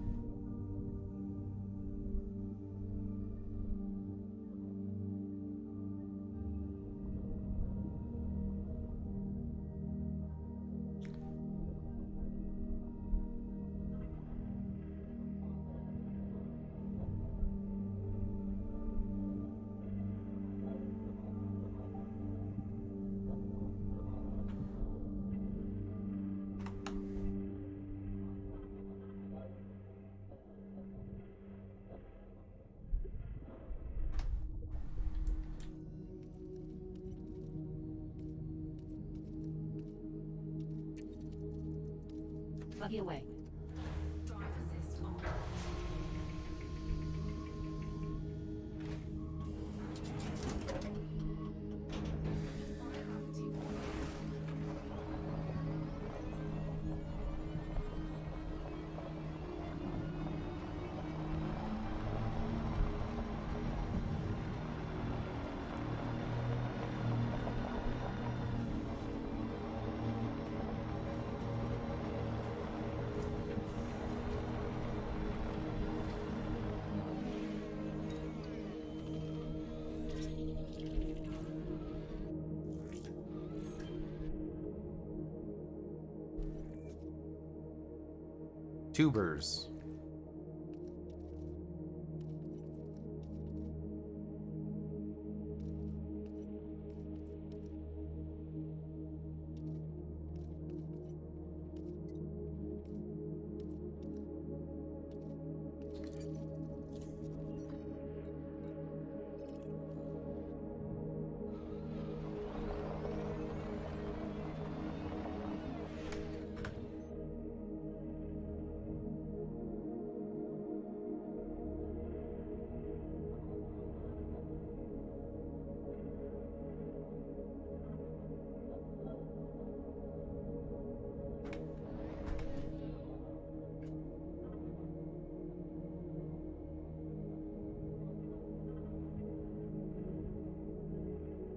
Buggy away.
Drive assist on. Gravity warning.
Tubers.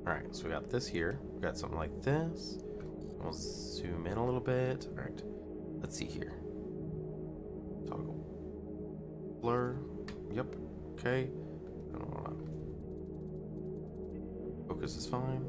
Alright, so we got this here. We got something like this. We'll zoom in a little bit. Alright, let's see here. Toggle. Blur. Yep. Okay. I don't wanna. Focus is fine.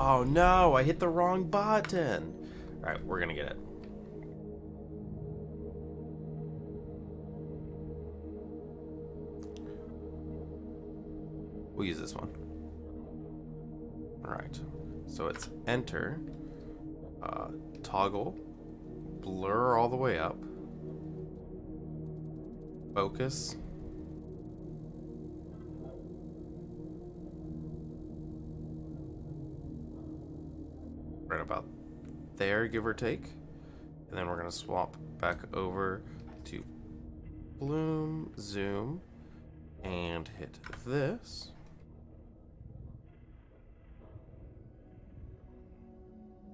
Oh no, I hit the wrong button. Alright, we're gonna get it. We'll use this one. Alright, so it's enter, toggle, blur all the way up, focus, right about there, give or take, and then we're going to swap back over to bloom, zoom, and hit this.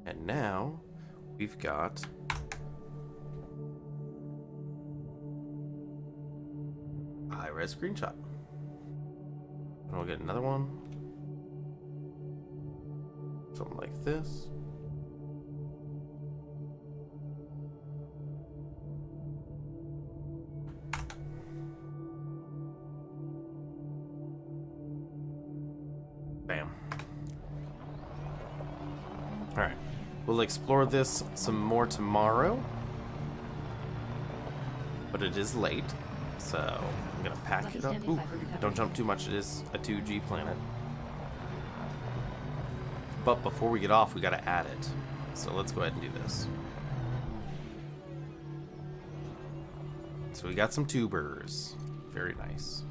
And now we've got high-res screenshot. And we'll get another one. Something like this. Bam. Alright. We'll explore this some more tomorrow. But it is late. So I'm gonna pack it up. Ooh, don't jump too much. It is a 2G planet. But before we get off, we gotta add it. So let's go ahead and do this. So we got some tubers. Very nice.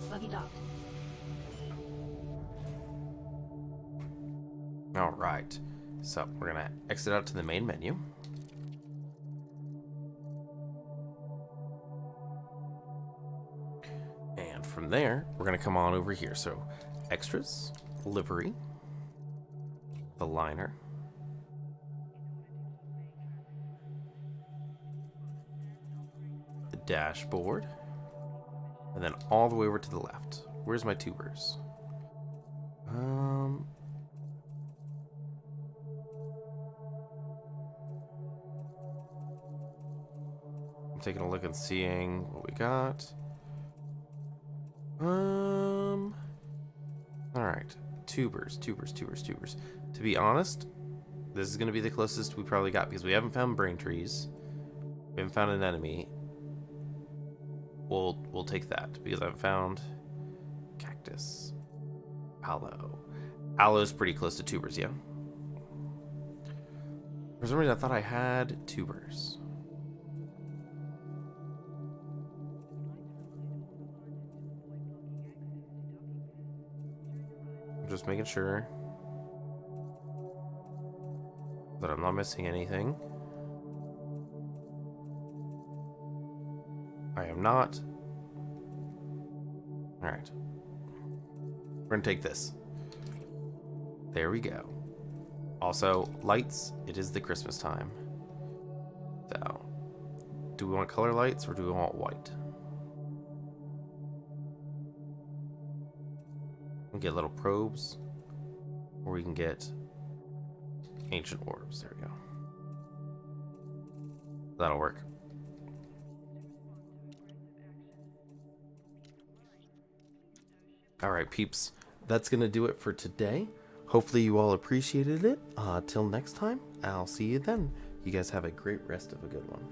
Buggy docked.
Alright. So we're gonna exit out to the main menu. And from there, we're gonna come on over here. So extras, livery, the liner, the dashboard, and then all the way over to the left. Where's my tubers? I'm taking a look and seeing what we got. Alright. Tubers. To be honest, this is going to be the closest we probably got because we haven't found brain trees. We haven't found an enemy. We'll take that because I haven't found cactus. Aloe. Aloe's pretty close to tubers, yeah? For some reason I thought I had tubers. I'm just making sure that I'm not missing anything. I am not. Alright. We're gonna take this. There we go. Also, lights. It is the Christmas time. So, do we want color lights or do we want white? We can get little probes, or we can get ancient orbs. There we go. That'll work. Alright, peeps. That's going to do it for today. Hopefully you all appreciated it. Till next time, I'll see you then. You guys have a great rest of a good one.